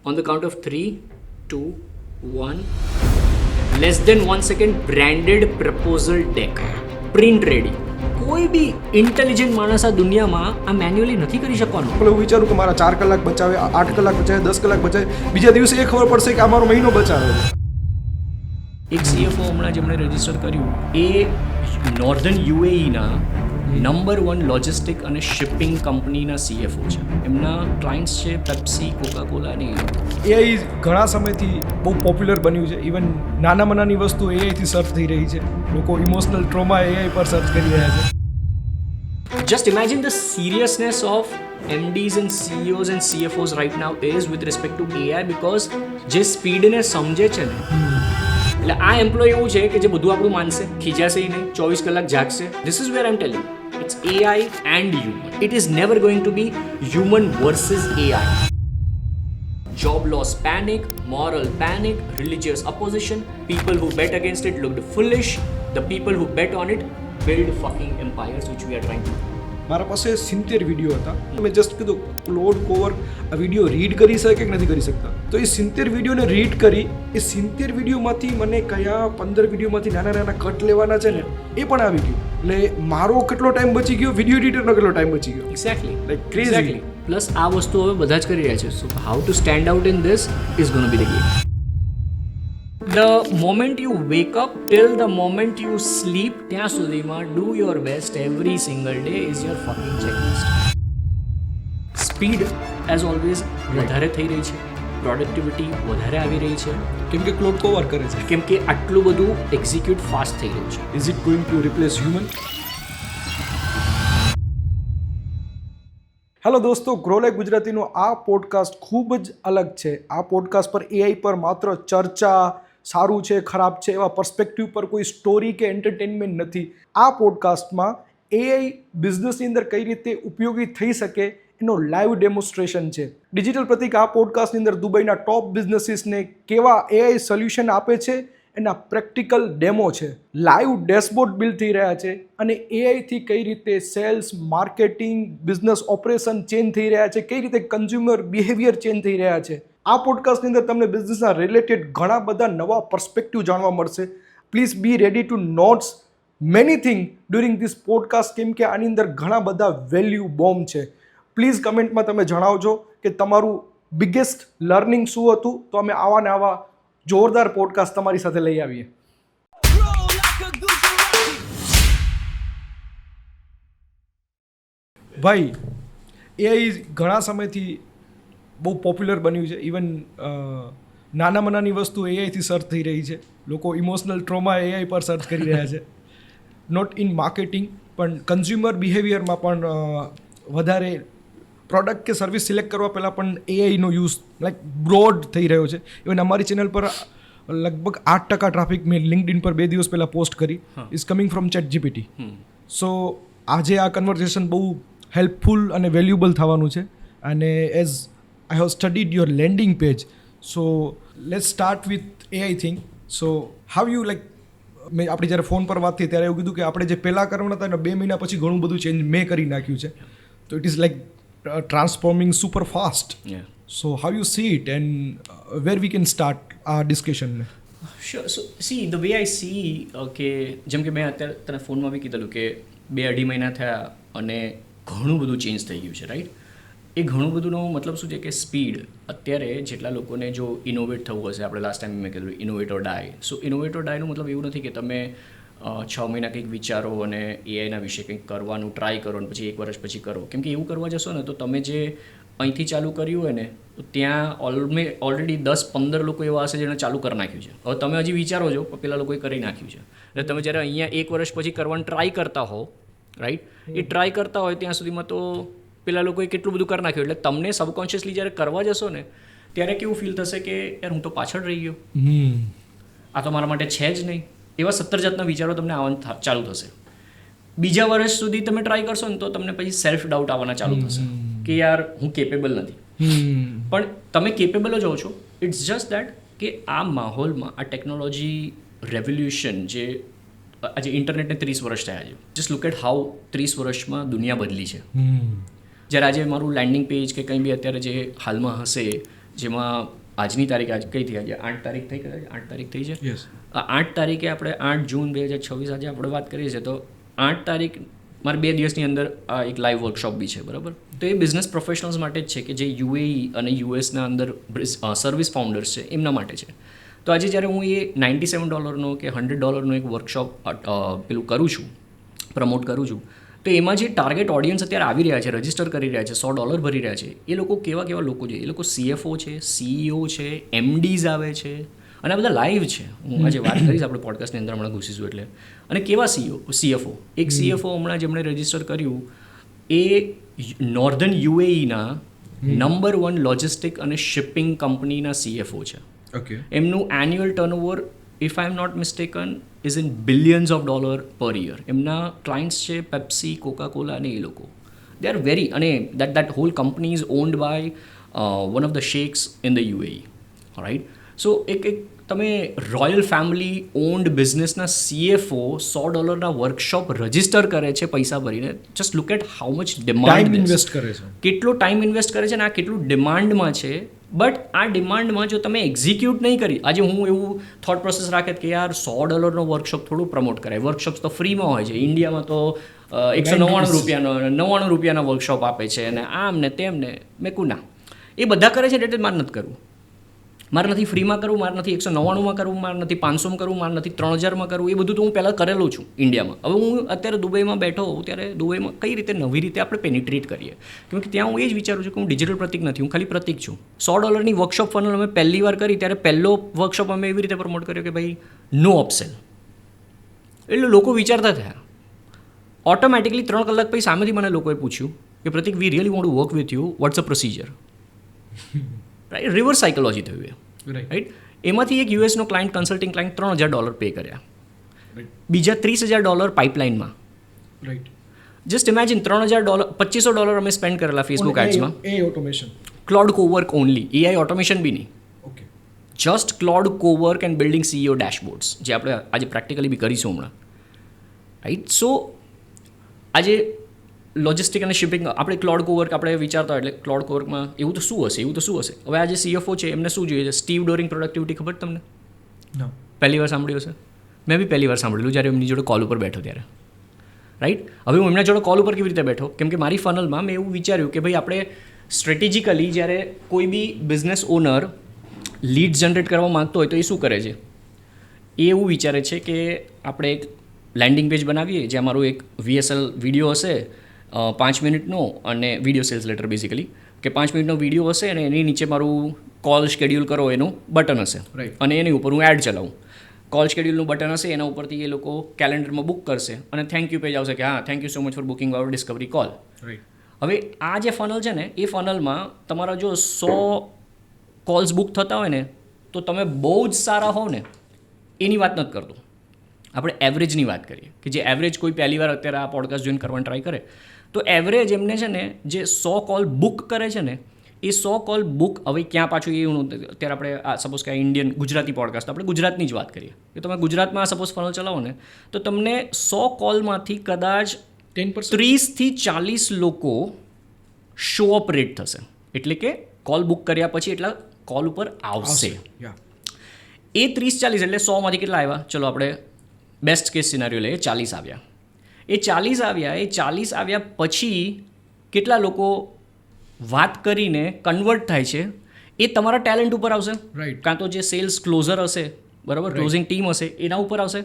On the count of 3, 2, 1. Less than 1 second, branded proposal deck. Print ready. કોઈ બી intelligent માણસ આ દુનિયામાં આ મેન્યુઅલી નથી કરી શકવાનો. એટલે હું વિચારું કે મારા 4 કલાક બચાવે, 8 કલાક બચાવે, 10 કલાક બચાવે, બીજા દિવસે એ ખબર પડશે કે આ મારો મહિનો બચાવે. એક CFO હમણાં જેમણે રજીસ્ટર કર્યું એ નોર્ધન UAEના નંબર 1 લોજિસ્ટિક અને શિપિંગ કંપનીના CFO છે. એમના ક્લાયન્ટ્સ છે પેપ્સી, કોકાકોલા ને. AI ઘણા સમયથી બહુ પોપ્યુલર બન્યું છે. ઇવન નાનામાં નાની વસ્તુ AI થી સર્ચ થઈ રહી છે. લોકો ઇમોશનલ ટ્રોમા AI પર સર્ચ કરી રહ્યા છે. Just imagine the seriousness of MDs and CEOs and CFOs right now is with respect to AI because જે સ્પીડને સમજે છે ને, એટલે આ એમ્પ્લોય એવું છે કે જે બધું આપણું માનશે, ખીજાશે નહીં, 24 કલાક જાગશે. This is where I'm telling you. It's AI and human. It is never going to be human versus AI. Job loss panic, moral panic, religious opposition. People who bet against it looked foolish. The people who bet on it build fucking empires which we are trying to do. મારા પાસે 70 video હતા. મેં just કીધું ક્લોડ કોવર આ video read કરી શકે કે નથી કરી શકતા. તો એ 70 વિડીયોને રીડ કરી એ 70 વિડીયોમાંથી મને કયા 15 વિડીયોમાંથી નાના નાના કટ લેવાના છે ને એ પણ આવી ગયું. એટલે મારો કેટલો ટાઈમ બચી ગયો, વિડીયો એડિટરનો કેટલો ટાઈમ બચી ગયો. Exactly. Like crazy. પ્લસ આ વસ્તુ હવે બધા જ કરી રહ્યા છે. So how to stand out in this is gonna be the game. The moment you wake up till the moment you sleep, ત્યાં સુધીમાં do your best every single day is your fucking checklist. Speed as always વધારે થઈ રહી છે, productivity વધારે આવી રહી છે. કેમ કે ક્લોડ કોવર કરે છે. કેમ કે આટલું બધું એક્ઝિક્યુટ ફાસ્ટ થઈ રહ્યું છે. Is it going to replace human? Hello દોસ્તો, ગ્રોલેક ગુજરાતીનો આ પોડકાસ્ટ ખૂબ જ અલગ છે. આ પોડકાસ્ટ પર AI પર માત્ર ચર્ચા, સારું છે ખરાબ છે એવા પર્સપેક્ટિવ પર કોઈ સ્ટોરી કે એન્ટરટેનમેન્ટ નથી. આ પોડકાસ્ટમાં AI બિઝનેસની અંદર કઈ રીતે ઉપયોગી થઈ શકે એનો લાઈવ ડેમોન્સ્ટ્રેશન છે. ડિજિટલ પ્રતિક આ પોડકાસ્ટની અંદર દુબઈના ટોપ બિઝનેસીસને કેવા AI સોલ્યુશન આપે છે એના પ્રેક્ટિકલ ડેમો છે. લાઈવ ડેશબોર્ડ બિલ્ડ થઈ રહ્યા છે અને AIથી કઈ રીતે sales, marketing, business operation change થઈ રહ્યા છે, કઈ રીતે કન્ઝ્યુમર બિહેવિયર ચેન્જ થઈ રહ્યા છે. આ પોડકાસ્ટની અંદર તમને બિઝનેસના રિલેટેડ ઘણા બધા નવા પર્સપેક્ટિવ જાણવા મળશે. Please be ready to notes many thing during this podcast, કેમ કે આની અંદર ઘણા બધા વેલ્યુ બોમ્બ છે. પ્લીઝ કમેન્ટમાં તમે જણાવજો કે તમારું બિગેસ્ટ લર્નિંગ શું હતું, તો અમે આવા ને આવા જોરદાર પોડકાસ્ટ તમારી સાથે લઈ આવીએ. ભાઈ, AI ઘણા સમયથી બહુ પોપ્યુલર બન્યું છે. ઇવન નાનામાં નાની વસ્તુ AI થી સર્ચ થઈ રહી છે. લોકો ઇમોશનલ ટ્રોમા AI પર સર્ચ કરી રહ્યા છે. નોટ ઇન માર્કેટિંગ પણ કન્ઝ્યુમર બિહેવિયરમાં પણ વધારે પ્રોડક્ટ કે સર્વિસ સિલેક્ટ કરવા પહેલાં પણ AIનો યુઝ લાઈક બ્રોડ થઈ રહ્યો છે. ઇવન અમારી ચેનલ પર લગભગ 8% ટ્રાફિક મેં LinkedIn પર 2 દિવસ પહેલાં પોસ્ટ કરી ઇઝ કમિંગ ફ્રોમ ChatGPT. સો આજે આ કન્વર્સેશન બહુ હેલ્પફુલ અને વેલ્યુબલ થવાનું છે. અને as I have studied your landing page. So let's start with AI thing. So how you like, મેં આપણે જ્યારે ફોન પર વાત થઈ ત્યારે એવું કીધું કે આપણે જે પહેલાં કરવાના હતા એને 2 મહિના પછી ઘણું બધું ચેન્જ મેં કરી નાખ્યું છે. તો it is like transforming super fast. So how you C it and where we can start આ ડિસ્કશનને? Sure. So see, the way I see, કે જેમ કે મેં અત્યારે તને ફોનમાં બી કીધેલું કે 2-2.5 મહિના થયા અને ઘણું બધું ચેન્જ થઈ ગયું છે, રાઈટ? એ ઘણું બધુંનો મતલબ શું છે કે સ્પીડ અત્યારે જેટલા લોકોને જો ઇનોવેટ થવું હશે, આપણે લાસ્ટ ટાઈમ મેં કીધું innovate or die. So innovate ઓર ડાયનું મતલબ એવું નથી કે તમે 6 મહિના કંઈક વિચારો અને AIના વિશે કંઈક કરવાનું ટ્રાય કરો અને પછી 1 વર્ષ પછી કરો. કેમ કે એવું કરવા જશો ને તો તમે જે અહીંથી ચાલુ કર્યું હોય ને તો ત્યાં ઓલરેડી 10-15 લોકો એવા હશે જેણે ચાલુ કરી નાખ્યું છે. હવે તમે હજી વિચારો છો પણ પેલા લોકોએ કરી નાખ્યું છે. એટલે તમે જ્યારે અહીંયા 1 વર્ષ પછી કરવાનું ટ્રાય કરતા હો, રાઈટ, એ ટ્રાય કરતા હોય ત્યાં સુધીમાં તો પેલા લોકોએ કેટલું બધું કરી નાખ્યું. એટલે તમને સબકોન્શિયસલી જ્યારે કરવા જશો ને ત્યારે કેવું ફીલ થશે કે યાર હું તો પાછળ રહી ગયો, આ તો મારા માટે છે જ નહીં. એવા 17 જાતના વિચારો તમને આવવાનું ચાલુ થશે. બીજા વર્ષ સુધી તમે ટ્રાય કરશો ને તો તમને પછી સેલ્ફ ડાઉટ આવવાના ચાલુ થશે કે યાર હું કેપેબલ નથી. પણ તમે કેપેબલ જ હો છો. ઇટ્સ જસ્ટ દેટ કે આ માહોલમાં આ ટેકનોલોજી રેવોલ્યુશન જે આજે ઇન્ટરનેટને 30 વર્ષ થયા છે. જસ્ટ લુક એટ હાઉ 30 વર્ષમાં દુનિયા બદલી છે. જ્યારે આજે મારું લેન્ડિંગ પેજ કે કંઈ બી અત્યારે જે હાલમાં હશે જેમાં આજની તારીખ આજ કઈ થઈ? આજે 8 તારીખ થઈ, કદાચ 8 તારીખ થઈ છે. યસ 8 તારીખે આપણે 8 જૂન 2026 આજે આપણે વાત કરીએ છીએ, તો 8 તારીખ મારે 2 દિવસની અંદર આ એક લાઈવ વર્કશોપ બી છે, બરાબર? તો એ બિઝનેસ પ્રોફેશનલ્સ માટે જ છે કે જે યુએઈ અને યુએસના અંદર સર્વિસ ફાઉન્ડર્સ છે એમના માટે છે. તો આજે જ્યારે હું એ $97 કે $100 એક વર્કશોપ પેલું કરું છું, પ્રમોટ કરું છું, તો એમાં જે ટાર્ગેટ ઓડિયન્સ અત્યારે આવી રહ્યા છે, રજિસ્ટર કરી રહ્યા છે, $100 ભરી રહ્યા છે, એ લોકો કેવા કેવા લોકો છે? એ લોકો CFO છે, CEO છે, MDs આવે છે, અને આ બધા લાઈવ છે. હું આજે વાત કરીશ આપણે પોડકાસ્ટની અંદર હમણાં ઘૂસીશું એટલે. અને કેવા CFO? એક CFO હમણાં જેમણે રજિસ્ટર કર્યું એ નોર્ધન UAEના નંબર 1 લોજિસ્ટિક અને શિપિંગ કંપનીના CFO છે. ઓકે. એમનું annual turnover, if I am not mistaken, is in billions of dollar per year. એમના ક્લાયન્ટ્સ છે પેપ્સી, કોકાકોલા અને એ લોકો. દે આર વેરી, અને that whole company is owned by one of the sheikhs in the UAE, right? So એક તમે royal family owned બિઝનેસના CFO $100 workshop register કરે છે પૈસા ભરીને. Just look at how much demand invest કરે છે, કેટલો ટાઈમ ઇન્વેસ્ટ કરે છે, અને આ કેટલું ડિમાન્ડમાં છે. બટ આ ડિમાન્ડમાં જો તમે એક્ઝિક્યુટ નહીં કરી, આજે હું એવું થોટ પ્રોસેસ રાખે કે યાર $100 વર્કશોપ થોડું પ્રમોટ કરાય, વર્કશોપ્સ તો ફ્રીમાં હોય છે ઇન્ડિયામાં, તો $199 વર્કશોપ આપે છે, અને આમ ને તેમ ને. મેં કહું ના, એ બધા કરે છે એટલે મારે નથી કરવું. મારે નથી ફ્રીમાં કરવું, મારે નથી 199 કરવું, મારે નથી 500 કરવું, મારે નથી 3000 કરવું. એ બધું તો હું પહેલાં કરેલું છું ઇન્ડિયામાં. હવે હું અત્યારે દુબઈમાં બેઠો હોઉં ત્યારે દુબઈમાં કઈ રીતે નવી રીતે આપણે પેનિટ્રેટ કરીએ, કેમ કે ત્યાં હું એ જ વિચારું છું કે હું ડિજિટલ પ્રતિક નથી, હું ખાલી પ્રતિક છું. $100 વર્કશોપ ફનલ અમે પહેલી વાર કરી ત્યારે પહેલો વર્કશોપ અમે એવી રીતે પ્રમોટ કર્યો કે ભાઈ નો અપસેલ. એટલે લોકો વિચારતા થયા. ઓટોમેટિકલી 3 કલાક પછી સામેથી મને લોકોએ પૂછ્યું કે Pratik, we really want to work with you, what's a procedure? Right, reverse psychology થયું એ, રાઈટ? એમાંથી એક યુએસનો ક્લાયન્ટ, કન્સલ્ટિંગ ક્લાયન્ટ $3000 પે કર્યા, બીજા $30,000 પાઇપલાઇનમાં. રાઈટ. જસ્ટ ઇમેજિન, $2500 અમે સ્પેન્ડ કરેલા ફેસબુક એડ્સમાં. એ automation, cloud cowork only, AI automation બી નહીં, okay. Just cloud cowork and building CEO dashboards, જે આપણે આજે પ્રેક્ટિકલી બી કરીશું હમણાં, રાઈટ? સો આજે લોજિસ્ટિક અને શિપિંગ, આપણે ક્લાઉડ કોવર્ક આપણે વિચારતા હોય એટલે ક્લાઉડ કોવર્કમાં એવું તો શું હશે, એવું તો શું હશે? હવે આ જે CFO છે એમને શું જોઈએ છે? સ્ટીવ ડોરિંગ પ્રોડક્ટિવિટી, ખબર તમને? પહેલી વાર સાંભળ્યું હશે? મેં બી પહેલી વાર સાંભળેલું જ્યારે એમની જોડે કોલ ઉપર બેઠો ત્યારે, રાઈટ? હવે હું એમના જોડે કોલ ઉપર કેવી રીતે બેઠો? કેમ કે મારી ફનલમાં મેં એવું વિચાર્યું કે ભાઈ આપણે સ્ટ્રેટેજિકલી જ્યારે કોઈ બી બિઝનેસ ઓનર લીડ જનરેટ કરવા માગતો હોય તો એ શું કરે છે? એ એવું વિચારે છે કે આપણે એક લેન્ડિંગ પેજ બનાવીએ જ્યાં મારું એક VSL વિડીયો હશે 5 મિનિટનો, અને વિડીયો સેલ્સ લેટર બેઝિકલી, કે 5 મિનિટનો વિડીયો હશે અને એની નીચે મારું કોલ શેડ્યુલ કરો એનું બટન હશે, અને એની ઉપર હું એડ ચલાવું. કોલ શેડ્યુલનું બટન હશે, એના ઉપરથી એ લોકો કેલેન્ડરમાં બુક કરશે અને થેન્ક યુ પેજ આવશે કે હા, thank you so much for booking our discovery call. હવે આ જે ફનલ છે ને, એ ફનલમાં તમારા જો 100 કોલ્સ બુક થતા હોય ને, તો તમે બહુ જ સારા હોવ ને, એની વાત નથી કરતો. આપણે એવરેજની વાત કરીએ કે જે એવરેજ કોઈ પહેલી વાર અત્યારે આ પોડકાસ્ટ જોઈન કરવાની ટ્રાય કરે, તો એવરેજ એમને છે ને જે 100 કોલ બુક કરે છે ને, એ 100 કોલ બુક, હવે ક્યાં પાછું એવું અત્યારે આપણે આ સપોઝ કે ઇન્ડિયન ગુજરાતી પોડકાસ્ટ, આપણે ગુજરાતની જ વાત કરીએ કે તમે ગુજરાતમાં સપોઝ ફનલ ચલાવો ને, તો તમને 100 કોલમાંથી કદાચ 30-40 લોકો શો અપ રેટ થશે, એટલે કે કોલ બુક કર્યા પછી એટલા કોલ ઉપર આવશે. એ 30-40 એટલે 100માંથી કેટલા આવ્યા? ચલો આપણે બેસ્ટ કેસ સિનારીઓ લઈએ, 40 આવ્યા. એ 40 આવ્યા પછી કેટલા લોકો વાત કરીને કન્વર્ટ થાય છે, એ તમારા ટેલેન્ટ ઉપર આવશે, રાઈટ? કાં તો જે સેલ્સ ક્લોઝર હશે, બરાબર, ક્લોઝિંગ ટીમ હશે, એના ઉપર આવશે.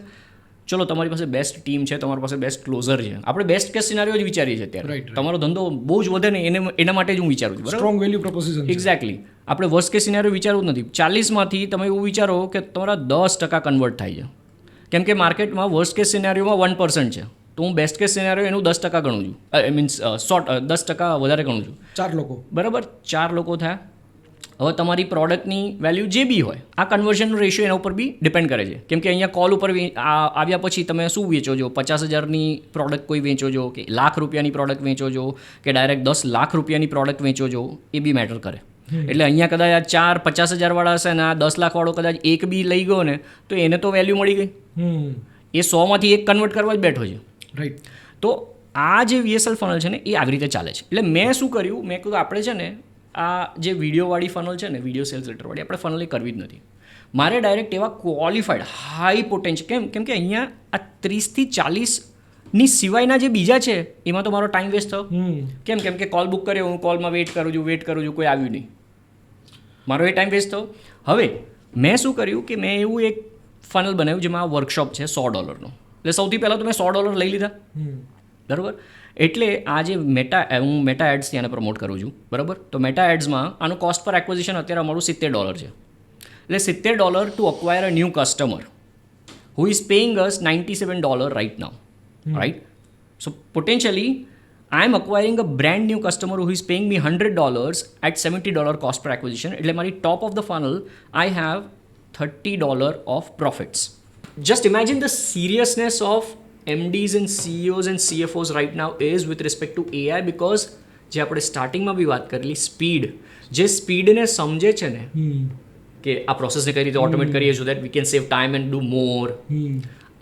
ચલો તમારી પાસે બેસ્ટ ટીમ છે, તમારી પાસે બેસ્ટ ક્લોઝર છે, આપણે બેસ્ટ કેસ સિનારીઓ જ વિચારીએ છીએ અત્યારે. તમારો ધંધો બહુ જ વધે ને એના માટે જ હું વિચારું છું, સ્ટ્રોંગ વેલ્યુ પ્રોપોઝિશન. એક્ઝેક્ટલી. આપણે વર્સ્ટ કેસ સિનારીઓ વિચારવું જ નથી. 40માંથી તમે એવું વિચારો કે તમારા 10% કન્વર્ટ થાય છે, કેમ કે માર્કેટમાં વર્સ્ટ કેસ સિનારીઓમાં 1% છે, તો હું બેસ્ટ કેસ સિનારીઓ એનું 10% ગણું છું, મીન્સ 10% વધારે ગણું છું. 4 લોકો, બરાબર, 4 લોકો થયા. હવે તમારી પ્રોડક્ટની વેલ્યુ જે બી હોય, આ કન્વર્ઝનનો રેશિયો એના ઉપર બી ડિપેન્ડ કરે છે, કેમ કે અહીંયા કોલ ઉપર આવ્યા પછી તમે શું વેચો છો? 50,000ની પ્રોડક્ટ કોઈ વેચો છો, કે ₹1,00,000 પ્રોડક્ટ વેચો છો, કે ડાયરેક્ટ ₹10 લાખ પ્રોડક્ટ વેચો છો, એ બી મેટર કરે. એટલે અહીંયા કદાચ આ 4 50,000 વાળા હશે ને આ 10 લાખ વાળો કદાચ એક બી લઈ ગયો ને, તો એને તો વેલ્યુ મળી ગઈ. એ 100માંથી એક કન્વર્ટ કરવા જ બેઠો છે, રાઈટ? તો આ જે VSL ફનલ છે ને, એ આવી રીતે ચાલે છે. એટલે મેં શું કર્યું, મેં કીધું આપણે છે ને આ જે વિડીયોવાળી ફનલ છે ને, વિડીયો સેલ્સ લેટરવાળી, આપણે ફનલ કરવી જ નથી. મારે ડાયરેક્ટ એવા ક્વોલિફાઈડ હાઈ પોટેન્શિયલ, કેમ કે અહીંયા આ 30 થી 40 સિવાયના જે બીજા છે એમાં તો મારો ટાઈમ વેસ્ટ થયો. કેમ કે કોલ બુક કર્યો, હું કોલમાં વેઇટ કરું છું, કોઈ આવ્યું નહીં, મારો એ ટાઈમ વેસ્ટ થયો. હવે મેં શું કર્યું કે મેં એવું એક ફનલ બનાવ્યું જેમાં વર્કશોપ છે $100. એટલે સૌથી પહેલાં તો મેં $100 લઈ લીધા, બરાબર. એટલે આ જે હું મેટા એડ્સ ત્યાંને પ્રમોટ કરું છું, બરાબર. તો મેટા એડ્સમાં આનું કોસ્ટ પર એક્વિઝિશન અત્યારે અમારું $70 છે. એટલે $70 to acquire a new customer who is paying us $97 right now, right? So potentially I am acquiring a brand new customer who is paying me $100 at $70 cost per acquisition. એટલે મારી top of the funnel I have $30 of profits. Just imagine the seriousness of MDs and CEOs and CFOs right now is with respect to AI, because જે આપણે સ્ટાર્ટિંગમાં બી વાત કરેલી speed, જે સ્પીડને સમજે છે ને કે આ પ્રોસેસને કઈ રીતે ઓટોમેટ કરીએ so that we can save time and do મોર,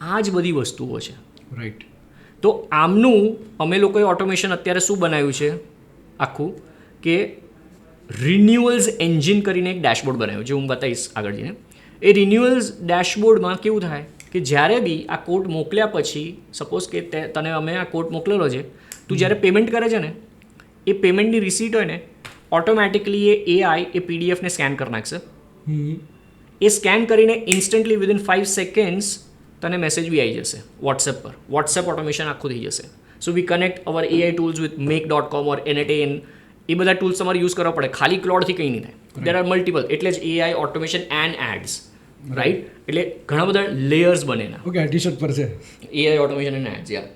આ જ બધી વસ્તુઓ છે, રાઈટ. તો આમનું અમે લોકોએ ઓટોમેશન અત્યારે શું બનાવ્યું છે આખું, કે રિન્યુઅલ્સ એન્જિન કરીને એક ડેશબોર્ડ બનાવ્યું, જે હું બતાવીશ આગળ જઈને. એ રિન્યુઅલ્સ ડેશબોર્ડમાં કેવું થાય કે જ્યારે બી આ કોડ મોકલ્યા પછી, સપોઝ કે તને અમે આ કોડ મોકલેલો છે, તું જ્યારે પેમેન્ટ કરે છે ને, એ પેમેન્ટની રિસીટ હોય ને, ઓટોમેટિકલી એ એઆઈ એ પીડીએફને સ્કેન કરી નાખશે. એ સ્કેન કરીને ઇન્સ્ટન્ટલી વિધિન 5 સેકન્ડ્સ તને મેસેજ બી આવી જશે વોટ્સએપ પર. વોટ્સએપ ઓટોમેશન આખું થઈ જશે. So we connect our AI tools with make.com or N8N. એ બધા ટૂલ્સ તમારે યુઝ કરવા પડે, ખાલી ક્લોડથી કંઈ નહીં થાય. દેર આર મલ્ટિપલ, એટલે જ AI automation and ads, right. એટલે ઘણા બધા લેયર્સ બનેના. ઓકે, ટી શર્ટ પર છે એઆઈ ઓટોમેશન એન્ડ એડ્સ. યાર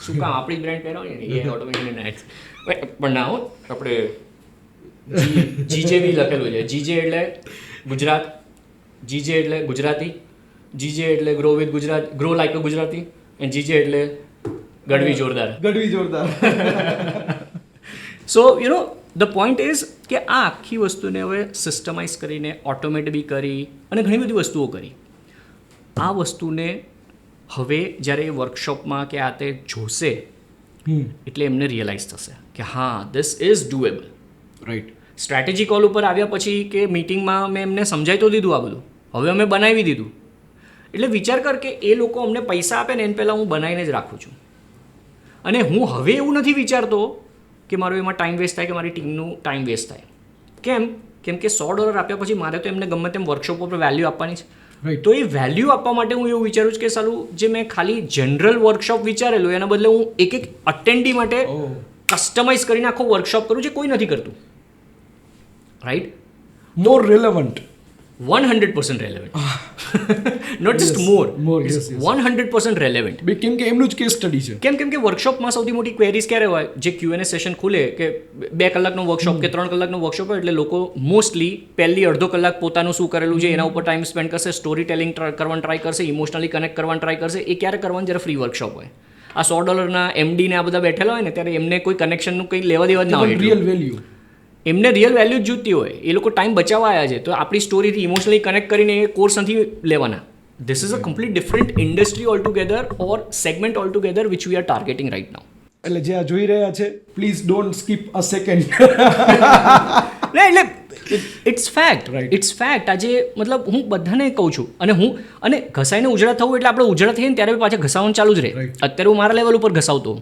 શું કામ આપણી બ્રાન્ડ પહેરાવી ને એઆઈ ઓટોમેશન એન્ડ એડ્સ, પણ ના હો, આપણે જીજે બી લખેલું છે. જીજે એટલે ગુજરાત, જીજે એટલે ગુજરાતી, જીજે એટલે grow with Gujarat, grow like a Gujarati, and GJ એટલે ગઢવી જોરદાર. સો you no the point is કે આ આખી વસ્તુને હવે સિસ્ટમાઇઝ કરીને ઓટોમેટ બી કરી અને ઘણી બધી વસ્તુઓ કરી. આ વસ્તુને હવે જ્યારે એ વર્કશોપમાં કે આ તે જોશે એટલે એમને રિયલાઇઝ થશે કે હા this is doable, right. Strategy call ઉપર આવ્યા પછી કે મિટિંગમાં મેં એમને સમજાવી તો દીધું આ બધું, હવે અમે બનાવી દીધું. એટલે વિચાર કર કે એ લોકો અમને પૈસા આપે ને એને પહેલાં હું બનાવીને જ રાખું છું. અને હું હવે એવું નથી વિચારતો કે મારો એમાં ટાઈમ વેસ્ટ થાય કે મારી ટીમનું ટાઈમ વેસ્ટ થાય. કેમ કે $100 આપ્યા પછી મારે તો એમને ગમે તેમ વર્કશોપ ઉપર વેલ્યુ આપવાની છે. તો એ વેલ્યુ આપવા માટે હું એવું વિચારું છું કે સાલું જે મેં ખાલી જનરલ વર્કશોપ વિચારેલું એના બદલે હું એક અટેન્ડી માટે કસ્ટમાઇઝ કરીને આખો વર્કશોપ કરું, જે કોઈ નથી કરતું, right. More relevant, 100% relevant. Not just more, it's 100% relevant. કેમ કે એમનું જ કેસ સ્ટડી છે. કેમ કે વર્કશોપમાં સૌથી મોટી ક્વેરીઝ ક્યારે હોય, જે Q&A સેશન ખુલે કે 2 કલાકનો વર્કશોપ કે 3 કલાકનો વર્કશોપ હોય, એટલે લોકો મોસ્ટલી પહેલી અડધો કલાક પોતાનું શું કરેલું છે એના ઉપર ટાઈમ સ્પેન્ડ કરશે, સ્ટોરી ટેલિંગ કરવાનું ટ્રાય કરશે, ઇમોશનલી કનેક્ટ કરવાનું ટ્રાય કરશે. એ ક્યારે કરવાનું? જ્યારે ફ્રી વર્કશોપ હોય. આ $100 MD ને આ બધા બેઠેલા હોય ને, ત્યારે એમને કોઈ કનેક્શનનું કંઈ લેવા દેવા જ ના હોય, રિયલ વેલ્યુ, એમને રિયલ વેલ્યુ જ જોઈતી હોય. એ લોકો ટાઈમ બચાવવા આવ્યા છે, તો આપણી સ્ટોરીથી ઇમોશનલી કનેક્ટ કરીને એ કોર્સ નથી લેવાના. This is a complete different industry all together or segment all together which we are targeting right now. એટલે જે આ જોઈ રહ્યા છે, please don't skip a second. ના, એટલે it's fact, right, it's fact. આજે મતલબ હું બધાને કહું છું, અને ઘસાઈને ઉજળા થવું એટલે આપણે ઉજળા થઈએ ને ત્યારે પાછા ઘસાવાનું ચાલુ જ રહે. અત્યારે હું મારા લેવલ ઉપર ઘસાવતો,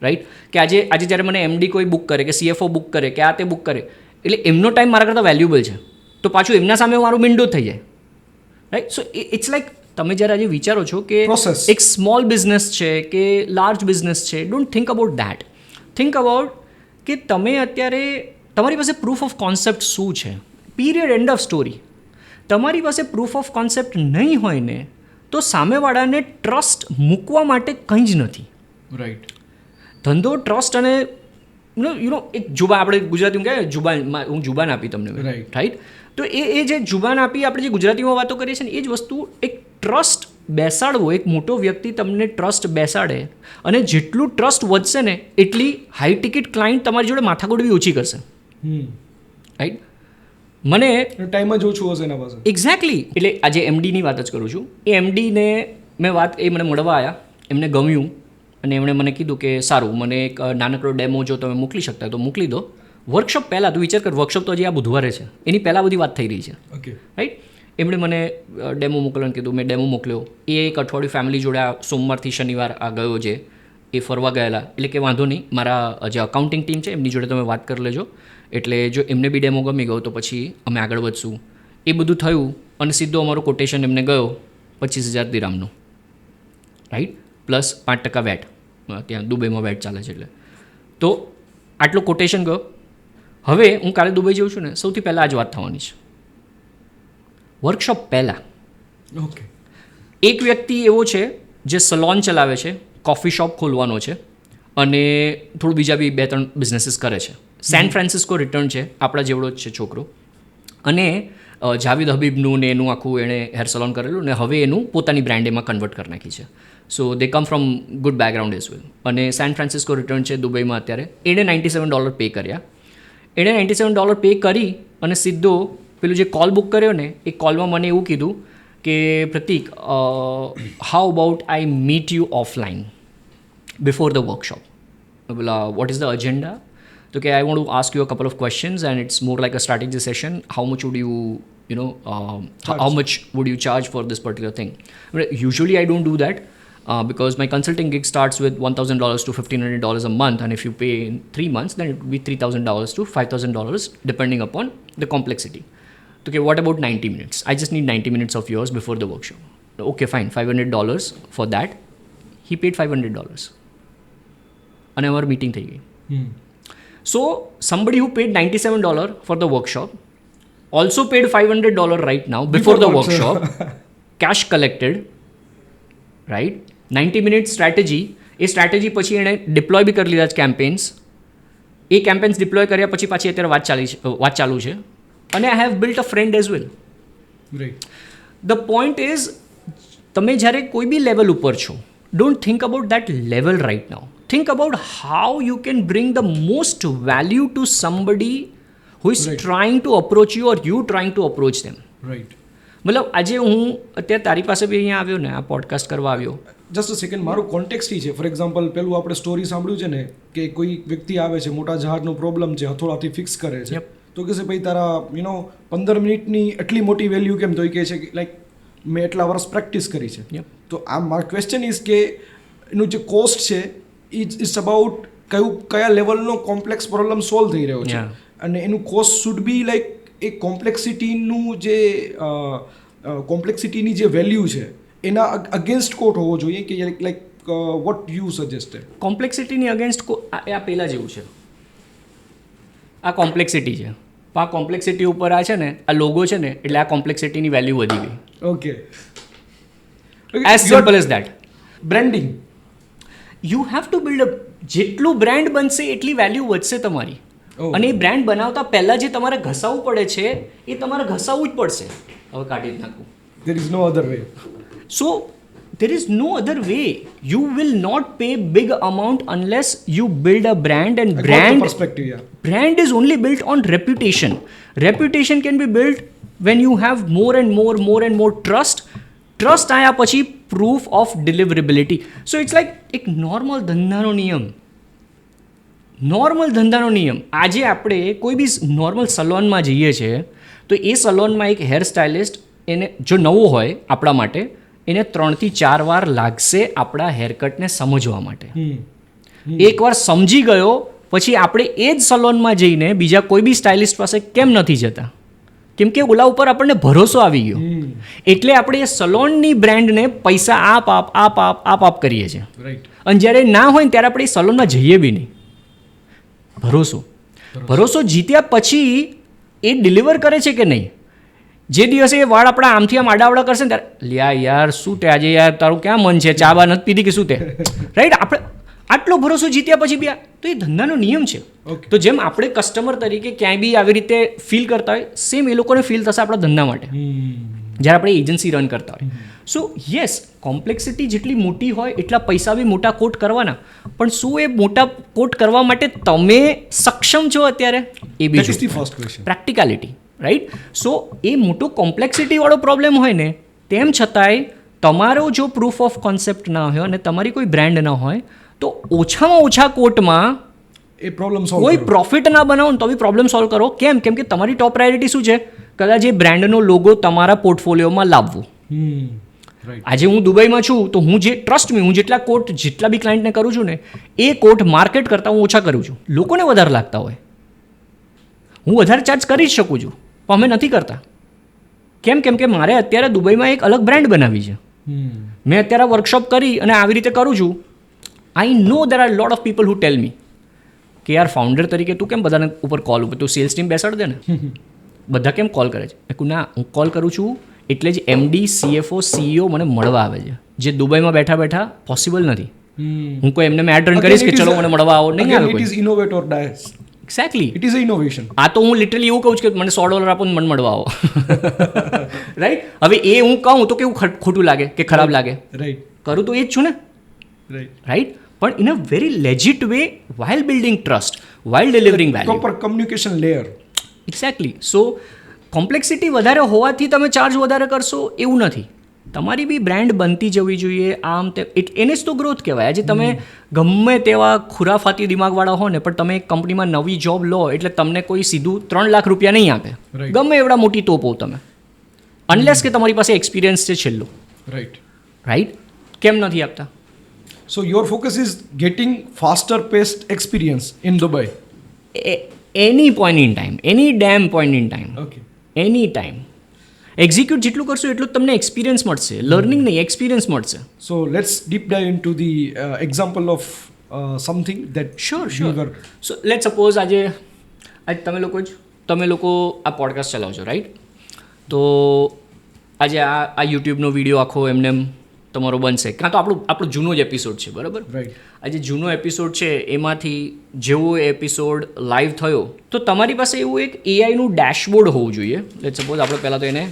રાઈટ, કે આજે જ્યારે મને MD કોઈ બુક કરે કે CFO બુક કરે કે આ તે બુક કરે, એટલે એમનો ટાઈમ મારા કરતાં વેલ્યુબલ છે, તો પાછું એમના સામે મારું વિન્ડો થઈ જાય, રાઈટ. સો ઇટ્સ લાઈક તમે જ્યારે આજે વિચારો છો કે એક સ્મોલ બિઝનેસ છે કે લાર્જ બિઝનેસ છે, don't think about that. Think about કે તમે અત્યારે તમારી પાસે પ્રૂફ ઓફ કોન્સેપ્ટ શું છે, પીરિયડ, એન્ડ ઓફ સ્ટોરી. તમારી પાસે પ્રૂફ ઓફ કોન્સેપ્ટ નહીં હોય ને, તો સામેવાળાને ટ્રસ્ટ મૂકવા માટે કંઈ જ નથી, રાઈટ. ધંધો ટ્રસ્ટ અને યુ નો એક જુબાન, આપણે ગુજરાતીમાં કહેવાય જુબાન, હું જુબાન આપી તમને, રાઈટ. તો એ જે જુબાન આપી આપણે જે ગુજરાતીમાં વાતો કરીએ છીએ ને, એ જ વસ્તુ એક ટ્રસ્ટ બેસાડવો. એક મોટો વ્યક્તિ તમને ટ્રસ્ટ બેસાડે, અને જેટલું ટ્રસ્ટ વધશે ને એટલી હાઈ ટિકિટ ક્લાયન્ટ તમારી જોડે માથાકૂટ બી ઓછી કરશે, રાઈટ. મને ટાઈમ જ ઓછું હશે એના પાસે. એક્ઝેક્ટલી. એટલે આજે MDની વાત જ કરું છું. એ MDને મેં એ મને મળવા આવ્યા, એમને ગમ્યું, અને એમણે મને કીધું કે સારું, મને એક નાનકડો ડેમો જો તમે મોકલી શકતા તો મોકલી દો, વર્કશોપ પહેલાં તું વિચાર કર, વર્કશોપ તો હજી આ બુધવારે છે, એની પહેલાં બધી વાત થઈ રહી છે, ઓકે, રાઈટ. એમણે મને ડેમો મોકલવાનું કીધું, મેં ડેમો મોકલ્યો. એ એક અઠવાડિયું ફેમિલી જોડે આ સોમવારથી શનિવાર આ ગયો છે, એ ફરવા ગયેલા. એટલે કે વાંધો નહીં, મારા જે અકાઉન્ટિંગ ટીમ છે એમની જોડે તમે વાત કરી લેજો, એટલે જો એમને બી ડેમો ગમી ગયો તો પછી અમે આગળ વધશું. એ બધું થયું અને સીધો અમારો કોટેશન એમને ગયો 25,000 દિરામનો, રાઈટ, પ્લસ 5% વેટ. ત્યાં દુબઈમાં વેટ ચાલે છે એટલે. તો આટલું કોટેશન ગયો. હવે હું કાલે દુબઈ જઉં છું ને, સૌથી પહેલાં આ જ વાત થવાની છે. વર્કશોપ પહેલાં ઓકે, એક વ્યક્તિ એવો છે જે સલોન ચલાવે છે, કોફી શોપ ખોલવાનો છે અને થોડું બીજા બી 2-3 બિઝનેસીસ કરે છે. સેન ફ્રાન્સિસ્કો રિટર્ન છે, આપણા જેવડો જ છે છોકરો. અને જાવેદ હબીબનું ને એનું આખું એણે હેર સલોન કરેલું ને હવે એનું પોતાની બ્રાન્ડ એમાં કન્વર્ટ કરી નાખી છે. So they come from good background as well. અને સેન ફ્રાન્સિસ્કો રિટર્ન છે દુબઈમાં અત્યારે. એણે $97 પે કર્યા. એણે $97 પે કરી અને સીધો પેલું જે કોલ બુક કર્યો ને, એ કોલમાં મને એવું કીધું કે Pratik, how about I meet you offline before the workshop. બોલા વોટ ઇઝ ધ અજેન્ડા? તો કે I want to ask you a couple of questions and it's more like a strategy session. How much would you how much would you charge for this particular thing? Usually I don't do that because my consulting gig starts with $1,000 to $1,500 a month, and if you pay in 3 months then it would be $3,000 to $5,000 depending upon the complexity. Okay, what about 90 minutes? I just need 90 minutes of yours before the workshop. Okay, fine, $500 for that. He paid $500 and our meeting થઈ ગઈ. So somebody who paid $97 for the workshop also paid $500 right now before the workshop. Cash collected, right? 90-minute strategy. A strategy પછી એણે deploy બી કરી લીધા છે campaigns. એ campaigns deploy કર્યા પછી પાછી અત્યારે વાત ચાલુ છે. અને I have built a friend as well. Right. The point is, તમે જ્યારે કોઈ બી લેવલ ઉપર છો, don't think about that level right now. Think about how you can bring the most value to somebody who is trying to approach you or you trying to approach them. Right. મતલબ આજે હું અત્યારે તારી પાસે બી અહીંયા આવ્યો ને, આ પોડકાસ્ટ કરવા આવ્યો. જસ્ટ અ સેકન્ડ, મારું કોન્ટેક્સ્ટ છે. ફોર એક્ઝામ્પલ, પેલું આપણે સ્ટોરી સાંભળ્યું છે ને કે કોઈ વ્યક્તિ આવે છે, મોટા જહાજનો પ્રોબ્લેમ છે, હથોડાથી ફિક્સ કરે છે. તો કે છે ભાઈ તારા 15 મિનિટની એટલી મોટી વેલ્યુ કેમ? તો એ કહે છે કે લાઈક મેં એટલા વર્ષ પ્રેક્ટિસ કરી છે. તો આ મારો ક્વેશ્ચન ઇઝ કે એનું જે કોસ્ટ છે ઇટ્સ અબાઉટ કયા લેવલનો કોમ્પ્લેક્સ પ્રોબ્લેમ સોલ્વ થઈ રહ્યો છે, અને એનું કોસ્ટ શુડ બી લાઈક એ કોમ્પ્લેક્સિટીનું જે કોમ્પ્લેક્સિટીની જે વેલ્યુ છે એના અગેન્સ્ટ કોટ હોવો જોઈએ કે લાઈક વોટ યુ સજેસ્ટેડ? કોમ્પ્લેક્સિટીની અગેન્સ્ટ આ પહેલાં જેવું છે. આ કોમ્પ્લેક્સિટી છે, આ કોમ્પ્લેક્સિટી ઉપર આ છે ને, આ લોગો છે ને, એટલે આ કોમ્પ્લેક્સિટીની વેલ્યુ વધી ગઈ. Okay, as simple as that. Branding, you have to build up. જેટલું બ્રાન્ડ બનશે એટલી વેલ્યુ વધશે તમારી. અને એ બ્રાન્ડ બનાવતા પહેલાં જે તમારે ઘસાવવું પડે છે એ તમારે ઘસાવવું જ પડશે. હવે કાઢી જ નાખું. there is no other way. So there is no other way. You will not pay big amount unless you build a brand, and I got the perspective, yeah. Brand is only built on reputation. Reputation can be built when you have more and more trust. Trust આયા પછી proof of deliverability. So it's like એક normal ધંધાનો નિયમ. આજે આપણે કોઈ બી normal સલોનમાં જઈએ છીએ તો એ સલોનમાં એક હેર સ્ટાઇલિસ્ટ એને જો નવો હોય આપણા માટે, એને 3 થી 4 વાર લાગશે આપણા હેરકટને સમજવા માટે. એકવાર સમજી ગયો પછી આપણે એ જ સલોનમાં જઈને બીજા કોઈ બી સ્ટાઇલિસ્ટ પાસે કેમ નથી જતા? કેમ કે ઓલા ઉપર આપણને ભરોસો આવી ગયો. એટલે આપણે એ સલોનની બ્રાન્ડને પૈસા આપ કરીએ છીએ. અને જ્યારે ના હોય ને ત્યારે આપણે એ સલોનમાં જઈએ બી નહીં. ભરોસો જીત્યા પછી એ ડિલિવર કરે છે કે નહીં? જે દિવસે એ વાળ આપણા આમથી આમ આડાવડા કરશે ને ત્યારે લ્યા યાર શું તે આજે યાર તારું ક્યાં મન છે, ચા બા નથી પીધી કે શું તે, રાઈટ? આપણે આટલો ભરોસો જીત્યા પછી બી તો એ ધંધાનો નિયમ છે. તો જેમ આપણે કસ્ટમર તરીકે ક્યાંય બી આવી રીતે ફીલ કરતા હોય, સેમ એ લોકોને ફીલ થશે આપણા ધંધા માટે જ્યારે આપણે એજન્સી રન કરતા હોય. સો યસ, કોમ્પ્લેક્સિટી જેટલી મોટી હોય એટલા પૈસા બી મોટા કોટ કરવાના, પણ શું એ મોટા કોટ કરવા માટે તમે સક્ષમ છો અત્યારે? એ બી ફર્સ્ટ ક્વેશ્ચન. પ્રેક્ટિકાલિટી, રાઈટ? સો એ મોટો કોમ્પ્લેક્સિટીવાળો પ્રોબ્લેમ હોય ને, તેમ છતાંય તમારો જો પ્રૂફ ઓફ કોન્સેપ્ટ ના હોય અને તમારી કોઈ બ્રાન્ડ ના હોય તો ઓછામાં ઓછા કોટમાં એ પ્રોબ્લેમ સોલ્વ કોઈ પ્રોફિટ ના બનાવો ને તો બી પ્રોબ્લેમ સોલ્વ કરો. કેમ કે તમારી ટોપ પ્રાયોરિટી શું છે? કદાચ એ બ્રાન્ડનો લોગો તમારા પોર્ટફોલિયોમાં લાવવો. રાઈટ. આજે હું દુબઈમાં છું તો હું જેટલા કોટ જેટલા બી ક્લાયન્ટને કરું છું ને એ કોટ માર્કેટ કરતાં હું ઓછા કરું છું. લોકોને વધારે લાગતા હોય, હું વધારે ચાર્જ કરી જ શકું છું, પણ અમે નથી કરતા. કેમ કે મારે અત્યારે દુબઈમાં એક અલગ બ્રાન્ડ બનાવી છે. મેં અત્યારે વર્કશોપ કરી અને આવી રીતે કરું છું. I know there are lot of people who tell me કે યાર ફાઉન્ડર તરીકે તું કેમ બધાને ઉપર કોલ ઉપર તું સેલ્સ ટીમ બેસાડ દે ને. બધા કેમ કોલ કરે છે? મેં કહ્યું ના, હું કોલ કરું છું એટલે જ MD, CFO, CEO મને મળવા આવે છે, જે દુબઈમાં બેઠા બેઠા પોસિબલ નથી. હું કોઈ એમને એડ રન કરીશ કે ચલો મને મળવા આવો, નહીં આવે કોઈ. It is innovate or die. Exactly. It is a innovation. આ તો હું લિટરલી એવું કહું છું કે મને $100 આપો ને મને મળવા આવો. રાઈટ. હવે એ હું કહું તો કેવું ખોટું લાગે કે ખરાબ લાગે? રાઈટ. કરું તો એ જ છું ને. રાઈટ. પણ in a very legit way, while building trust, while delivering value. Proper communication layer. Exactly. So complexity વધારે હોવાથી તમે ચાર્જ વધારે કરશો એવું નથી. તમારી બી બ્રાન્ડ બનતી જવી જોઈએ. આમ તે એને જ તો ગ્રોથ કહેવાય. આજે તમે ગમે તેવા ખુરાફાતી દિમાગવાળા હો ને પણ તમે એક કંપનીમાં નવી જોબ લો એટલે તમને કોઈ સીધું 3 લાખ રૂપિયા નહીં આપે. ગમે એવડા મોટી તોપ હો તમે, અનલેસ કે તમારી પાસે એક્સપિરિયન્સ છે છેલ્લો. રાઈટ. કેમ નથી આપતા? So your focus is getting faster paced experience in Dubai. Any point in time, any damn point in time. Okay. Any time. Execute જેટલું કરશો એટલું તમને એક્સપિરિયન્સ મળશે. લર્નિંગ નહીં, એક્સપિરિયન્સ મળશે. So let's deep dive into the example of something that Sure. So let's suppose આજે તમે લોકો આ પોડકાસ્ટ ચલાવો છો, રાઈટ? તો આજે આ યુટ્યુબનો વિડીયો આખો એમને તમારો બનશે, કાં તો આપણો જૂનો જ એપિસોડ છે, બરાબર? રાઈટ. આજે જૂનો એપિસોડ છે એમાંથી જેવો એપિસોડ લાઈવ થયો તો તમારી પાસે એવું એક એઆઈનું ડેશબોર્ડ હોવું જોઈએ. લેટ્સ સપોઝ આપણે પહેલાં તો એને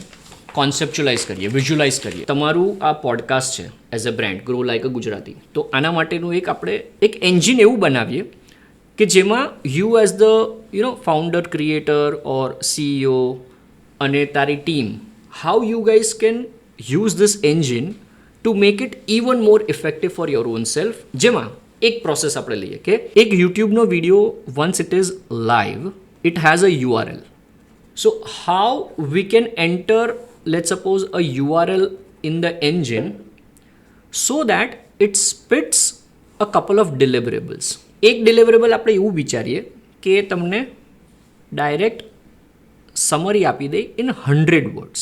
કોન્સેપ્ચ્યુલાઇઝ કરીએ, વિઝ્યુલાઇઝ કરીએ. તમારું આ પોડકાસ્ટ છે as a brand, grow like a Gujarati. તો આના માટેનું આપણે એક એન્જિન એવું બનાવીએ કે જેમાં you as the founder, creator or CEO અને તારી team, how you guys can use this engine to make it even more effective for your own self. જેમાં એક પ્રોસેસ આપણે લઈએ કે એક યુટ્યુબનો video once it is live, it has a URL. So how we can enter let's suppose a URL in the engine so that it spits a couple of deliverables. એક deliverable આપણે એવું વિચારીએ કે તમને ડાયરેક્ટ સમરી આપી દે in 100 words,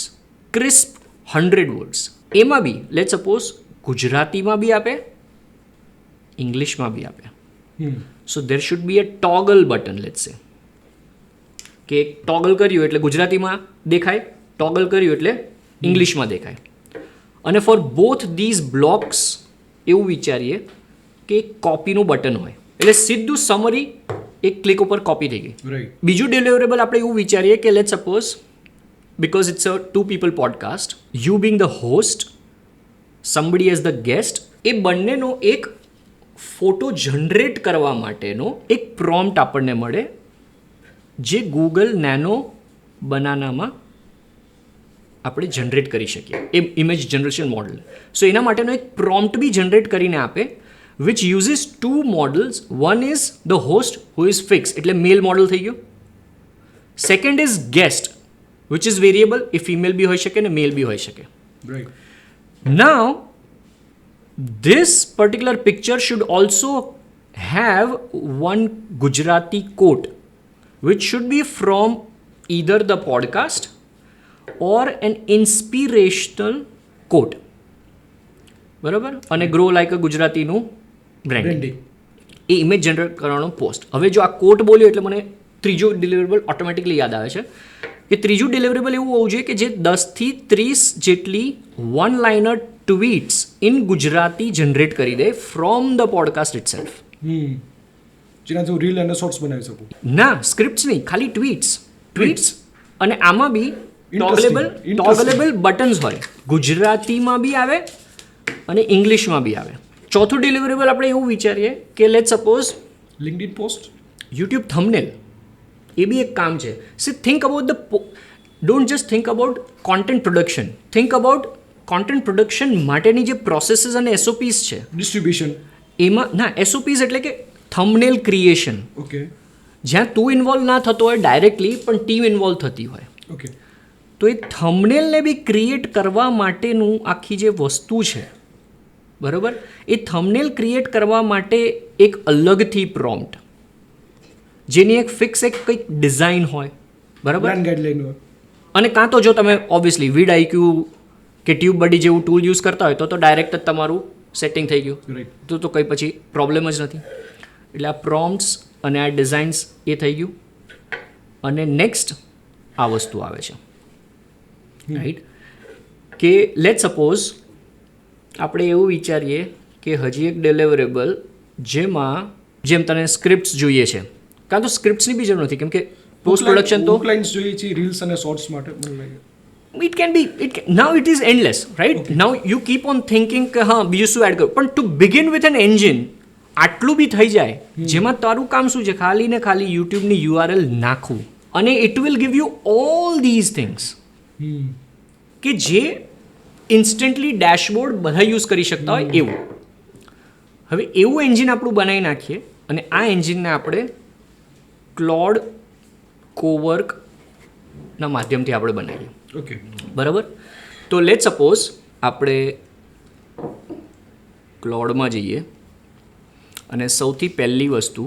crisp 100 words. એમાં બી let's suppose ગુજરાતીમાં બી આપે, ઇંગ્લિશમાં બી આપે. So there should be a toggle button. Let's say કે ટોગલ કર્યું એટલે ગુજરાતીમાં દેખાય, ટોગલ કર્યું એટલે ઇંગ્લિશમાં દેખાય. અને ફોર બોથ ધીઝ બ્લોક્સ એવું વિચારીએ કે એક કોપીનું બટન હોય એટલે સીધું સમરી એક ક્લિક ઉપર કોપી થઈ ગઈ. બીજું ડિલિવરેબલ આપણે એવું વિચારીએ કે let's suppose because it's a 2 people podcast, you being the host, somebody as the guest, એ બંનેનો એક ફોટો જનરેટ કરવા માટેનો એક પ્રોમ્પ્ટ આપણને મળે જે ગૂગલ નેનો બનાનામાં આપણે જનરેટ કરી શકીએ, એ ઇમેજ જનરેશન મોડલ. સો એના માટેનો એક પ્રોમ્પ્ટ બી જનરેટ કરીને આપે which uses 2 models. One is the host who is fixed એટલે મેલ મોડલ થઈ ગયું. Second is guest which is variable, એ ફિમેલ બી હોઈ શકે ને મેલ બી હોઈ શકે. Now this particular picture should also have one Gujarati quote which should be from either the podcast or an inspirational quote. બરાબર? અને ગ્રો લાઈક અ ગુજરાતીનું બ્રાન્ડિંગ, એ ઇમેજ જનરેટ કરવાનો પોસ્ટ. હવે જો આ કોટ બોલ્યો એટલે મને ત્રીજો ડિલિવરેબલ ઓટોમેટિકલી યાદ આવે છે કે ત્રીજું ડિલિવરેબલ એવું હોવું જોઈએ કે જે 10 થી 30 જેટલી one liner tweets in Gujarati generate કરી દે ફ્રોમ ધ પોડકાસ્ટ ઇટસેલ્ફ. જેનાથી હું રીલ અને શોર્ટ્સ બનાવી શકું. ના, સ્ક્રિપ્ટ્સ નહીં, ખાલી ટ્વીટ્સ. અને આમાં બી ટોગલેબલ બટન્સ હોય, ગુજરાતીમાં બી આવે અને ઇંગ્લિશમાં બી આવે. ચોથું ડિલિવરેબલ આપણે એવું વિચારીએ કે let's suppose LinkedIn post, YouTube thumbnail, એ બી એક કામ છે. See think about don't just think about content production, think about content production માટેની જે પ્રોસેસીસ અને SOPs છે, ડિસ્ટ્રીબ્યુશન, એમાં ના SOPs એટલે કે થંબનેલ ક્રિએશન, ઓકે જ્યાં તું ઇન્વોલ્વ ના થતો હોય ડાયરેક્ટલી, પણ ટીમ ઇન્વોલ્વ થતી હોય. ઓકે તો એ થંબનેલને બી ક્રિએટ કરવા માટેનું આખી જે વસ્તુ છે, બરાબર, એ થંબનેલ ક્રિએટ કરવા માટે એક અલગથી પ્રોમ્પ્ટ, જેની એક ફિક્સ એક કંઈક ડિઝાઇન હોય, બરાબર, ગાઈડલાઈન હોય. અને કાં તો જો તમે ઓબ્વિયસલી વિડ આઈક્યુ કે ટ્યુબ બડી જેવું ટૂલ યુઝ કરતા હોય તો ડાયરેક્ટ જ તમારું સેટિંગ થઈ ગયું, રાઈટ. તો કંઈ પછી પ્રોબ્લેમ જ નથી. એટલે આ પ્રોમ્પ્ટ્સ અને આ ડિઝાઇન્સ એ થઈ ગયું. અને નેક્સ્ટ આ વસ્તુ આવે છે, રાઈટ, કે લેટ સપોઝ આપણે એવું વિચારીએ કે હજી એક ડિલિવરેબલ જેમ તને સ્ક્રિપ્ટ્સ જોઈએ છે, કાં તો સ્ક્રિપ્ટ્સની બી જરૂર નથી, કેમ કે પોસ્ટ પ્રોડક્શન તો ક્લાઇન્ટ્સ જોઈએ છે રીલ્સ અને શોર્ટ્સ માટે મને લાગે. now it is endless, right? Now you keep on thinking કે હા બીજું શું એડ કરું, પણ two begin with an engine આટલું બી થઈ જાય, જેમાં તારું કામ શું છે, ખાલી ને ખાલી યુટ્યુબની URL નાખવું, અને it will give you all these things, કે જે ઇન્સ્ટન્ટલી ડેશબોર્ડ બધા યુઝ કરી શકતા હોય એવું. હવે એવું એન્જિન આપણું બનાવી નાખીએ, અને આ એન્જિનને આપણે ક્લોડ કોવર્કના માધ્યમથી આપણે બનાવીએ. ઓકે બરાબર. તો લેટ સપોઝ આપણે ક્લોડમાં જઈએ, અને સૌથી પહેલી વસ્તુ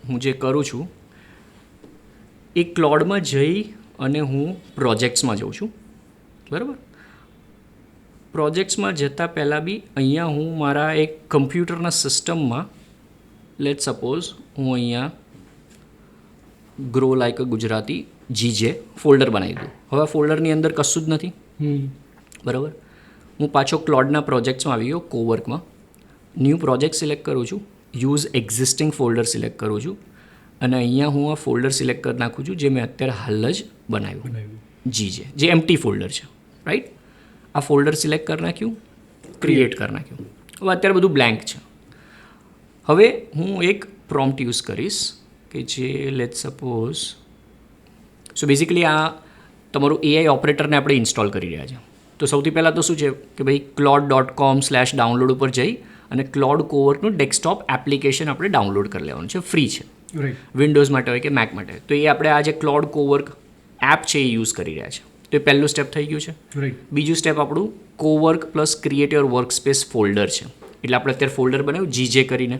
હું જે કરું છું એ ક્લોડમાં જઈ અને હું પ્રોજેક્ટ્સમાં જાઉં છું, બરાબર. પ્રોજેક્ટ્સમાં જતાં પહેલાં બી અહીંયા હું મારા એક કમ્પ્યુટરના સિસ્ટમમાં લેટ સપોઝ હું અહીંયા grow like a Gujarati GJ folder બનાવી દઉં. હવે ફોલ્ડરની અંદર કશું જ નથી, બરાબર. હું પાછો ક્લોડના પ્રોજેક્ટ્સમાં આવી ગયો, કોવર્કમાં ન્યૂ પ્રોજેક્ટ સિલેક્ટ કરું છું, યુઝ એક્ઝિસ્ટિંગ ફોલ્ડર સિલેક્ટ કરું છું, અને અહીંયા હું આ ફોલ્ડર સિલેક્ટ કરી નાખું છું જે મેં અત્યારે હાલ જ બનાવ્યું, GJ, જે એમ્પ્ટી ફોલ્ડર છે, રાઈટ. આ ફોલ્ડર સિલેક્ટ કરી નાખ્યું, ક્રિએટ કરી નાખ્યું. હવે અત્યારે બધું બ્લેન્ક છે. હવે હું એક પ્રોમ્પ્ટ યુઝ કરીશ કે જે લેટ સપોઝ, સો બેઝિકલી આ તમારું AI ઓપરેટરને આપણે ઇન્સ્ટોલ કરી રહ્યા છે. તો સૌથી પહેલાં તો શું છે કે ભાઈ cloud.com/download ઉપર જઈ અને ક્લોડ કોવર્કનું ડેસ્કટોપ એપ્લિકેશન આપણે ડાઉનલોડ કરી લેવાનું છે, ફ્રી છે, વિન્ડોઝ માટે હોય કે મેક માટે. તો એ આપણે આ જે ક્લોડ કોવર્ક એપ છે એ યુઝ કરી રહ્યા છે. તો એ પહેલું સ્ટેપ થઈ ગયું છે. બીજું સ્ટેપ આપણું cowork plus create your work space folder છે. એટલે આપણે અત્યારે ફોલ્ડર બનાવ્યું GJ કરીને,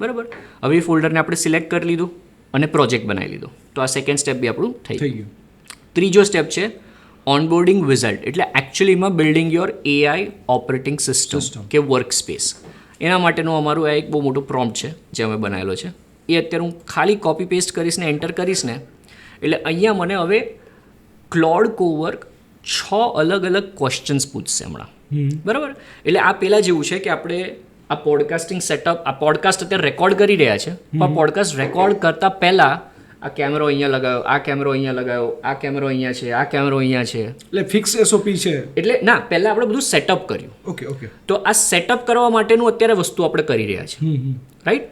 બરાબર. હવે એ ફોલ્ડરને આપણે સિલેક્ટ કરી લીધું અને પ્રોજેક્ટ બનાવી લીધો. તો આ સેકન્ડ સ્ટેપ બી આપણું થઈ ગયું. ત્રીજો સ્ટેપ છે ઓનબોર્ડિંગ વિઝલ્ટ, એટલે એકચ્યુઅલીમાં building your AI operating system કે વર્ક સ્પેસ. એના માટેનું અમારું આ એક બહુ મોટું પ્રોમ્પ્ટ છે જે અમે બનાવેલો છે. એ અત્યારે હું ખાલી કોપી પેસ્ટ કરીશ ને એન્ટર કરીશ ને, એટલે અહીંયા મને હવે ક્લોડ કોવર્ક 6 અલગ અલગ ક્વેશ્ચન્સ પૂછશે હમણાં, બરાબર. એટલે આ પહેલાં જેવું છે કે આપણે આ પોડકાસ્ટિંગ સેટઅપ, આ પોડકાસ્ટ અત્યારે રેકોર્ડ કરી રહ્યા છે, પણ પોડકાસ્ટ રેકોર્ડ કરતાં પહેલાં આ કેમેરો અહીંયા લગાવ્યો, આ કેમેરો અહીંયા લગાવ્યો, આ કેમેરો અહીંયા છે, આ કેમેરો અહીંયા છે, એટલે ફિક્સ SOP છે. એટલે ના, પહેલાં આપણે બધું સેટઅપ કર્યું. ઓકે. તો આ સેટઅપ કરવા માટેનું અત્યારે વસ્તુ આપણે કરી રહ્યા છે, રાઈટ.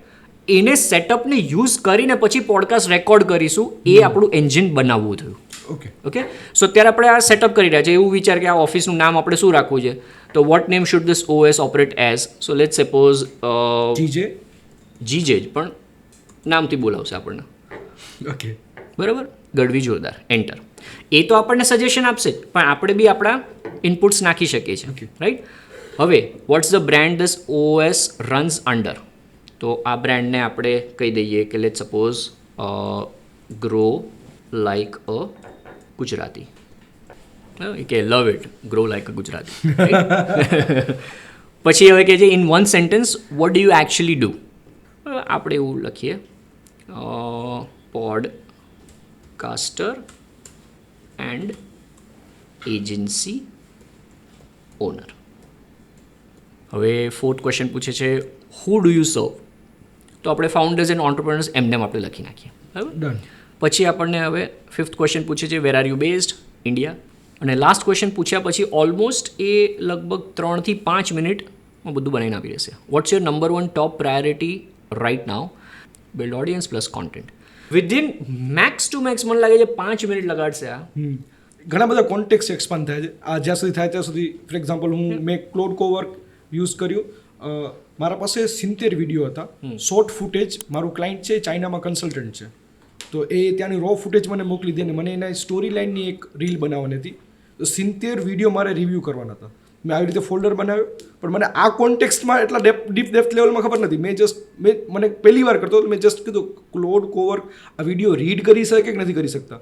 એને સેટઅપને યુઝ કરીને પછી પોડકાસ્ટ રેકોર્ડ કરીશું, એ આપણું એન્જિન બનાવવું થયું. ઓકે. સો અત્યારે આપણે આ સેટઅપ કરી રહ્યા છે. એવું વિચાર કે આ ઓફિસનું નામ આપણે શું રાખવું છે, તો what name should this OS operate as. So let suppose GJ જ, પણ નામથી બોલાવશે આપણને, ઓકે, બરાબર. ગઢવી જોરદાર, એન્ટર. એ તો આપણને સજેશન આપશે જ, પણ આપણે બી આપણા ઇનપુટ્સ નાખી શકીએ છીએ, રાઈટ. હવે what's the brand this OS runs under. તો આ બ્રાન્ડને આપણે કહી દઈએ કે let suppose grow like a Gujarati, કે love it, grow like a Gujarati. પછી હવે કે છે in one sentence what do you actually do. આપણે એવું લખીએ પોડકાસ્ટર એન્ડ એજન્સી ઓનર. હવે ફોર્થ ક્વેશ્ચન પૂછે છે હુ ડુ યુ સર્વ. તો આપણે ફાઉન્ડર્સ એન્ડ ઓન્ટરપ્રેનર્સ એમને આપણે લખી નાખીએ, બરાબર. પછી આપણને હવે ફિફ્થ ક્વેશ્ચન પૂછે છે where are you based, India. અને લાસ્ટ ક્વેશ્ચન પૂછ્યા પછી ઓલમોસ્ટ એ લગભગ 3 થી 5 મિનિટમાં બધું બનાવીને આપી રહેશે. What's your number 1 top priority right now. Build audience plus content. Within max to max મને લાગે છે 5 મિનિટ લગાડશે આ. ઘણા બધા કોન્ટેક્ટ એક્સપાન્ડ થાય છે. આ જ્યાં સુધી થાય ત્યાં સુધી, ફોર એક્ઝામ્પલ મેં ક્લોડ કોવર્ક યુઝ કર્યું, મારા પાસે 70 વિડીયો હતા, શોર્ટ ફૂટેજ. મારું ક્લાયન્ટ છે ચાઇનામાં કન્સલ્ટન્ટ છે, તો એ ત્યાંની રો ફૂટેજ મને મોકલી દે ને મને એના સ્ટોરી લાઇનની એક રીલ બનાવવાની હતી. તો 70 વિડીયો મારે રિવ્યૂ કરવાના હતા. મેં આવી રીતે ફોલ્ડર બનાવ્યો, પણ મને આ કોન્ટેક્સ્ટમાં એટલા ડેપ્થ લેવલમાં ખબર નથી. મને પહેલી વાર કરતો મેં જસ્ટ કીધું ક્લોડ કોવર આ વિડીયો રીડ કરી શકે કે નથી કરી શકતા.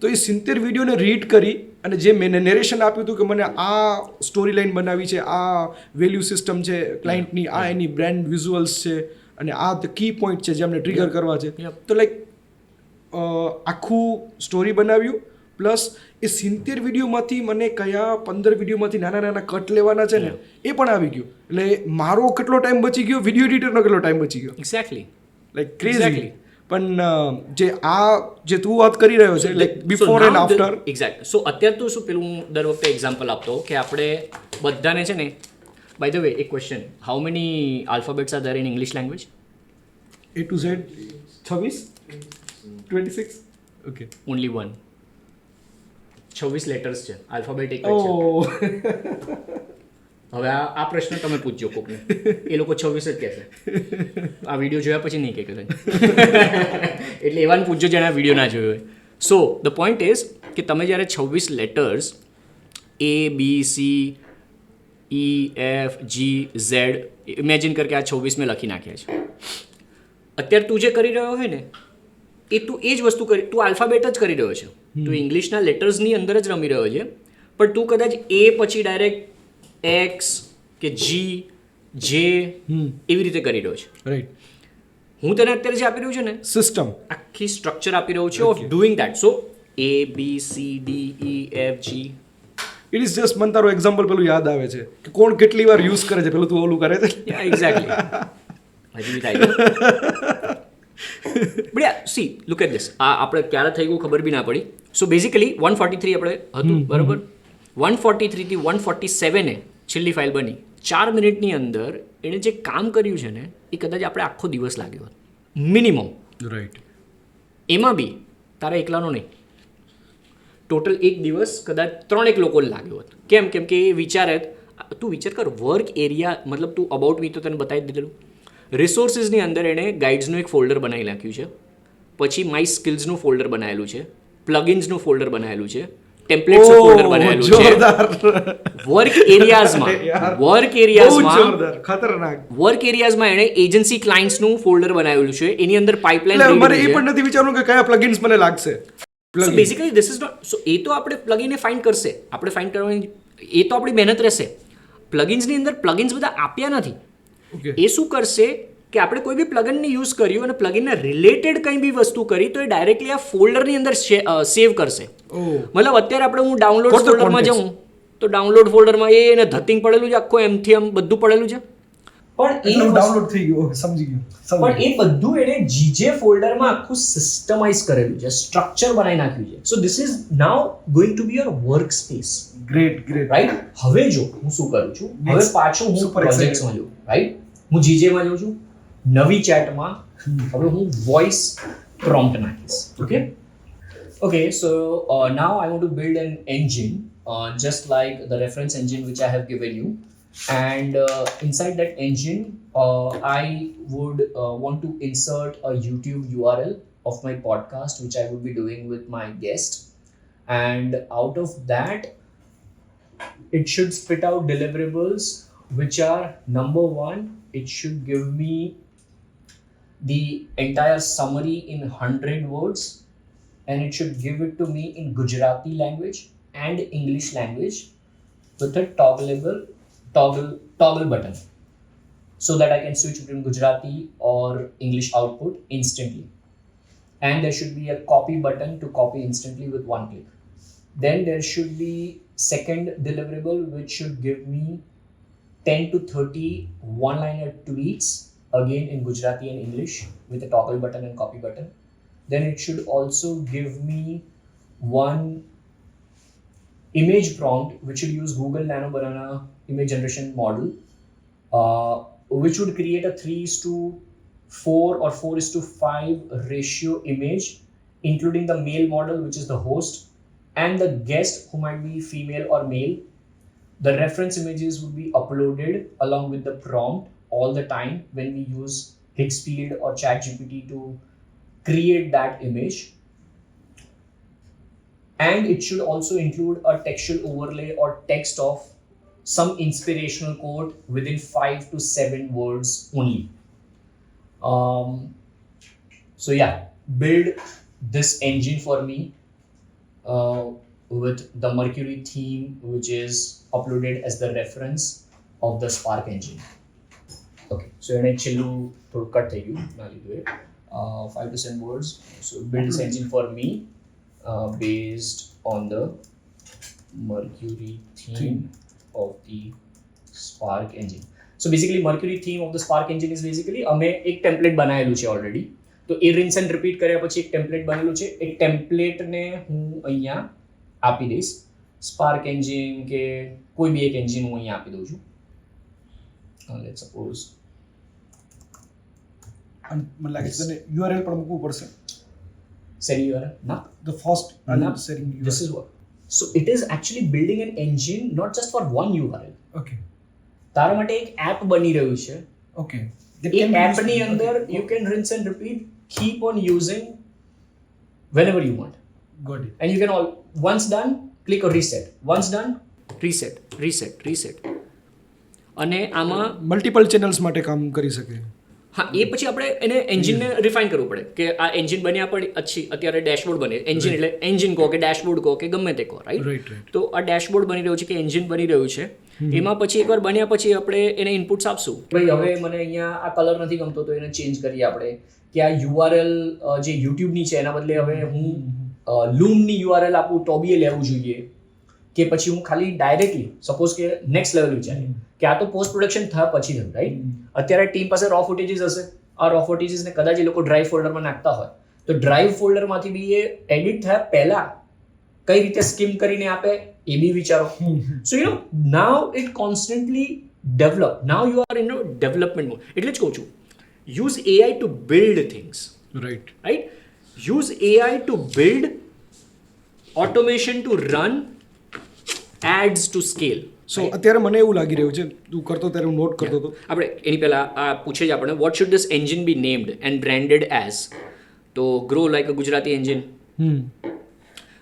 તો એ 70 વિડીયોને રીડ કરી અને જે મેં નેરેશન આપ્યું હતું કે મને આ સ્ટોરી લાઇન બનાવી છે, આ વેલ્યુ સિસ્ટમ છે ક્લાયન્ટની, આ એની બ્રાન્ડ વિઝ્યુઅલ્સ છે અને આ ધ કી પોઈન્ટ છે જે અમને ટ્રિગર કરવા છે. તો લાઈક આખું સ્ટોરી બનાવ્યું. પ્લસ એ 70 વિડીયોમાંથી મને કયા 15 વિડીયોમાંથી નાના નાના કટ લેવાના છે ને એ પણ આવી ગયું. એટલે મારો કેટલો ટાઈમ બચી ગયો, વિડીયો એડિટરનો કેટલો ટાઈમ બચી ગયો. Exactly like crazy. પણ જે તું વાત કરી રહ્યો છે like before and after. Exact. So અત્યારે તો શું પેલું હું દર વખતે એક્ઝામ્પલ આપતો કે આપણે બધાને છે ને, બાય ધ વે એક question, how many alphabets are there in English language? A to Z 26 26 okay. Only one. 26 letters છે, આલ્ફાબેટ એક જ છે. હવે આ પ્રશ્ન તમે પૂછજો કોકને, એ લોકો 26 જ કહેશે. આ વિડીયો જોયા પછી નહીં કહે એટલે એવાને પૂછજો જેને આ વિડીયો ના જોયો હોય. સો ધ પોઈન્ટ ઇઝ કે તમે જ્યારે 26 લેટર્સ ABCEFGZ ઇમેજિન કર કે આ 26 મેં લખી નાખ્યા છે. અત્યારે તું જે કરી રહ્યો હોય ને એ તું એ જ વસ્તુ કરી, તું આલ્ફાબેટ જ કરી રહ્યો છે, તું ઇંગ્લિશના લેટર્સની અંદર જ રમી રહ્યો છે, પણ તું કદાચ એ પછી ડાયરેક્ટ એક્સ કે જી જે એવી રીતે કરી રહ્યો છે. રાઈટ. હું તને અત્યારે જે આપી રહ્યું છે ને સિસ્ટમ, આખી સ્ટ્રક્ચર આપી રહ્યું છે of doing that. So ABCDEFG. It is just મને તારું એક્ઝામ્પલ પેલું યાદ આવે છે કે કોણ કેટલી વાર યુઝ કરે છે, પેલું તું ઓલું કરે છે. એક્ઝેક્ટલી. હજી થાય. But yeah see look at this. આ આપણે ક્યારે થઈ ગયું ખબર બી ના પડી. સો બેઝિકલી 143 આપણે હતું બરાબર. 143 થી 147 છેલ્લી ફાઇલ બની. 4 મિનિટની અંદર એણે જે કામ કર્યું છે ને એ કદાચ આપણે આખો દિવસ લાગ્યો હોત મિનિમમ. રાઈટ. એમાં બી તારા એકલાનો નહીં, ટોટલ એક દિવસ કદાચ 3 લોકોને લાગ્યો હોત. કેમ કે એ વિચારે, તું વિચાર કર, વર્ક એરિયા મતલબ તું અબાઉટ મી તો તને બતાવી દીધેલું. રિસોર્સિસની અંદર એણે ગાઈડ્સનું એક ફોલ્ડર બનાવી નાખ્યું છે, પછી માય સ્કિલ્સનું ફોલ્ડર બનાવેલું છે, પ્લગિન્સનું ફોલ્ડર બનાવેલું છે, ટેમ્પલેટ્સનું ફોલ્ડર બનાવેલું છે. વર્ક એરિયાઝમાં એણે એજન્સી ક્લાયન્ટ્સનું ફોલ્ડર બનાવેલું છે, એની અંદર પાઇપલાઇન. મારે એ પણ નથી વિચારવું કે કયા પ્લગિન્સ મને લાગશે. So basically this is not. So એ તો આપણે પ્લગિનને ફાઇન્ડ કરશે, આપણે ફાઇન્ડ કરવાની એ તો આપણી મહેનત રહેશે. પ્લગિન્સની અંદર પ્લગિન્સ બધા આપ્યા નથી. એ શું કરશે કે આપણે કોઈ બી પ્લગિનને યુઝ કર્યું અને પ્લગિનના રિલેટેડ કંઈ બી વસ્તુ કરી તો એ ડાયરેક્ટલી આ ફોલ્ડરની અંદર સેવ કરશે. મતલબ અત્યારે આપણે હું ડાઉનલોડ ફોલ્ડરમાં જાઉં તો ડાઉનલોડ ફોલ્ડરમાં એને ધતિંગ પડેલું છે, આખો એમથી એમ બધું પડેલું છે, પણ એ ડાઉનલોડ થઈ ગયું, સમજી ગયો. પણ એ બધું એને જીજે ફોલ્ડરમાં આખું સિસ્ટમાઇઝ કરેલું છે, સ્ટ્રક્ચર બનાવી નાખ્યું છે. સો this is now going to be your work space. Great. Right. હવે જો હું શું કરું છું, હવે પાછું હું પ્રોજેક્ટ્સમાં જાઉં. રાઈટ. હું જીજેમાં જાઉં છું, નવી ચેટમાં હવે હું વોઇસ પ્રોમ્પ્ટ નાખીશ. Okay so now I want to build an engine just like the reference engine which I have given you, and inside that engine I would want to insert a YouTube URL of my podcast which I would be doing with my guest, and out of that it should spit out deliverables which are: number 1, it should give me the entire summary in 100 words, and it should give it to me in Gujarati language and English language with a toggle button, so that I can switch between Gujarati or English output instantly. And there should be a copy button to copy instantly with one click. Then there should be second deliverable which should give me 10 to 30 one-liner tweets, again in Gujarati and English with a toggle button and copy button. Then it should also give me one image prompt which should use Google Nano Banana image generation model, which would create a 3:4 or 4:5 ratio image, including the male model, which is the host, and the guest, who might be female or male. The reference images would be uploaded along with the prompt, all the time when we use Higgsfield or ChatGPT to create that image. And it should also include a textual overlay or text of some inspirational quote within 5 to 7 words only. So yeah, build this engine for me with the Mercury theme, which is uploaded as the reference of the Spark engine. Okay, so એને છેલ્લું થોડું cut થઈ ગયું ના લીધું એ 5 to 7 words. So build this engine for me based on the Mercury theme of the Spark engine. So basically Mercury theme of the Spark engine is basically અમે એક template બનાવેલું છે ઓલરેડી. તો એ રિન્સ એન્ડ રિપીટ કર્યા પછી એક template બનેલું છે. એ ટેમ્પલેટને હું અહીંયા આપી દઈશ. સ્પાર્ક એન્જિન કે કોઈ બી એક એન્જિન હું અહીંયા આપી દઉં છું. લેટ્સ સપોઝ મને લાગે છે તને URL પણ મૂકવું પડશે. સેરી URL ના the first ના setting URL. this is what, so it is actually building an engine not just for one URL. Okay. તારા માટે એક એપ બની રહ્યું છે. Okay. એ એપની અંદર you can rinse and repeat, keep on using whenever you want. Got it. And you can all, once done, click on reset. Once done, reset. અને આમાં મલ્ટિપલ ચેનલ્સ માટે કામ કરી શકે. હા, એ પછી આપણે એને એન્જિનને રિફાઇન કરવું પડે કે આ એન્જિન બન્યા પણ અત્યારે ડેશબોર્ડ બને. એન્જિન એટલે એન્જિન કહો કે ડેશબોર્ડ કહો કે ગમે તે કહો, રાઈટ? તો આ ડેશબોર્ડ બની રહ્યું છે કે એન્જિન બની રહ્યું છે. એમાં પછી એકવાર બન્યા પછી આપણે એને ઇનપુટ્સ આપશું. ભાઈ હવે મને અહીંયા આ કલર નથી ગમતો તો એને ચેન્જ કરીએ આપણે, કે આ URL જે યુટ્યુબની છે એના બદલે હવે હું લૂમની URL આપું તો બી એ લેવું જોઈએ, કે પછી હું ખાલી ડાયરેક્ટલી સપોઝ કે નેક્સ્ટ લેવલ વિચારીએ કે આ તો પોસ્ટ પ્રોડક્શન થયા પછી થયું, રાઈટ? અત્યારે ટીમ પાસે રો ફૂટેજીસ હશે. આ રો ફૂટેજીસને કદાચ એ લોકો ડ્રાઈવ ફોલ્ડરમાં નાખતા હોય તો ડ્રાઈવ ફોલ્ડરમાંથી બી એ એડિટ થયા પહેલા કઈ રીતે સ્કીમ કરીને આપે એ બી વિચારો. So you know now it constantly develop. Now you are in development mode. એટલે જ કહું છું, use AI to build things, right? Use AI to build, automation to run, ads to scale. So અત્યારે મને એવું લાગી રહ્યું છે, તું કરતો ત્યારે હું નોટ કરતો હતો. આપણે એની પહેલાં આ પૂછે જ આપણને, what should this engine be named and branded as? તો grow like a Gujarati engine.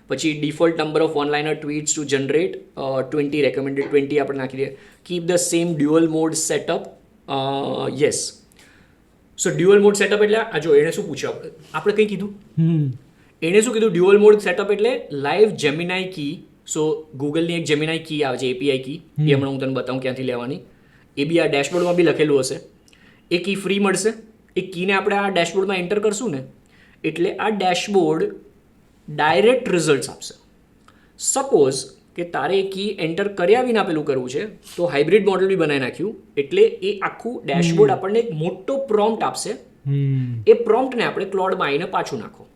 પછી default number of one liner tweets to generate 20 recommended 20 આપણે નાખી દઈએ. Keep the same dual mode setup. Yes. So dual mode setup એટલે આ જો એણે શું પૂછ્યું, આપણે કંઈ કીધું, એણે શું કીધું? ડ્યુઅલ મોડ સેટઅપ એટલે લાઈવ જેમિનાઈ કી. સો ગૂગલની એક જેમિનાઈ કી આવે છે, API કી, એ હમણાં હું તને બતાવું ક્યાંથી લેવાની. એ બી આ ડેશબોર્ડમાં બી લખેલું હશે. એ કી ફ્રી મળશે. એ કીને આપણે આ ડેશબોર્ડમાં એન્ટર કરશું ને એટલે આ ડેશબોર્ડ ડાયરેક્ટ રિઝલ્ટ્સ આપશે. સપોઝ કે તારે એ કી એન્ટર કર્યા વિના પેલું કરવું છે તો હાઇબ્રિડ મોડલ બી બનાવી નાખ્યું, એટલે એ આખું ડેશબોર્ડ આપણને એક મોટો પ્રોમ્પ્ટ આપશે. એ પ્રોમ્પ્ટને આપણે ક્લોડમાં આવીને પાછું નાખો,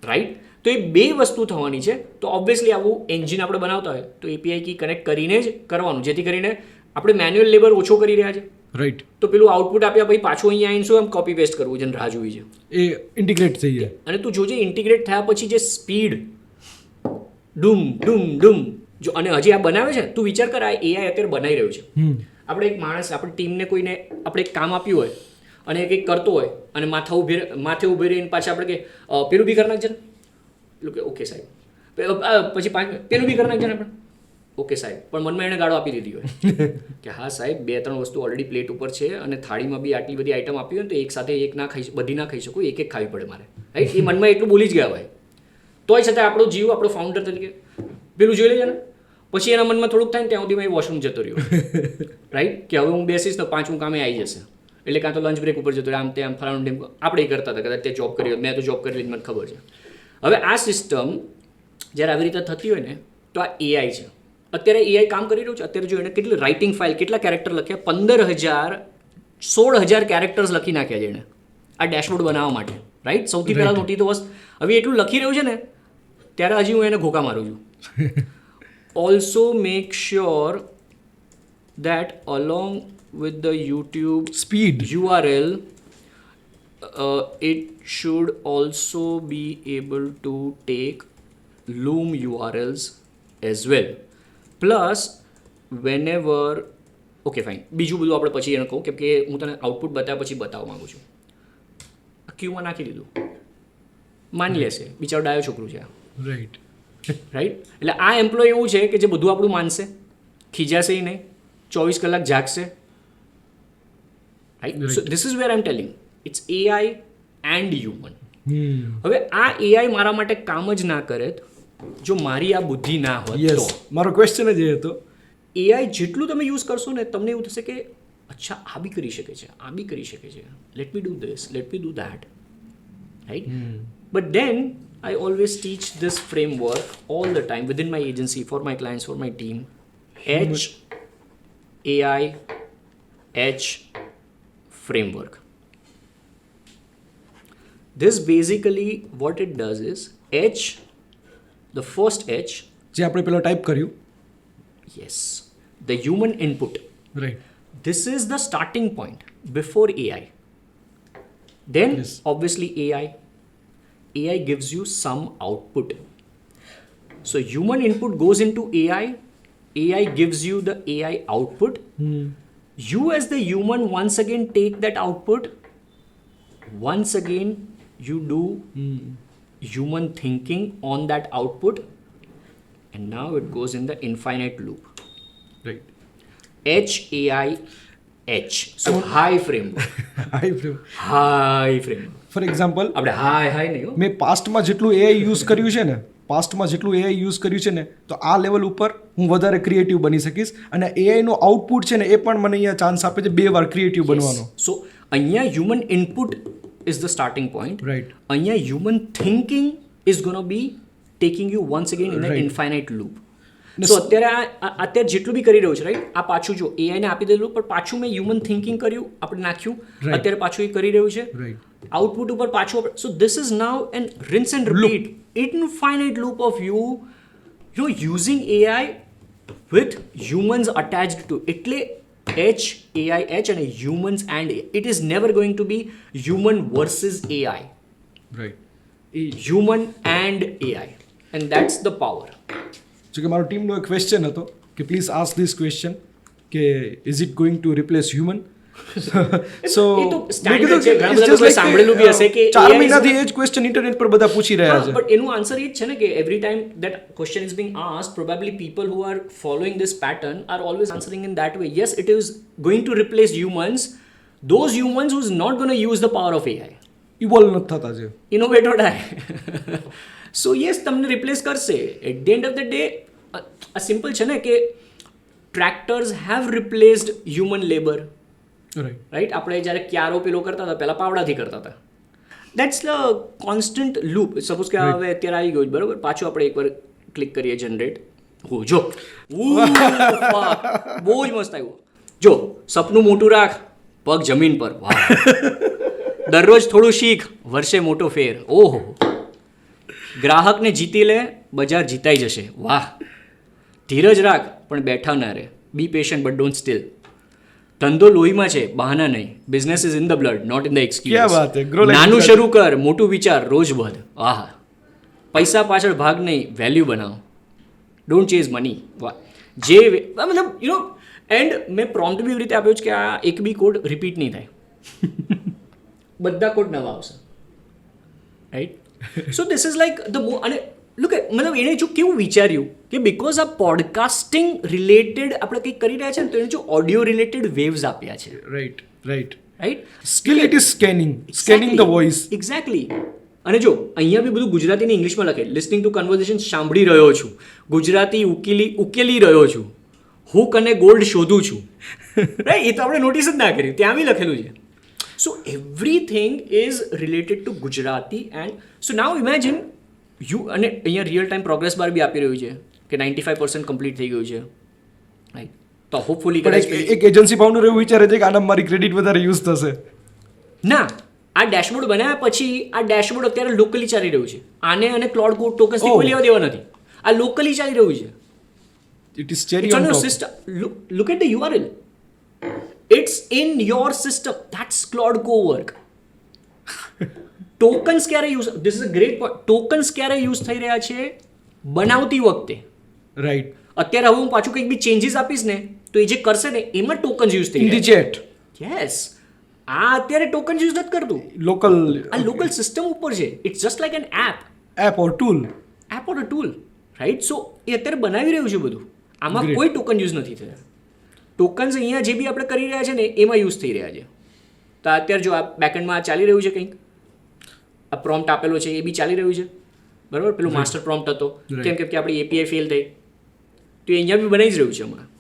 રાઈટ? તો એ બે વસ્તુ થવાની છે. તો ઓબ્વિયસલી આવું એન્જિન આપણે બનાવતા હોય તો API કી કનેક્ટ કરીને જ કરવાનું, જેથી કરીને આપણે મેન્યુઅલ લેબર ઓછો કરી રહ્યા છે, રાઈટ? તો પેલું આઉટપુટ આપ્યા પછી પાછું અહીંયા આવીને શું એમ કોપી પેસ્ટ કરવું છે, રાહ જોવી છે, એ ઇન્ટિગ્રેટ થઈ જાય. અને તું જોજે ઇન્ટિગ્રેટ થયા પછી જે સ્પીડ ડૂમ ડૂમ ડૂમ જો, અને હજી આ બનાવે છે, તું વિચાર કર, આ AI અત્યારે બનાવી રહ્યું છે. આપણે એક માણસ, આપણી ટીમને કોઈને આપણે એક કામ આપ્યું હોય અને એ કંઈક કરતો હોય અને માથે ઊભી રહીને પાછા આપણે કે પેલું બી કરી નાખજે ને, પેલું કે ઓકે સાહેબ, પછી પેલું બી કરી નાખજે ને આપણે, ઓકે સાહેબ, પણ મનમાં એણે ગાળો આપી દીધી હોય કે હા સાહેબ 2-3 વસ્તુ ઓલરેડી પ્લેટ ઉપર છે અને થાળીમાં બી આટલી બધી આઈટમ આપી હોય ને તો એક સાથે એક ના ખાઈ, બધી ના ખાઈ શકું, એક એક ખાવી પડે મારે, રાઈટ? એ મનમાં એટલું બોલી જ ગયા હોય, તોય છતાં આપણો જીવ, આપણો ફાઉન્ડર તરીકે પેલું જોઈ લેજે ને. પછી એના મનમાં થોડુંક થાય ને ત્યાં સુધીમાં એ વોશરૂમ જતો રહ્યો, રાઈટ? કે હવે હું બેસીશ તો 5 કામે આવી જશે, એટલે કાં તો લંચ બ્રેક ઉપર જતો રહે, આમ તેમ ફલાણું ટીમ. આપણે એ કરતા હતા, કદાચ તે જોબ કરી, મેં તો જોબ કરી લીધી, મને ખબર છે. હવે આ સિસ્ટમ જ્યારે આવી રીતે થતી હોય ને તો આ AI છે. અત્યારે AI કામ કરી રહ્યું છે. અત્યારે જો એને કેટલી રાઇટિંગ ફાઇલ, કેટલા કેરેક્ટર લખ્યા, 16,000 કેરેક્ટર્સ લખી નાખ્યા છે એણે આ ડેશબોર્ડ બનાવવા માટે, રાઈટ? સૌથી પહેલાં મોટી તો વસ્તુ, હવે એટલું લખી રહ્યું છે ને ત્યારે હજી હું એને ઘોકા મારું છું. Also make sure that along with the YouTube speed URL it should also be able to take Loom URLs as well. Plus whenever okay fine, બીજું બધું આપણે પછી એને કહું, કેમ કે હું તને આઉટપુટ બતાવ્યા પછી બતાવવા માંગુ છું. ક્યુમાં નાખી દીધું, માની લેશે બિચારો ડાયો છોકરું છે, રાઈટ. એટલે આ એમ્પ્લોય એવું છે કે જે બધું આપણું માનશે, ખીજાશે નહીં, 24 કલાક જાગશે, right. So this is where I am telling it's AI and human. હવે આ એઆઈ મારા માટે કામ જ ના કરે જો મારી આ બુદ્ધિ ના હોત તો. મારો ક્વેશ્ચન જ એ હતો. એઆઈ જેટલું તમે યુઝ કરશો ને તમને એવું થશે કે અચ્છા આ બી કરી શકે છે, આ બી કરી શકે છે, let me do this, let me do that, right. But than I always teach this framework all the time within my agency, for my clients, for my team. AI H framework. This basically what it does is H, the first H. જે આપણે પેલો type કર્યું. Yes, the human input. Right. This is the starting point before AI. Then obviously AI gives you some output. So human input goes into AI gives you the AI output. You as the human once again take that output, once again you do human thinking on that output, and now it goes in the infinite loop. Right. HAIH. So high framework. High framework. For example આપણે high નહીં, મેં પાસ્ટમાં જેટલું AI use કર્યું છે ને તો આ level ઉપર હું વધારે ક્રિએટિવ બની શકીશ, અને એઆઈનો આઉટપુટ છે ને એ પણ મને અહીંયા ચાન્સ આપે છે 2 વાર ક્રિએટિવ બનવાનો. સો અહીંયા human input is the starting point. Right. અહીંયા human thinking is gonna be taking you once again in a infinite loop. So અત્યારે જેટલું બી કરી રહ્યું છે, રાઈટ, આ પાછું જો એઆઈને આપી દેલું, પણ પાછું મેં હ્યુમન થિંકિંગ કર્યું, આપણે નાખ્યું, અત્યારે પાછું એ કરી રહ્યું છે, આઉટપુટ ઉપર પાછું. So this is now an rinse and repeat infinite loop of you're using AI with humans attached to એટલે HAIH and humans and AI. It is never going to be human versus AI. Right. Human and AI, and that's the power. જો કે મારો ટીમનો એક question હતો કે please ask this question કે is it going to replace human. So સાંભળેલું બી હશે કે 4 મહિનાથી એ જ ક્વેશ્ચન ઇન્ટરનેટ પર બધા પૂછી રહ્યા છે. બટ એનું આન્સર એ જ છે ને કે every time that question is being asked, probably people who are following this pattern are always answering in that way. Yes, it is going to replace humans, those humans who is not gonna use the power of AI. Evolve નથી થતા છે, innovate or die. So yes, તમને replace કરશે. At the end of the day આ simple છે ને કે tractors have replaced human labour. Right. આપણે જ્યારે ક્યારો પેલો કરતા હતા પહેલાં પાવડાથી કરતા હતા. That's the constant loop. Suppose કે હવે અત્યારે આવી ગયું, બરાબર, પાછું આપણે એકવાર ક્લિક કરીએ જનરેટ. હો જો બહુ જ મસ્ત આવ્યું. જો સપનું મોટું રાખ, પગ જમીન પર. વાહ. દરરોજ થોડું શીખ, વર્ષે મોટો ફેર. ઓહો. ગ્રાહકને જીતી લે, બજાર જીતાઈ જશે. વાહ. ધીરજ રાખ પણ બેઠા ના રહે. Be patient but don't steal. ધંધો લોહીમાં છે, બહાના નહીં. Business is in the blood, not in the excuse. નાનું શરૂ કર, મોટું વિચાર, રોજ વધ. આહા. પૈસા પાછળ ભાગ નહીં, વેલ્યુ બનાવો. Don't chase money. વાહ. જે મતલબ યુ નો, એન્ડ મેં પ્રોમ્પ્ટ બી એવી રીતે આપ્યો છે કે આ એક બી કોડ રિપીટ નહીં થાય. બધા કોડ નવા આવશે, right. So this is like the અને લુક મતલબ એણે જો કેવું વિચાર્યું કે બિકોઝ આ પોડકાસ્ટિંગ રિલેટેડ આપણે કંઈક કરી રહ્યા છે ને, તો એને જો ઓડિયો રિલેટેડ વેવ્સ આપ્યા છે. Right. Right. Skill it is scanning the voice. Exactly. અને જો અહીંયા બી બધું ગુજરાતી ને ઇંગ્લિશમાં લખે. લિસનિંગ ટુ કન્વર્ઝેશન સાંભળી રહ્યો છું, ગુજરાતી ઉકેલી રહ્યો છું, હુક અને ગોલ્ડ શોધું છું. રાઈટ. એ તો આપણે નોટિસ જ ના કર્યું, ત્યાં બી લખેલું છે. સો everything is related to Gujarati. And so now imagine you, અને અહીંયા રિયલ ટાઈમ પ્રોગ્રેસ બાર બી આપી રહ્યું છે કે 95% કમ્પ્લીટ થઈ ગયું છે, રાઈટ. તો હોપફુલી એક એજન્સી ફાઉન્ડર એવું વિચારે છે કે આના મારી ક્રેડિટ વધારે યુઝ થશે. ના, આ ડેશબોર્ડ બનાવ્યા પછી આ ડેશબોર્ડ અત્યારે લોકલી ચાલી રહ્યું છે. આને અને ક્લાઉડ કોડ ટોકન્સથી કોઈ લેવા દેવા નથી. આ લોકલી ચાલી રહ્યું છે. It is cherry on top. System. Look at the URL. It's in your system. That's Claude Cowork. Tokens ક્યારે use, this is a great point. Tokens ક્યારે યુઝ થઈ રહ્યા છે? બનાવતી વખતે. રાઈટ. અત્યારે હવે હું પાછું કંઈક બી ચેન્જીસ આપીશ ને તો એ જે કરશે ને એમાં ટોકન્સ યુઝ થઈ ઇન ધી ચેટ યસ આ અત્યારે ટોકન્સ યુઝ નથી કરતું, લોકલ આ લોકલ સિસ્ટમ ઉપર છે. It's just like an app or tool. App or a tool, right? So એ અત્યારે બનાવી રહ્યું છે બધું, આમાં કોઈ ટોકન યુઝ નથી થયા. ટોકન્સ અહીંયા જે બી આપણે કરી રહ્યા છે ને એમાં યુઝ થઈ રહ્યા છે. તો અત્યારે જો આ બેકએન્ડમાં ચાલી રહ્યું છે કંઈક, આ પ્રોમ્પ્ટ આપેલો છે એ બી ચાલી રહ્યું છે, બરાબર? પેલું માસ્ટર પ્રોમ્પ્ટ હતો, કેમ કે આપણી એપીઆઈ ફેલ થઈ, તો એ અહીંયા બી બનાવી જ રહ્યું છે હમણાં.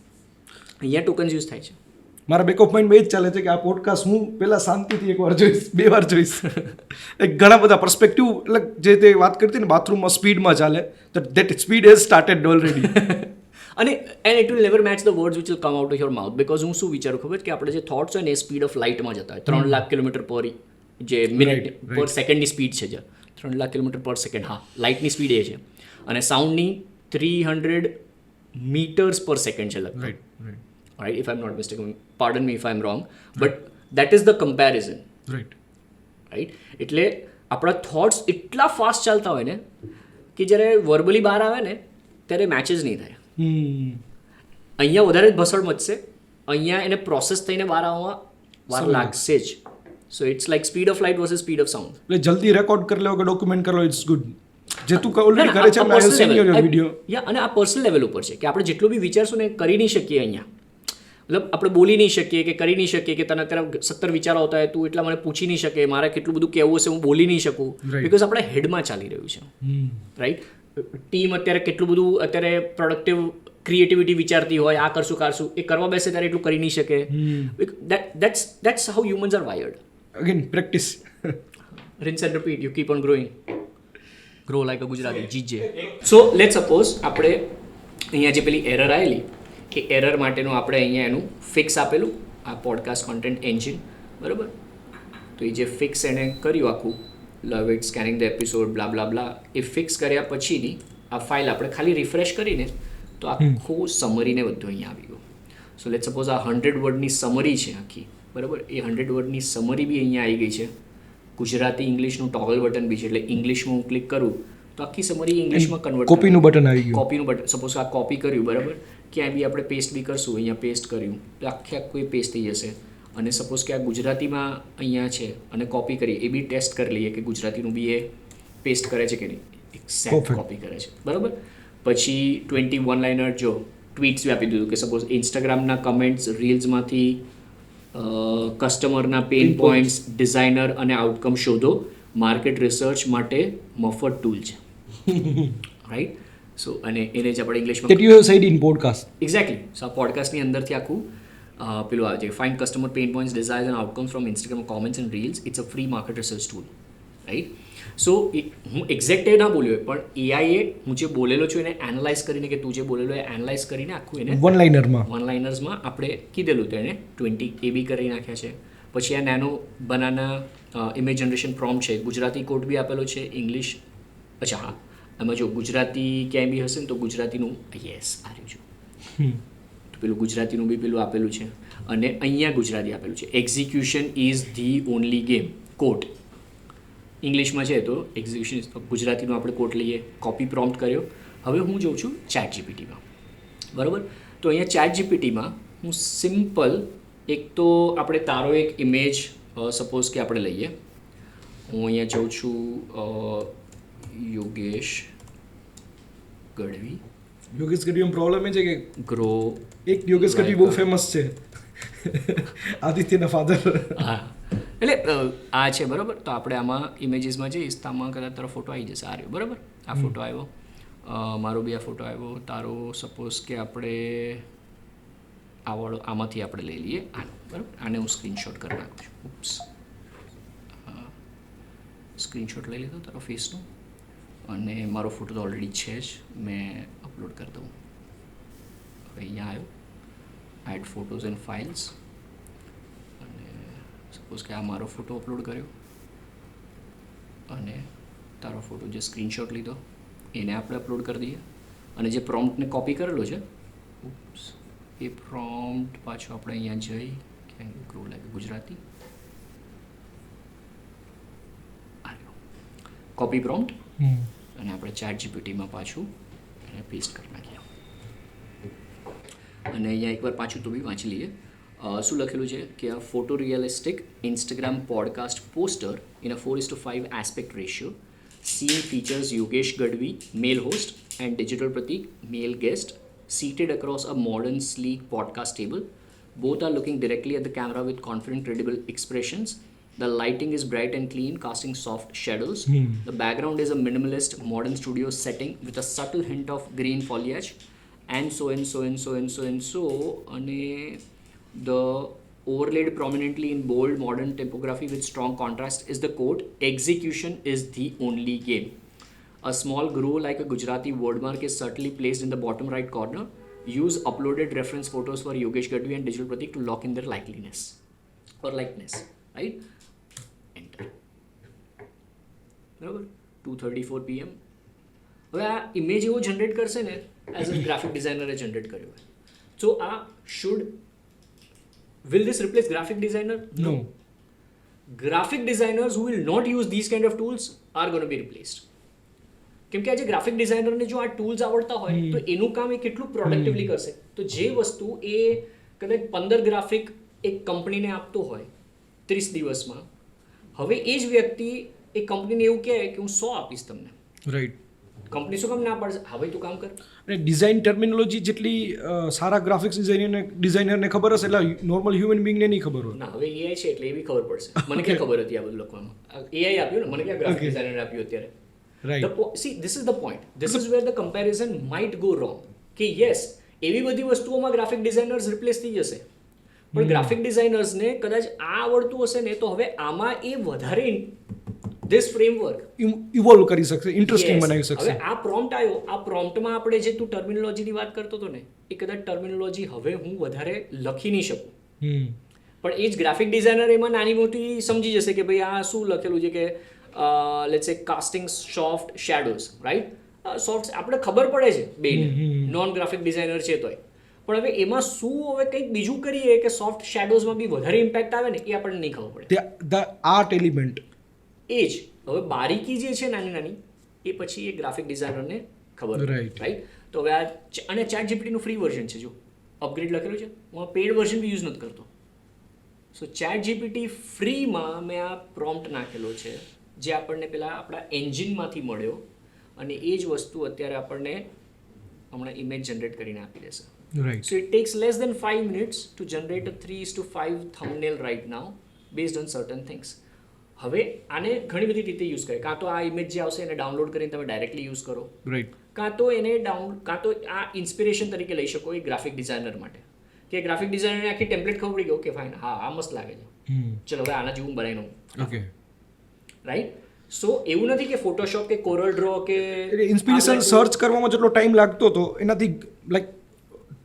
અહીંયા ટોકન્સ યુઝ થાય છે. મારા બેક ઓફ માઇન્ડમાં એ જ ચાલે છે કે આ પોડકાસ્ટ હું પહેલાં શાંતિથી એકવાર જોઈશ, 2 વાર જોઈશ. ઘણા બધા પર્સપેક્ટિવ, એટલે જે તે વાત કરતી ને બાથરૂમમાં સ્પીડમાં ચાલે, તો that speed has started already. અને and it will never match the words which will come out of your mouth, because હું શું વિચારું ખબર કે આપણે જે થોટ્સ હોય ને એ સ્પીડ ઓફ લાઇટમાં જતા હોય. 3 લાખ કિલોમીટર પર જે મિનિટ પર સેકન્ડની સ્પીડ છે, જે 3 લાખ કિલોમીટર પર સેકન્ડ, હા, લાઇટની સ્પીડ એ છે. અને સાઉન્ડની 300 મીટર્સ પર સેકન્ડ છે લગભગ, right? If I'm not mistaken, pardon me if I'm wrong, but that is the comparison, right? એટલે આપણા થોટ્સ એટલા ફાસ્ટ ચાલતા હોય ને કે જ્યારે વર્બલી બહાર આવે ને ત્યારે મેચ જ નહીં થાય. અહીંયા વધારે જ ભસડ મચશે, અહીંયા એને પ્રોસેસ થઈને બહાર આવવામાં વાર લાગશે જ. So it's like speed of light versus speed of sound. એટલે જલ્દી રેકોર્ડ કરી લેવો કે ડોક્યુમેન્ટ કરી લો, ઇટ્સ ગુડ. જે તું ઓલરેડી કરે છે, મેં સીન યોર વિડિયો. યા, અને આ પર્સનલ લેવલ ઉપર છે કે આપણે જેટલું બી વિચારશું ને કરી નહીં શકીએ અહીંયા. મતલબ આપણે બોલી નહીં શકીએ કે કરી નહીં શકીએ, કે તને અત્યારે 17 વિચારો આવતા હોય, તું એટલા મને પૂછી નહીં શકે, મારે કેટલું બધું કહેવું હશે હું બોલી નહીં શકું, બિકોઝ આપણા હેડમાં ચાલી રહ્યું છે, રાઈટ? ટીમ અત્યારે કેટલું બધું અત્યારે પ્રોડક્ટિવ ક્રિએટિવિટી વિચારતી હોય, આ કરશું, એ કરવા બેસે ત્યારે એટલું કરી નહીં શકે. That's how humans are wired. Again, practice. Rinse and repeat, you keep on growing. Grow like a Gujarati, GJ. So let's suppose આપણે અહીંયા જે પેલી એરર આવેલી, કે એરર માટેનું આપણે અહીંયા એનું ફિક્સ આપેલું, આ પોડકાસ્ટ કોન્ટેન્ટ એન્જિન, બરાબર? તો એ જે ફિક્સ એણે કર્યું આખું, લવ it, scanning the episode, બ્લા blah blah, A fix કર્યા પછીની આ ફાઇલ આપણે ખાલી રિફ્રેશ કરીને તો આખું સમરીને બધું અહીંયા આવી ગયું. સો લેટ સપોઝ આ 100 વર્ડની સમરી છે આખી, બરાબર? એ 100 વર્ડની સમરી બી અહીંયા આવી ગઈ છે. ગુજરાતી ઇંગ્લિશનું ટોગલ બટન બી છે, એટલે ઇંગ્લિશમાં હું ક્લિક કરું તો આખી સમરી ઇંગ્લિશમાં કન્વર્ટ. કોપીનું બટન આવી ગયું. કોપીનું બટન, સપોઝ આ કોપી કર્યું, બરાબર? ક્યાંય બી આપણે પેસ્ટ બી કરશું, અહીંયા પેસ્ટ કર્યું તો આખું એ પેસ્ટ થઈ જશે. અને સપોઝ કે આ ગુજરાતીમાં અહીંયા છે અને કોપી કરી, એ બી ટેસ્ટ કરી લઈએ કે ગુજરાતીનું બી એ પેસ્ટ કરે છે કે નહીં, એક્ઝેક્ટ કોપી કરે છે, બરાબર? પછી 21 લાઇનર જો ટ્વીટ્સ બી આપી દીધું કે સપોઝ ઇન્સ્ટાગ્રામના કમેન્ટ્સ, રીલ્સમાંથી કસ્ટમરના પેઇન પોઈન્ટ્સ, ડિઝાઇનર અને આઉટકમ શોધો, માર્કેટ રિસર્ચ માટે મફત ટૂલ છે, રાઈટ? સો અને એને જ આપણે ઇંગ્લિશમાં that you have said in podcast. Exactly. So આ પોડકાસ્ટની અંદરથી આખું પેલું આવે છે, find customer pain points, desires and outcomes from Instagram comments and reels, it's a free market research tool, right? So હું એક્ઝેક્ટ એ ના બોલ્યો પણ એઆઈએ હું જે બોલેલો છું એને એનાલાઇઝ કરીને, કે તું જે બોલેલો એ એનાલાઇઝ કરીને આખું એને વન લાઇનર્સમાં આપણે કીધેલું તો એને 20 AB કરી નાખ્યા છે. પછી આ nano banana image generation prompt છે, ગુજરાતી કોડ બી આપેલો છે, ઇંગ્લિશ, અચ્છા હા, એમાં જો ગુજરાતી ક્યાંય બી હશે ને તો ગુજરાતીનું યસ આ રહ્યું છું, તો પેલું ગુજરાતીનું બી પેલું આપેલું છે. અને અહીંયા ગુજરાતી આપેલું છે, execution is the only game, quote ઇંગ્લિશમાં છે, તો એક્ઝિક્યુશન ગુજરાતીનું આપણે કોટ લઈએ, કોપી પ્રોમ્પ્ટ કર્યો. હવે હું જોઉં છું ચેટ જીપીટીમાં, બરાબર? તો અહીંયા ચેટ જીપીટીમાં હું સિમ્પલ એક તો આપણે તારો એક ઇમેજ સપોઝ કે આપણે લઈએ, હું અહીંયા જાઉં છું યોગેશ ગઢવી પ્રોબ્લેમ એ છે કે ગ્રો, એક યોગેશ ગઢવી બહુ ફેમસ છે, આદિત્યના ફાધર. હા, એટલે આ છે, બરાબર? તો આપણે આમાં ઇમેજીસમાં જઈશ તો આમાં કદાચ તારો ફોટો આવી જશે, આ રહ્યો, બરાબર? આ ફોટો આવ્યો, મારો બી આ ફોટો આવ્યો, તારો સપોઝ કે આપણે આવાળો આમાંથી આપણે લઈ લઈએ આનો, બરાબર? આને હું સ્ક્રીનશોટ કરી નાખું છું. ઉપ્સ, સ્ક્રીનશોટ લઈ લીધો તારો ફેસનો, અને મારો ફોટો તો ઓલરેડી છે જ, મેં અપલોડ કરી દઉં. હવે અહીંયા આવ્યો, એડ ફોટોઝ એન્ડ ફાઇલ્સ, અને સપોઝ કે આ મારો ફોટો અપલોડ કર્યો, અને તારો ફોટો જે સ્ક્રીનશોટ લીધો એને આપણે અપલોડ કરી દઈએ. અને જે પ્રોમ્પ્ટને કોપી કરેલો છે, ઉપ્સ, એ પ્રોમ્પ્ટ પાછો આપણે અહીંયા જઈ ક્યાંય ગ્રો લાગે ગુજરાતી, આવ્યો કોપી પ્રોમ્પ્ટ, અને આપણે ચેટ જીપીટીમાં પાછું એને પેસ્ટ કરી નાખ્યા. અને અહીંયા એકવાર પાછું તો બી વાંચી લઈએ. શું લખેલું છે કે આ photo realistic Instagram podcast poster in a 4:5 aspect ratio. Scene features Yogesh Gadvi, male host, and Digital Pratik, male guest, seated across a modern, sleek podcast table. Both are looking directly at the camera with confident, credible expressions. The lighting is bright and clean, casting soft shadows. The background is a minimalist, modern studio setting with a subtle hint of green foliage, and so. And the overlaid prominently in bold modern typography with strong contrast is the quote, "Execution is the only game." A small grow like a Gujarati wordmark is subtly placed in the bottom right corner. Use uploaded reference photos for Yogesh Gadvi and Digital Pratik to lock in their likeness. Right? Enter. બરાબર 2:34 PM. હવે આ image એવો generate કરશે ને as a graphic ડિઝાઇનરે generate કર્યો હોય. સો આ will this replace graphic designer? No. Graphic designers who will not use these kind of tools are going to be replaced. કેમ કે આજે ગ્રાફિક ડિઝાઇનરને જો આ ટૂલ્સ આવડતા હોય તો એનું કામ એ કેટલું પ્રોડક્ટિવલી કરશે. તો જે વસ્તુ એ કદાચ 15 ગ્રાફિક એક કંપનીને આપતો હોય 30 દિવસમાં, હવે એ જ વ્યક્તિ એ કંપનીને એવું કહે કે હું 100 આપીશ તમને, રાઈટ. કંપની શું કામ ના પાડશે? હવે તું કામ કર. અને ડિઝાઇન ટર્મિનોલોજી જેટલી સારા ગ્રાફિક્સ ડિઝાઇનરને ખબર હશે એટલે નોર્મલ હ્યુમન બિંગને નહીં ખબર હોય. ના, હવે એઆઈ છે એટલે એવી ખબર પડશે. મને ક્યાં ખબર હતી આ બધું લખવાનું? એઆઈ આપ્યું ને, મને ક્યાં ગ્રાફિક ડિઝાઇનરે આપ્યું અત્યારે. Right. See, this is the point. This is where the comparison might go wrong. કે યસ, એવી બધી વસ્તુઓમાં ગ્રાફિક ડિઝાઇનર્સ રિપ્લેસ થઈ જશે, પણ ગ્રાફિક ડિઝાઇનર્સને કદાચ આ આવડતું હશે ને તો હવે આમાં એ વધારે ધીસ ફ્રેમવર્ક ઇવોલ્વ કરી શકશે, ઇન્ટરેસ્ટિંગ બનાવી શકશે. હવે આ પ્રોમ્પ્ટ આવ્યો, આ પ્રોમ્પ્ટમાં આપણે જે તું ટર્મિનોલોજીની વાત કરતો હતો ને, એ કદાચ ટર્મિનોલોજી હવે હું વધારે લખી નહીં શકું, પણ એ જ ગ્રાફિક ડિઝાઇનર એમાં નાની મોટી સમજી જશે કે ભાઈ આ શું લખેલું છે કે લેટ્સ સે casting soft shadows, right? Soft આપણે ખબર પડે છે બેને, નોન ગ્રાફિક ડિઝાઇનર છે તોય, પણ હવે એમાં શું હવે કંઈક બીજું કરીએ કે સોફ્ટ શેડોઝમાં બી વધારે ઇમ્પેક્ટ આવે ને, એ આપણને નહીં ખબર પડે. ધ આર્ટ એલિમેન્ટ એ જ હવે બારીકી જે છે નાની નાની, એ પછી એ ગ્રાફિક ડિઝાઇનરને ખબર, રાઈટ? તો હવે આ અને ચેટ જીપીટીનું ફ્રી વર્ઝન છે, જો અપગ્રેડ લખેલું છે, હું આ પેડ વર્ઝન બી યુઝ નથી કરતો. સો ચેટ જીપીટી ફ્રીમાં મેં આ પ્રોમ્પ્ટ નાખેલો છે જે આપણને પેલા આપણા એન્જિનમાંથી મળ્યો, અને એ જ વસ્તુ અત્યારે આપણને હમણાં ઇમેજ જનરેટ કરીને આપી દેશે. Right. So it tax less than 5 minutes to generate a 3:5 thumbnail right now based on certain things. હવે આને ઘણી બધી રીતે યુઝ કરે, કાં તો આ ઇમેજ જે આવશે એને ડાઉનલોડ કરીને તમે ડાયરેક્ટલી યુઝ કરો, રાઈટ, કાં તો એને કાં તો આ ઇન્સ્પિરેશન તરીકે લઈ શકો એ ગ્રાફિક ડિઝાઇનર માટે, કે ગ્રાફિક ડિઝાઇનરને આખી ટેમ્પલેટ ખબર પડી ગઈ, ઓકે ફાઇન, હા આ મસ્ત લાગે છે, ચલો હવે આના જેવું બનાવી લઉં. Okay, right? સો એવું નથી કે ફોટોશોપ કે કોરલ ડ્રો કે ઇન્સ્પિરેશન સર્ચ કરવામાં જેટલો ટાઈમ લાગતો હતો એનાથી લાઈક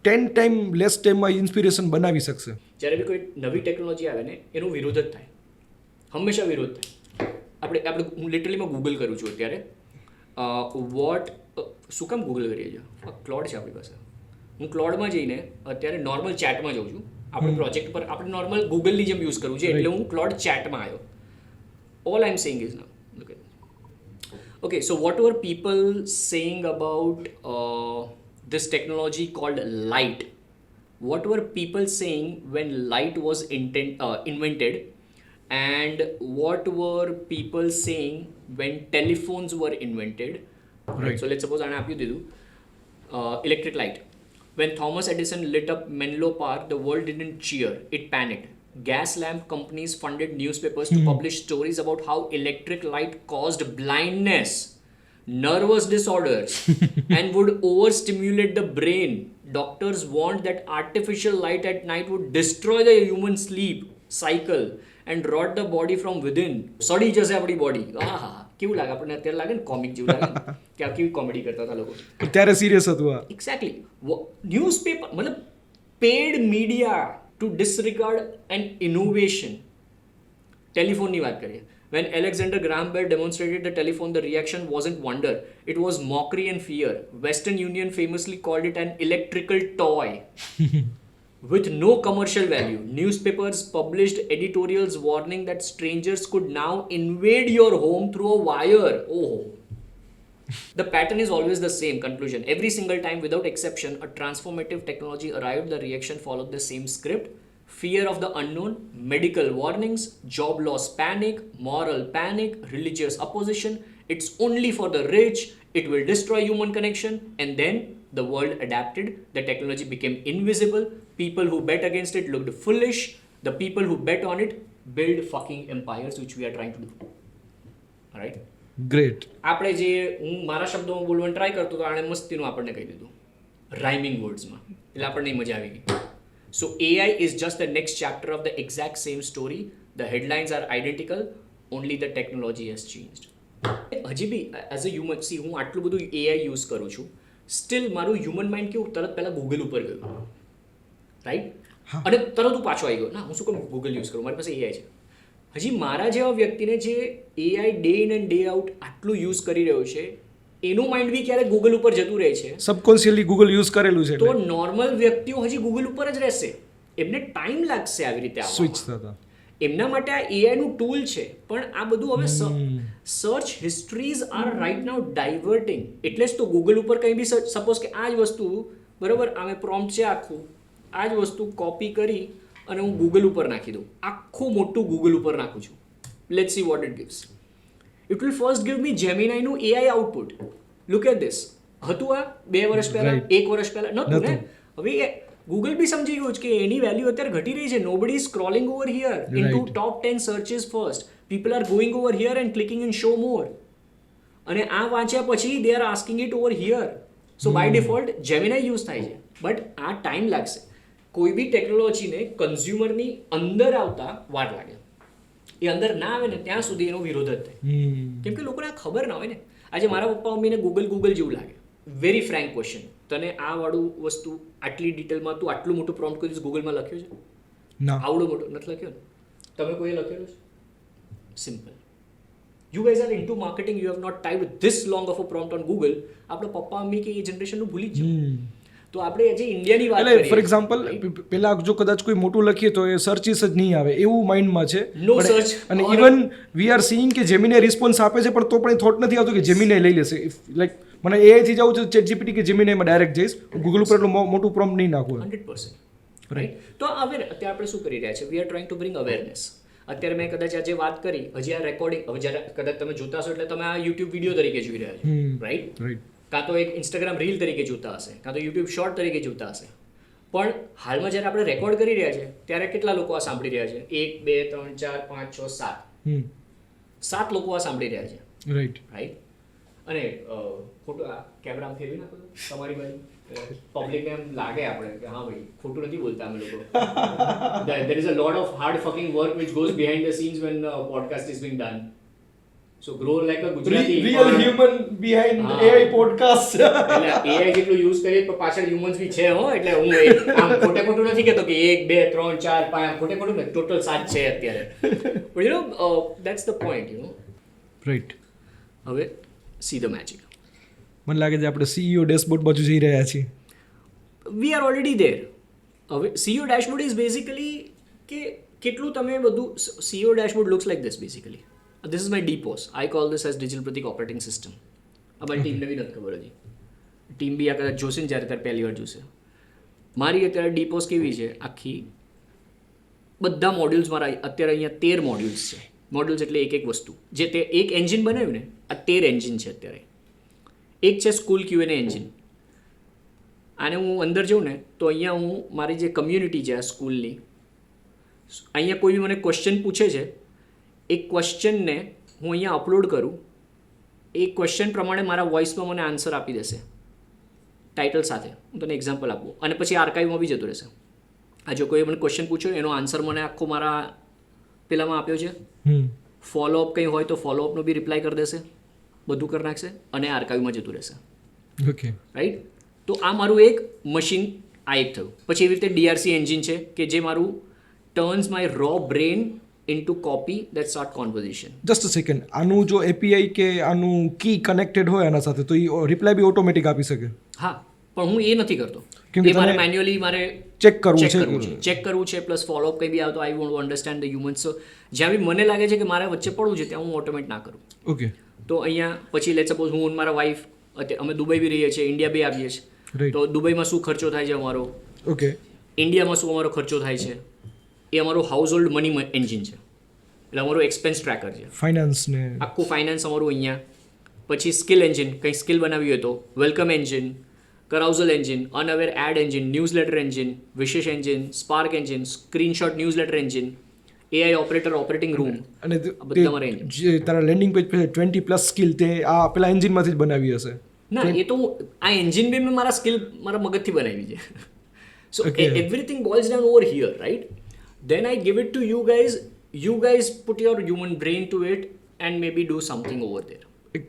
10 ટાઈમ લેસ ટાઈમમાં ઇન્સ્પિરેશન બનાવી શકશે. જ્યારે બી કોઈ નવી ટેકનોલોજી આવે ને એનો વિરોધ જ થાય, હંમેશા વિરોધ થાય. આપણે હું લિટરલીમાં ગૂગલ કરું છું અત્યારે, શું કામ ગૂગલ કરીએ છીએ? ક્લોડ છે આપણી પાસે. હું ક્લોડમાં જઈને અત્યારે નોર્મલ ચેટમાં જાઉં છું. આપણે પ્રોજેક્ટ પર આપણે નોર્મલ ગૂગલની જેમ યુઝ કરવું છે, એટલે હું ક્લોડ ચેટમાં આવ્યો. All I am saying is now, okay, so what were people saying about this technology called light? What were people saying when light was invented? And what were people saying when telephones were invented? Right. So let's suppose I have you electric light. When Thomas Edison lit up Menlo Park, the world didn't cheer, it panicked. Gas lamp companies funded newspapers to publish stories about how electric light caused blindness, nervous disorders, and would overstimulate the brain. Doctors warned that artificial light at night would destroy the human sleep cycle and rot the body from within. સડી જશે આપણી body. આહા, કેવું લાગે આપણને અત્યારે? લાગે ને comic જેવું લાગે ને કે આ કેવી કોમેડી કરતા હતા લોકો. ત્યારે સિરિયસ હતું આ. એક્ઝેક્ટલી. ન્યૂઝપેપર મતલબ paid media to disregard an innovation. ટેલિફોનની વાત કરીએ. When Alexander Graham Bell demonstrated the telephone, the reaction wasn't wonder, it was mockery and fear. Western Union famously called it an electrical toy with no commercial value. Newspapers published editorials warning that strangers could now invade your home through a wire. Oh, The pattern is always the same. Conclusion: every single time, without exception, a transformative technology arrived, the reaction followed the same script: fear of the unknown, medical warnings, job loss panic, moral panic, religious opposition. It's only for the rich, it will destroy human connection. And then the world adapted. The technology became invisible. People who bet against it looked foolish. The people who bet on it build fucking empires, which we are trying to do. Alright? Great. આપણે જે હું મારા શબ્દોમાં બોલવાનું try કરતો હતો, આણે મસ્તીનું આપણને કહી દીધું રાઇમિંગ વર્ડ્સમાં, એટલે આપણને મજા આવી ગઈ. So AI is just the next chapter of the exact same story. The headlines are identical, only the technology has changed. હજી be as a human, see હું આટલું બધું એઆઈ યુઝ કરું છું, સ્ટીલ મારું હ્યુમન માઇન્ડ કેવું તરત પહેલાં ગૂગલ ઉપર ગયું, રાઈટ? અને તરત હું પાછો આવી ગયો, ના હું શું કહું ગૂગલ યુઝ કરું, મારી પાસે એઆઈ છે. હજી મારા જેવા વ્યક્તિને જે AI day in and day out આટલું યુઝ કરી રહ્યો છે, એનું માઇન્ડ બી ક્યારેક ગૂગલ ઉપર જતું રહે છે, સબકોન્શિયસલી ગૂગલ યુઝ કરેલું છે, તો નોર્મલ વ્યક્તિઓ હજી ગૂગલ ઉપર જ રહેશે. એમને ટાઈમ લાગશે આવી રીતે સ્વિચ થતા. એમના માટે આ એઆઈનું ટૂલ છે, પણ આ બધું હવે search histories are right now diverting. એટલે જ તો ગૂગલ ઉપર કંઈ બી સર્ચ, સપોઝ કે આ જ વસ્તુ બરાબર, આમે પ્રોમ્પ્ટ છે આખું, આ જ વસ્તુ કોપી કરી અને હું ગૂગલ ઉપર નાખી દઉં, આખું મોટું ગૂગલ ઉપર નાખું છું. Let's see what it gives. It will first give me જેમિનાઈનું AI output. Look at this. હતું આ 2 વર્ષ પહેલા, 1 વર્ષ પહેલા નહોતું ને. હવે ગૂગલ બી સમજી ગયું છે કે એની વેલ્યુ અત્યારે ઘટી રહી છે. Nobody is scrolling over here into top 10 searches first. People are going over here and clicking in show more. અને આ વાંચ્યા પછી they are asking it over here. So by default Gemini use થાય છે. બટ આ time લાગશે. કોઈ બી ટેકનોલોજીને કન્ઝ્યુમરની અંદર આવતા વાર લાગે. એ અંદર ના આવે ને ત્યાં સુધી એનો વિરોધ જ થાય. કેમ કે લોકોને આ ખબર ના હોય ને. આજે મારા પપ્પા મમ્મીને ગૂગલ જેવું લાગે. વેરી ફ્રેન્ક ક્વેશ્ચન, તને આ વાળું વસ્તુ આટલી ડિટેલમાં તું આટલું મોટું પ્રોમ્પ્ટ કોઈ દિવસ ગૂગલમાં લખ્યું છે? ના. આવડો મોટો નથી લખ્યો ને. તમે કોઈએ લખેલું છે? Simple. You guys are into marketing, you have not typed this long of a prompt on Google. આપણા પપ્પા મમ્મી કે એ જનરેશનનું ભૂલી જ જાય. તો આપણે જે ઇન્ડિયાની વાત કરીએ, ફોર એક્ઝામ્પલ પેલા જો કદાચ કોઈ મોટું લખીએ તો એ સર્ચિસ જ નહીં આવે એવું માઇન્ડમાં છે. નો સર્ચ. અને ઇવન વી આર સીઈંગ કે જેમિનાઈ રિસ્પોન્સ આપે છે, પણ તો પણ થોટ નથી આવતો કે જેમિનાઈ લઈ લેશે. લાઈક મને એઆઈ થી જવું છે ચેટ જીપીટી કે જેમિનાઈમાં ડાયરેક્ટ જઈશ, ગૂગલ ઉપર એટલું મોટું પ્રોમ્પ્ટ નહીં નાખવું. 100%. રાઈટ. તો અત્યારે આપણે શું કરી રહ્યા છે? We are trying to bring awareness. અત્યારે મેં કદાચ આજે વાત કરી, હજી આ રેકોર્ડિંગ, હવે જ્યારે કદાચ તમે જોતા હશો એટલે તમે આ યુટ્યુબ વિડીયો તરીકે જોઈ રહ્યા છો, રાઈટ? રાઈટ. કાં તો એક ઇન્સ્ટાગ્રામ રીલ તરીકે જોતા હશે, કાં તો યુટ્યુબ શોર્ટ તરીકે જોતા હશે. પણ હાલમાં જ્યારે આપણે રેકોર્ડ કરી રહ્યા છે ત્યારે કેટલા લોકો આ સાંભળી રહ્યા છે? 1 2 3 4 5 6 7 7 લોકો આ સાંભળી રહ્યા છે. રાઈટ. રાઈટ. અને ખોટું આ કેમેરામાં ફેરવી નાખો તમારી બાજુ, પબ્લિકને એમ લાગે આપણે કે હા ભાઈ ખોટું નથી બોલતા અમે લોકો. There is a lot of hard fucking work which goes behind the scenes when podcast is being done. So grow like a Gujarati. Real human behind AI podcast. એટલે AI જેટલું યુઝ કરીએ તો પાછળ હ્યુમન્સ બી છે હો. એટલે હું આમ ખોટું નથી કહેતો કે 1 2 3 4 5 ખોટું ને, ટોટલ 7 છે અત્યારે. But you know that's the point, you know. Right. હવે see the magic. મને લાગે છે આપણે CEO ડેશબોર્ડ બાજુ જઈ રહ્યા છીએ. We are already there. હવે CEO dashboard is basically કે કેટલું તમે બધું, CEO dashboard looks like this basically. This is my DPOS. I call this as Digital Pratik Operating System. અમારી ટીમને બી નથી ખબર હજી. ટીમ બી આ કદાચ જોશે ને જ્યારે ત્યારે પહેલી વાર જોશે. મારી અત્યારે DPOS કેવી છે આખી, બધા મોડ્યુલ્સ મારા અત્યારે અહીંયા 13 મોડ્યુલ્સ છે. મોડ્યુલ્સ એટલે એક વસ્તુ, જે તે એક એન્જિન બનાવ્યું ને, આ 13 એન્જિન છે અત્યારે. એક છે સ્કૂલ Q&A એન્જિન. આને હું અંદર જાઉં ને તો અહીંયા હું મારી જે કમ્યુનિટી છે આ સ્કૂલની, અહીંયા કોઈ બી મને ક્વેશ્ચન પૂછે છે, એ ક્વેશ્ચનને હું અહીંયા અપલોડ કરું, એ ક્વેશ્ચન પ્રમાણે મારા વોઇસમાં મને આન્સર આપી દેશે ટાઇટલ સાથે. હું તને એક્ઝામ્પલ આપું, અને પછી આર્કાઇવમાં બી જતું રહેશે. આ જો કોઈ મને ક્વેશ્ચન પૂછ્યો એનો આન્સર મને આખો મારા પેલામાં આપ્યો છે. ફોલોઅપ કંઈ હોય તો ફોલોઅપનો બી રિપ્લાય કરી દેશે, બધું કરી નાખશે અને આર્કાઇવમાં જતું રહેશે. ઓકે. રાઈટ. તો આ મારું એક મશીન આ એક થયું. પછી એવી રીતે DRC એન્જિન છે કે જે મારું turns my raw brain into copy that start conversation. Just a second, આનું જો API કે આનું કી કનેક્ટેડ હોય આના સાથે તો એ રિપ્લાય બી ઓટોમેટિક આપી શકે. હા, પણ હું એ નથી કરતો. કેમ કે મારે મેન્યુઅલી મારે ચેક કરવું છે પ્લસ ફોલોઅપ કંઈ બી આવતો I want to understand the humans. So જ્યાં બી મને લાગે છે કે મારે વચ્ચે પડવું છે ત્યાં હું ઓટોમેટ ના કરું. ઓકે. તો અહીંયા પછી લેટ સપોઝ હું અને મારા વાઈફ અત્યારે અમે દુબઈ બી રહીએ છીએ, ઇન્ડિયા બી આવીએ છીએ, Right. તો દુબઈમાં શું ખર્ચો થાય છે અમારો, ઓકે, ઇન્ડિયામાં શું અમારો ખર્ચો થાય છે, એ અમારું હાઉસ હોલ્ડ મની એન્જિન છે, એટલે અમારું એક્સપેન્સ ટ્રેકર છે. ફાઇનાન્સ ને આખું ફાઇનાન્સ અમારું અહીંયા. પછી સ્કિલ એન્જિન, કંઈ સ્કિલ બનાવી હોય તો welcome engine, carousel engine, unaware ad engine, newsletter engine, વિશેષ engine, spark engine, screenshot newsletter engine, AI operator operating room, અને બધા મારા engine. જે તારા લેન્ડિંગ પેજ પર 20+ સ્કિલ તે આ પેલા એન્જિનમાંથી જ બનાવી હશે. ના એ તો આ એન્જિન બી મેં મારા સ્કિલ મારા મગજથી બનાવી છે. So Okay. Everything boils down over here, right? Then I give it to you guys put your human brain to it and maybe do something over there. એક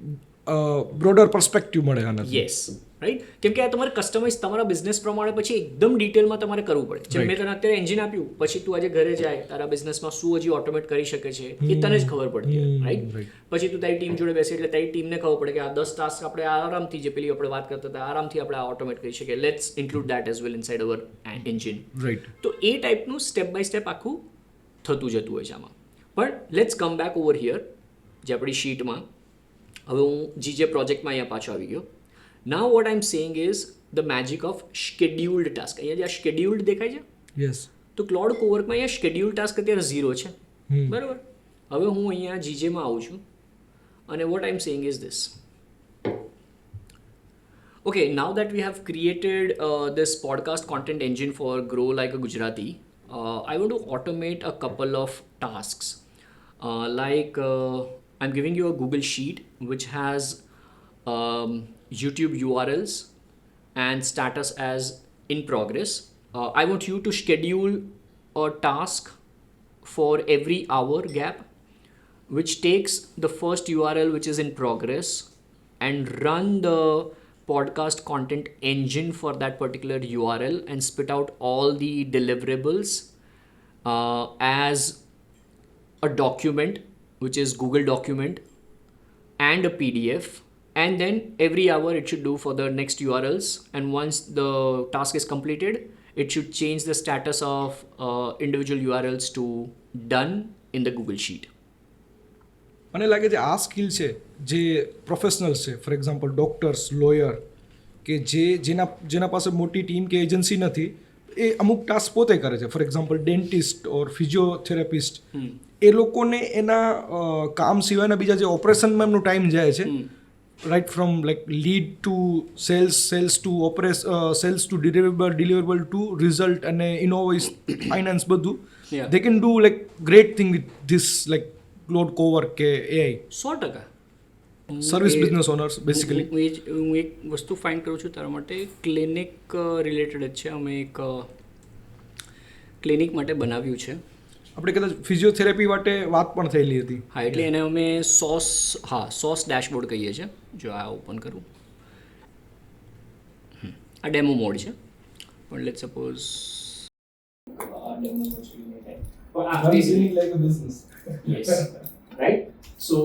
બ્રોડર પર્સપેક્ટિવ મળે આનાથી. Yes, right? કેમ કે આ તમારે customise તમારા business પ્રમાણે પછી એકદમ ડિટેલમાં તમારે કરવું પડે. જેમ મેં તને અત્યારે એન્જિન આપ્યું, પછી તું આજે ઘરે જાય તારા બિઝનેસમાં શું હજી ઓટોમેટ કરી શકે છે એ તને જ ખબર પડતી હોય, રાઈટ? પછી તું તારી ટીમ જોડે બેસી એટલે તારી ટીમને ખબર પડે કે આ 10 ટાસ્ક આપણે આરામથી, જે પેલી આપણે વાત કરતા હતા, આરામથી આપણે આ ઓટોમેટ કરી શકીએ. Let's include that as well inside our engine. Right. તો એ ટાઈપનું સ્ટેપ બાય સ્ટેપ આખું થતું જતું હોય છે આમાં. પણ let's come back over here, જે આપણી શીટમાં. હવે હું જે પ્રોજેક્ટમાં અહીંયા પાછો આવી ગયો. નાઉ what I am saying is the magic of scheduled task. અહીંયા જે આ શેડ્યુલ્ડ દેખાય છે, યસ. તો ક્લાઉડ કોવર્કમાં અહીંયા શેડ્યુલ્ડ ટાસ્ક અત્યારે 0 છે, હમ. બરાબર? હવે હું અહીંયા જીજેમાં આવું છું અને what I am saying is this. Okay, now that we have created this podcast content engine for Grow Like a Gujarati, I want to automate a couple of tasks. I'm giving you a Google Sheet which has YouTube URLs and status as in progress. I want you to schedule a task for every hour gap which takes the first URL which is in progress and run the podcast content engine for that particular URL and spit out all the deliverables as a document which is Google document and a PDF, and then every hour it should do for the next URLs, and once the task is completed it should change the status of individual URLs to done in the Google Sheet. મને લાગે છે આ skill છે જે professionals છે, for example doctors, lawyer, કે જેના પાસે મોટી ટીમ કે એજન્સી નથી, એ અમુક ટાસ્ક પોતે કરે છે. For example dentist or physiotherapist, એ લોકોને એના કામ સિવાયના બીજા જે ઓપરેશનમાં એમનો ટાઈમ જાય છે, right, from like lead to sales to sales to deliverable to result અને ઇનોવેસ ફાઇનાન્સ, બધું Yeah. They can do like great thing with this like Claude Cowork કે AI. 100%. Service business owners basically. હું એક વસ્તુ find કરું છું તારા માટે, ક્લિનિક રિલેટેડ જ છે. અમે એક ક્લિનિક માટે બનાવ્યું છે. આપણે કદાચ ફિઝિયોથેરાપી માટે વાત પણ થયેલી હતી. હા, એટલે એને અમે સોસ ડેશબોર્ડ કહીએ છીએ. જો આ ઓપન કરું, આ ડેમો મોડ છે, પણ let suppose demo mode like a business. Yes, right? So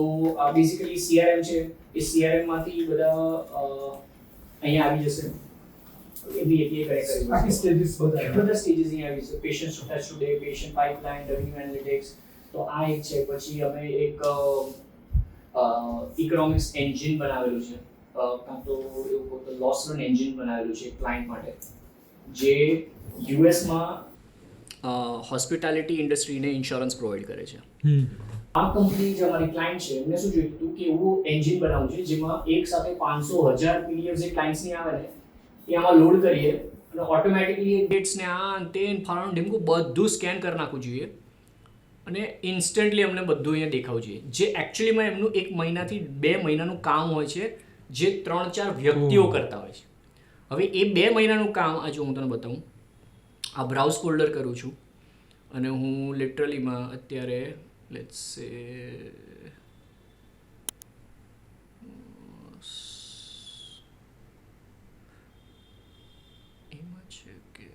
basically CRM છે, એ CRM માંથી બધા અહીંયા આવી જશે. એવી API કનેક્ટ કરી આખી stages બધા. બધા સ્ટેજીસ અહીંયા આવી જશે. Patient status today, patient pipeline, revenue analytics. તો આ એક છે. પછી અમે એક ઇકોનોમિક્સ એન્જિન બનાવેલું છે, કાં તો એવું લોસ રન એન્જિન બનાવેલું છે ક્લાયન્ટ માટે, જે યુએસમાં હોસ્પિટાલિટી ઇન્ડસ્ટ્રીને ઇન્સ્યોરન્સ પ્રોવાઈડ કરે છે. આ કંપની જે અમારી ક્લાયન્ટ છે, એમને શું જોઈતું હતું કે એવું એન્જિન બનાવવું છે જેમાં એક સાથે 500,000 PDF જે ક્લાયન્ટ્સની આવે ને, એ આમાં લોડ કરીએ અને ઓટોમેટિકલી ડેટ્સને આ તે ફલાણું ઢીમકું બધું સ્કેન કરી નાખવું જોઈએ અને ઇન્સ્ટન્ટલી અમને બધું અહીંયા દેખાવું જોઈએ, જે એકચ્યુઅલીમાં એમનું 1 મહિનાથી 2 મહિનાનું કામ હોય છે, જે 3-4 વ્યક્તિઓ કરતા હોય છે. હવે એ 2 મહિનાનું કામ આજે હું તને બતાવું. આ બ્રાઉઝ ફોલ્ડર કરું છું અને હું લિટરલીમાં અત્યારે લેટ્સ સે એમાં છે કે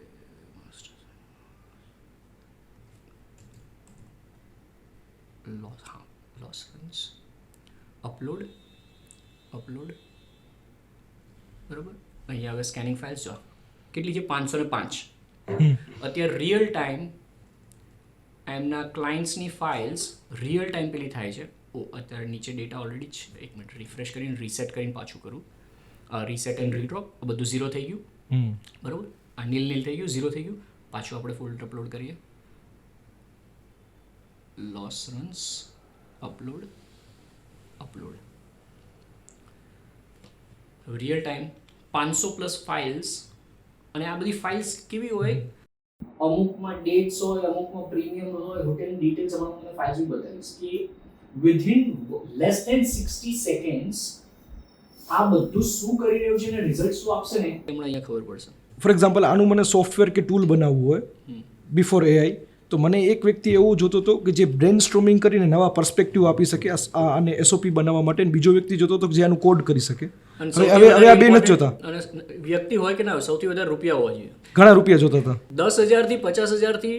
લોસ રન્સ અપલોડ બરાબર. અહીંયા હવે સ્કેનિંગ ફાઇલ્સ જો કેટલી છે, 505. અત્યારે રિયલ ટાઈમ એમના ક્લાયન્ટ્સની ફાઇલ્સ રિયલ ટાઈમ પેલી થાય છે અત્યારે નીચે ડેટા ઓલરેડી જ, એક મિનિટ રિફ્રેશ કરીને રીસેટ કરીને પાછું કરું. રીસેટ એન્ડ રીડ્રોપ, બધું 0 થઈ ગયું, બરાબર. આ નીલ થઈ ગયું, 0 થઈ ગયું. પાછું આપણે ફોલ્ડર અપલોડ કરીએ. Loss runs upload real time 500+ files. અને આ બધી ફાઇલ્સ કેવી હોય, અમુકમાં ડેટ્સ હોય, અમુકમાં પ્રીમિયમ હોય, હોટેલની ડિટેલ્સ, અમુક મને ફાઇલ્સ બી બતાવીશ કે વિધિન લેસ ધેન 60 સેકન્ડ્સ આ બધું શું કરી રહ્યું છે અને રિઝલ્ટ શું આપશે ને એમને અહીંયા ખબર પડશે. ફોર એક્ઝામ્પલ આનું મને સોફ્ટવેર કે ટૂલ બનાવવું હોય બિફોર એઆઈ, તો મને એક વ્યક્તિ એવું જોતો હતો કે જે બ્રેન સ્ટ્રોમિંગ કરીને નવા પર્સપેક્ટિવ આપી શકે આને એસઓપી બનાવવા માટે, અને બીજો વ્યક્તિ જોતો હતો કે જે આનું કોડ કરી શકે. હવે આ બે નથી જોતા. અને વ્યક્તિ હોય કે ના હોય, સૌથી વધારે રૂપિયા હોવા જોઈએ. ઘણા રૂપિયા જોતા હતા. 10,000 થી 50,000 થી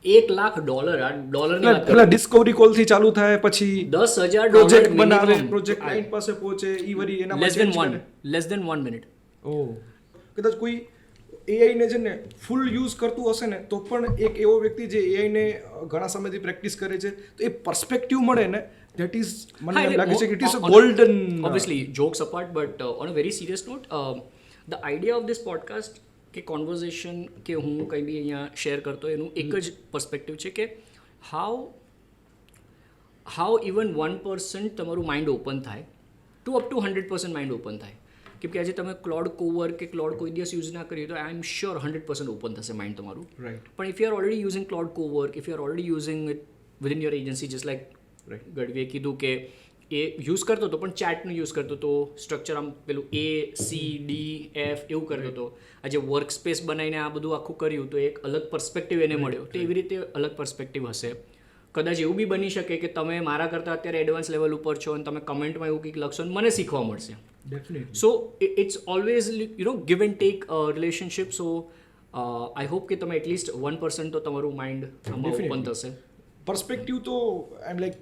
$1 લાખ. આ ડોલરની વાત પેલા ડિસ્કવરી કોલ થી ચાલુ થાય, પછી $10,000 પ્રોજેક્ટ બનાવે, પ્રોજેક્ટ ક્લાયન્ટ પાસે પહોંચે, ઈ વરી એના લેસ ધેન 1 મિનિટ. ઓહ, કદાચ કોઈ એઆઈ ને છે ને ફૂલ યુઝ કરતું હશે ને તો પણ એક એવો વ્યક્તિ જે એઆઈ ને ઘણા સમયથી પ્રેક્ટિસ કરે છે, તો એ પર્સપેક્ટિવ મળે ને, ધેટ ઇઝ મને એમ લાગે છે કે it is a golden. Obviously jokes apart, but on a very serious note, the idea of this podcast કે કોન્વર્ઝેશન કે હું કંઈ બી અહીંયા શેર કરતો એનું એક જ પર્સપેક્ટિવ છે કે હાઉ ઇવન 1% તમારું માઇન્ડ ઓપન થાય to up to 100% mind open થાય. કેમ કે આજે તમે ક્લાઉડ કોવર કે ક્લાઉડ કોઈ દિવસ યુઝ ના કરીએ તો આઈ એમ શ્યોર 100% ઓપન થશે માઇન્ડ તમારું. રાઈટ. પણ if you are already using Claude Cowork, if you are already using it within your agency, just like ગઢવીએ કીધું કે એ યુઝ કરતો હતો પણ ચેટનું યુઝ કરતો હતો, સ્ટ્રક્ચર આમ પેલું ACDF એવું કરતો હતો. આજે વર્ક સ્પેસ બનાવીને આ બધું આખું કર્યું તો એક અલગ પર્સપેક્ટિવ એને મળ્યો. તો એવી રીતે અલગ પર્સપેક્ટિવ હશે. કદાચ એવું બી બની શકે કે તમે મારા કરતાં અત્યારે એડવાન્સ લેવલ ઉપર છો અને તમે કમેન્ટમાં એવું કંઈક લખશો અને મને શીખવા મળશે. So it's always give and take relationship. So I hope કે તમે એટલીસ્ટ 1% તો તમારું માઇન્ડ ઓપન થશે. પર્સપેક્ટિવ તો I M like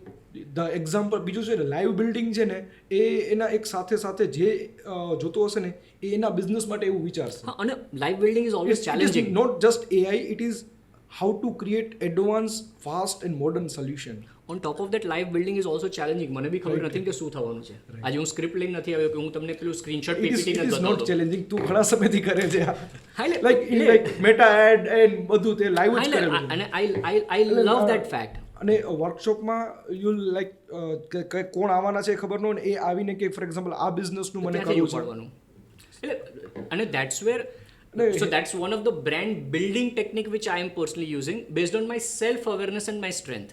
the example બીજું છે ને, લાઈવ બિલ્ડિંગ છે ને એ એના એક સાથે સાથે જે જોતો હશે ને એ એના બિઝનેસ માટે એવું વિચારશે. અને live building is always challenging. Not just AI, it is how to create advanced, fast and modern solution. On top of that, live building is also challenging. મને બી ખબર નથી કે શું થવાનું છે. આજે હું સ્ક્રિપ્ટ લઈને નથી આવ્યો કે હું તમને પેલું સ્ક્રીનશોટ પીપીટી ને બતાવતો. It is not challenging. તું ઘણા સમયથી કરે છે like meta ad and બધું તે લાઈવ જ કરે. અને I love that fact. અને વર્કશોપમાં યુ લાઈક કોણ આવવાના છે ખબર ન હોય ને, એ આવીને કે ફોર એક્ઝામ્પલ આ બિઝનેસનું મને કરવું છે. એટલે અને that's where so that's one of the brand building technique which I am personally using based on my self awareness and my strength.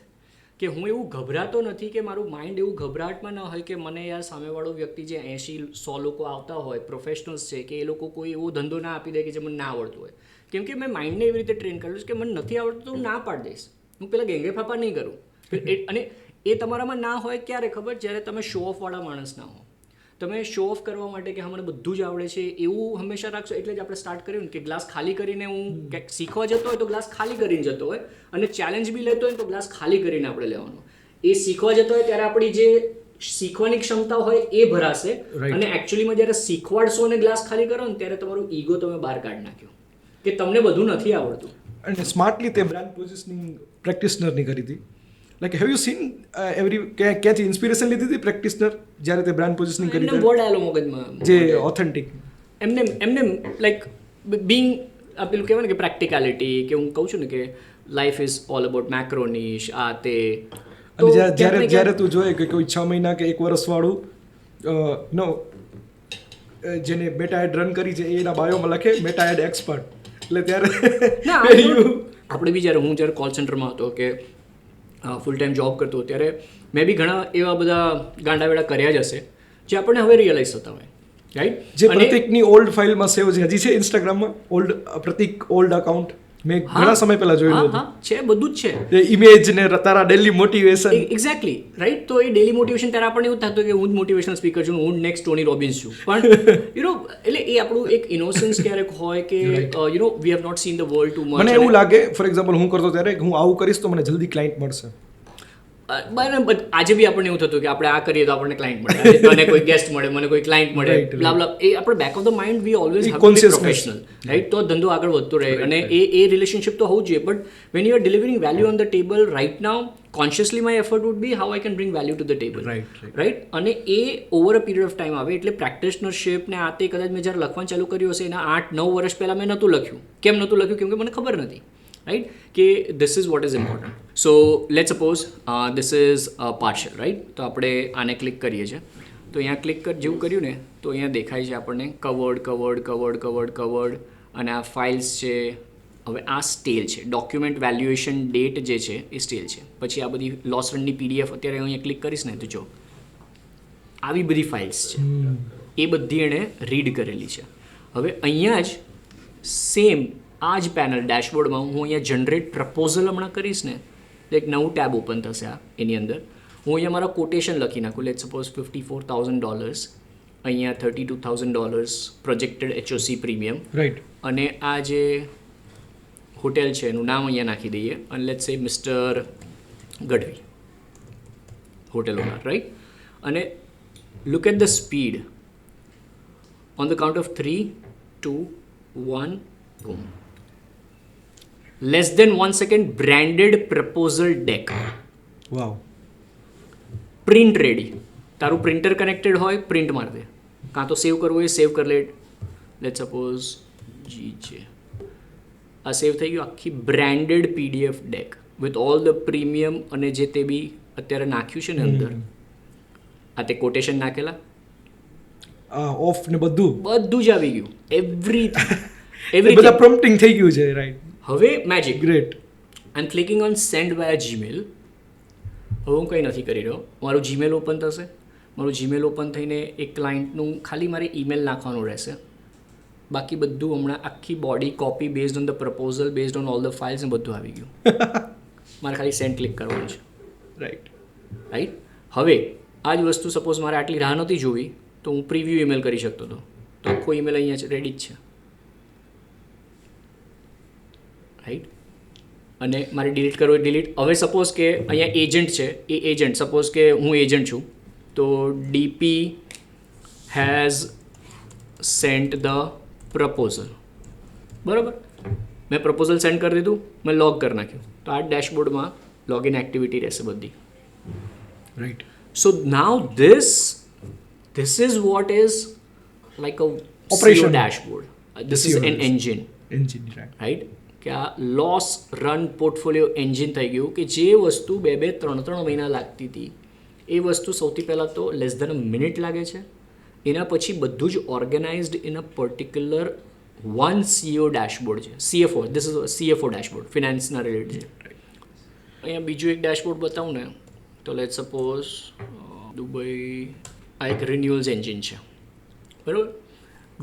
કે હું એવું ગભરાતો નથી કે મારું માઇન્ડ એવું ગભરાટમાં ન હોય કે મને યાર સામેવાળો વ્યક્તિ જે 80-100 લોકો આવતા હોય, પ્રોફેશનલ્સ છે, કે એ લોકો કોઈ એવો ધંધો ના આપી દે કે જે મને ના આવડતું હોય. કેમ કે મેં માઇન્ડને એવી રીતે ટ્રેન કરેલું છે કે મને નથી આવડતું તો હું ના પાડી દઈશ. હું પેલા ગેંગે ફાફા નહીં કરું. અને એ તમારામાં ના હોય ક્યારે ખબર, જ્યારે તમે શો ઓફ વાળા માણસ ના હો. તમે શો ઓફ કરવા માટે કે હા મને બધું જ આવડે છે એવું હંમેશા રાખશો. એટલે જ આપણે સ્ટાર્ટ કર્યું ને કે ગ્લાસ ખાલી કરીને હું ક્યાંક શીખવા જતો હોય તો ગ્લાસ ખાલી કરીને જતો હોય, અને ચેલેન્જ બી લેતો હોય તો ગ્લાસ ખાલી કરીને આપણે લેવાનો. એ શીખવા જતો હોય ત્યારે આપણી જે શીખવાની ક્ષમતા હોય એ ભરાશે, અને એકચ્યુઅલીમાં જ્યારે શીખવાડશો અને ગ્લાસ ખાલી કરો ને ત્યારે તમારું ઈગો તમે બહાર કાઢી નાખ્યો કે તમને બધું નથી આવડતું. અને સ્માર્ટલી તે બ્રાન્ડ પોઝિશનિંગ પ્રેક્ટિશનરની કરી હતી. લાઈક હેવ યુ સીન ક્યાંથી ઇન્સ્પિરેશન લીધી હતી પ્રેક્ટિશનર જ્યારે તે બ્રાન્ડ પોઝિશનિંગ કરી હતી? વર્ડ આવેલો મગજમાં જે ઓથેન્ટિક એમને લાઈક બિંગ પેલું કહેવાય ને કે પ્રેક્ટિકાલિટી, કે હું કહું છું ને કે લાઈફ ઇઝ ઓલ અબાઉટ મેક્રોનિશ આ તે. અને જ્યારે તું જોઈએ કે કોઈ 6 મહિના કે 1 વર્ષ વાળું નો જેને મેટા એડ રન કરી છે એના બાયોમાં લખે મેટા એડ એક્સપર્ટ. એટલે ત્યારે આપણે બી હું જ્યારે કોલ સેન્ટરમાં હતો કે ફૂલ ટાઈમ જોબ કરતો ત્યારે મેં બી ઘણા એવા બધા ગાંડાવેડા કર્યા જ હશે જે આપણને હવે રિયલાઇઝ થતા હોય, રાઈટ? જે પ્રતિકની ઓલ્ડ ફાઇલમાં સેવ છે, હજી છે ઇન્સ્ટાગ્રામમાં ઓલ્ડ પ્રતિક ઓલ્ડ અકાઉન્ટ મેં ઘણા સમય પહેલા જોયેલું હતું. છે, બધું જ છે. ઇમેજ ને તારા ડેલી મોટિવેશન. Exactly, right. તો એ ડેલી મોટિવેશન ત્યારે આપણને એવું થતું કે હું જ મોટિવેશનલ સ્પીકર છું, હું જ નેક્સ્ટ ટોની રોબિન્સ છું. પણ એટલે એ આપણું એક ઇનોસન્સ ક્યારેક હોય કે we have not seen the world too much. મને એવું લાગે ફોર એક્ઝામ્પલ હું કરતો ત્યારે હું આવું કરીશ તો મને જલ્દી ક્લાયન્ટ મળશે. આજે બી આપણને એવું થતું કે આપણે આ કરીએ તો આપણને ક્લાયન્ટ મળે, મને કોઈ ગેસ્ટ મળે, મને કોઈ ક્લાયન્ટ મળે, બ્લા બ્લા. એ આપણે back of the mind we always have to be professional, right? તો ધંધો આગળ વધતો રહે અને એ રિલેશનશિપ તો હોવું જોઈએ. But when you are delivering value on the table right now, consciously my effort would be how I can bring value to the table, right? અને એ over a period of time આવે. એટલે પ્રેક્ટિશનરશિપ ને આ તે કદાચ મેં જ્યારે લખવાનું ચાલુ કર્યું હશે એના 8-9 વર્ષ પહેલાં મેં નહોતું લખ્યું. કેમ નહોતું લખ્યું? કેમ કે મને ખબર નથી, right? કે this is what is important. So let's suppose this is partial, right? તો આપણે આને ક્લિક કરીએ છીએ. તો અહીંયા ક્લિક જેવું કર્યું ને તો અહીંયા દેખાય છે આપણને કવર્ડ અને આ ફાઇલ્સ છે. હવે આ સ્ટેલ છે, ડોક્યુમેન્ટ વેલ્યુએશન ડેટ જે છે એ સ્ટેલ છે. પછી આ બધી લોસ રનની PDF અત્યારે અહીંયા ક્લિક કરીશ ને તો જો આવી બધી ફાઇલ્સ છે, એ બધી એણે રીડ કરેલી છે. હવે અહીંયા જ સેમ આ જ પેનલ ડેશબોર્ડમાં હું અહીંયા જનરેટ પ્રપોઝલ હમણાં કરીશ ને તો એક નવું ટેબ ઓપન થશે. આ એની અંદર હું અહીંયા મારા કોટેશન લખી નાખું. લેટ સપોઝ $54,000, અહીંયા $32,000 પ્રોજેક્ટેડ HOC પ્રીમિયમ, રાઈટ? અને આ જે હોટેલ છે એનું નામ અહીંયા નાખી દઈએ અને let's say mister Gadhvi, hotel owner, right? અને look at the speed on the count of 3, 2, 1, boom. Less than 1 second, branded proposal deck. Wow. Print ready. તારું પ્રિન્ટર કનેક્ટેડ હોય, પ્રિન્ટ માર દે. કાં તો સેવ કરવું હોય સેવ કરી લે. લેટ સપોઝ જી છે, આ સેવ થઈ ગયું. આખી branded PDF deck with all the premium અને જે તે બી અત્યારે નાખ્યું છે ને અંદર. આ તે કોટેશન નાખેલા, ઓફ ને બધું જ આવી ગયું. એવરીથિંગ બધા પ્રોમ્પ્ટિંગ થઈ ગયું છે, રાઈટ? હવે magic. Great. I am clicking on send via Gmail. હવે હું કંઈ નથી કરી રહ્યો. મારું જીમેલ ઓપન થશે. મારું જીમેલ ઓપન થઈને એક ક્લાયન્ટનું ખાલી મારે ઈમેલ નાખવાનું રહેશે. બાકી બધું હમણાં આખી body copy based on the proposal, based on all the files ને બધું આવી ગયું. મારે ખાલી સેન્ડ ક્લિક કરવાનું છે, રાઈટ? હવે આ જ વસ્તુ સપોઝ મારે આટલી રાહ નહોતી જોવી તો હું પ્રિવ્યૂ ઈમેલ કરી શકતો હતો. તો આખો ઈમેલ અહીંયા રેડી જ છે, રાઈટ? અને મારે ડિલીટ કરવો હોય ડિલીટ. હવે સપોઝ કે અહીંયા એજન્ટ છે, એ એજન્ટ સપોઝ કે હું એજન્ટ છું તો DP has sent the proposal, બરાબર? મેં પ્રપોઝલ સેન્ડ કરી દીધું, મેં લોગ કરી નાખ્યું. તો આ ડેશબોર્ડમાં લોગિન એક્ટિવિટી રહેશે બધી, right? So now this is what is like a operation dashboard. This is an engine, right? કે આ લોસ રન પોર્ટફોલિયો એન્જિન થઈ ગયું કે જે વસ્તુ 2-3 મહિના લાગતી હતી એ વસ્તુ સૌથી પહેલાં તો લેસ ધેન અ મિનિટ લાગે છે. એના પછી બધું જ organized in a particular one CEO dashboard છે. CFO, this is CFO dashboard, ફિનાન્સના રિલેટેડ છે. અહીંયા બીજું એક ડેશબોર્ડ બતાવું ને તો લેટ સપોઝ દુબઈ, આ એક રિન્યુઅલ્સ એન્જિન છે, બરાબર?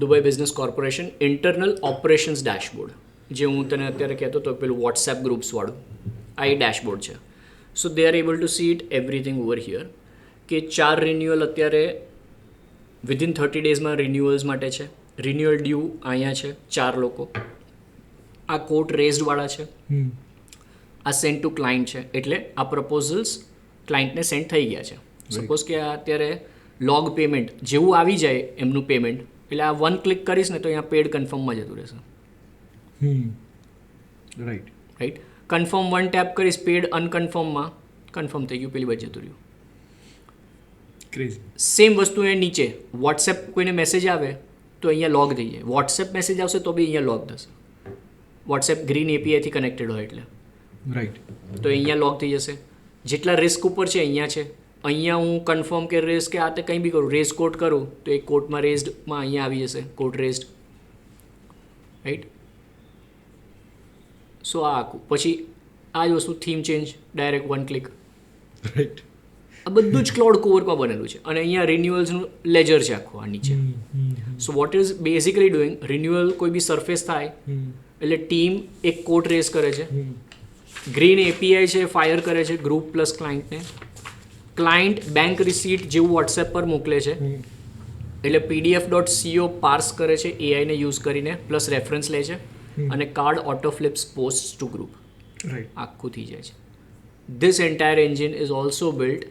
Dubai business corporation internal operations dashboard, જે હું તને અત્યારે કહેતો હતો પેલું વોટ્સએપ ગ્રુપ્સવાળું, આ એ ડેશબોર્ડ છે. So they are able to see it everything over here કે 4 રિન્યુઅલ અત્યારે વિધિન 30 ડેઝમાં રિન્યુઅલ્સ માટે છે. રિન્યુઅલ ડ્યુ અહીંયા છે 4 લોકો. આ કોર્ટ રેઝડવાળા છે. આ સેન્ડ ટુ ક્લાયન્ટ છે, એટલે આ પ્રપોઝલ્સ ક્લાયન્ટને સેન્ડ થઈ ગયા છે. સપોઝ કે આ અત્યારે લોગ પેમેન્ટ જેવું આવી જાય એમનું પેમેન્ટ, એટલે આ 1 ક્લિક કરીશ ને તો અહીંયા પેડ કન્ફર્મમાં જતું રહેશે, રાઈટ? કન્ફર્મ 1 ટેપ કરીશ, પેડ અનકન્ફર્મમાં કન્ફર્મ થઈ ગયું, પેલી બાજુ જતું રહ્યું. સેમ વસ્તુ એ નીચે વોટ્સએપ કોઈને મેસેજ આવે તો અહીંયા લોગ થઈ જાય. વોટ્સએપ મેસેજ આવશે તો બી અહીંયા લોગ થશે. વોટ્સએપ ગ્રીન API થી કનેક્ટેડ હોય એટલે, રાઈટ? તો અહીંયા લોગ થઈ જશે. જેટલા રિસ્ક ઉપર છે અહીંયા છે. અહીંયા હું કન્ફર્મ કે રેઝ કે આ તે કંઈ બી કરું, રેઝ કોર્ટ કરું તો એ કોર્ટમાં રેઝડમાં અહીંયા આવી જશે, કોર્ટ રેઝડ, રાઈટ? સો આ આખું. પછી આ જ વસ્તુ theme change, direct 1 click, right? આ બધું જ ક્લાઉડ કોવરમાં બનેલું છે. અને અહીંયા રિન્યુઅલ્સનું લેજર છે આખું આ નીચે. So what is basically doing, renewal કોઈ બી સરફેસ થાય એટલે ટીમ એક કોડ રેઝ કરે છે, ગ્રીન API છે ફાયર કરે છે ગ્રુપ પ્લસ ક્લાયન્ટને. ક્લાયન્ટ બેંક રિસીટ જેવું વોટ્સએપ પર મોકલે છે, એટલે PDF.co પાર્સ કરે છે AIને યુઝ કરીને, પ્લસ રેફરન્સ લે છે અને card auto flips post to group, right? આખું થઈ જાય છે. this entire engine is also built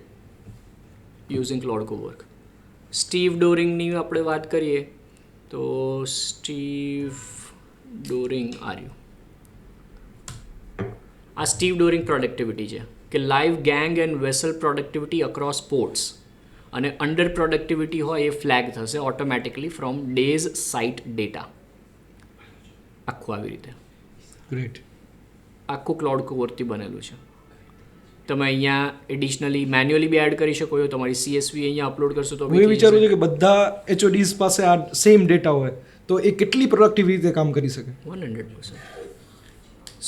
using Claude Cowork. Steve ડોરિંગની આપણે વાત કરીએ તો સ્ટીવ ડોરિંગ આ સ્ટીવ ડોરિંગ પ્રોડક્ટિવિટી છે કે live gang and vessel productivity across ports અને અંડર પ્રોડક્ટિવિટી હોય એ ફ્લેગ થશે automatically from days site data. આખું આવી રીતે ગ્રેટ. આખું ક્લાઉડ કોવરથી બનેલું છે. તમે અહીંયા એડિશનલી મેન્યુઅલી બી એડ કરી શકો છો. તમારી CSV અહીંયા અપલોડ કરશો તો હું એ વિચારું છું કે બધા HODs પાસે આ સેમ ડેટા હોય તો એ કેટલી પ્રોડક્ટિવ રીતે કામ કરી શકે. 100%.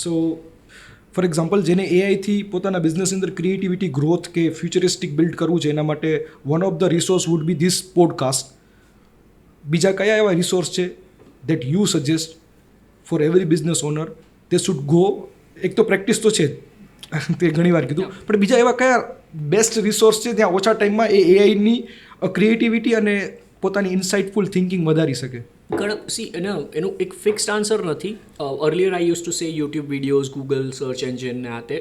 સો ફોર એક્ઝામ્પલ જેને એઆઈથી પોતાના બિઝનેસની અંદર ક્રિએટિવિટી ગ્રોથ કે ફ્યુચરિસ્ટિક બિલ્ડ કરવું છે એના માટે one of the resource would be this podcast. બીજા કયા એવા રિસોર્સ છે that you suggest for every business owner તે શુડ ગો? એક તો પ્રેક્ટિસ તો છે જ, તે ઘણી વાર કીધું, પણ બીજા એવા કયા બેસ્ટ રિસોર્સ છે ત્યાં ઓછા ટાઈમમાં એ એઆઈની ક્રિએટિવિટી અને પોતાની ઇન્સાઇટફુલ થિંકિંગ વધારી શકે? એનું એક ફિક્સ્ડ આન્સર નથી. Earlier I use to say YouTube videos, Google search engine ને આ તે.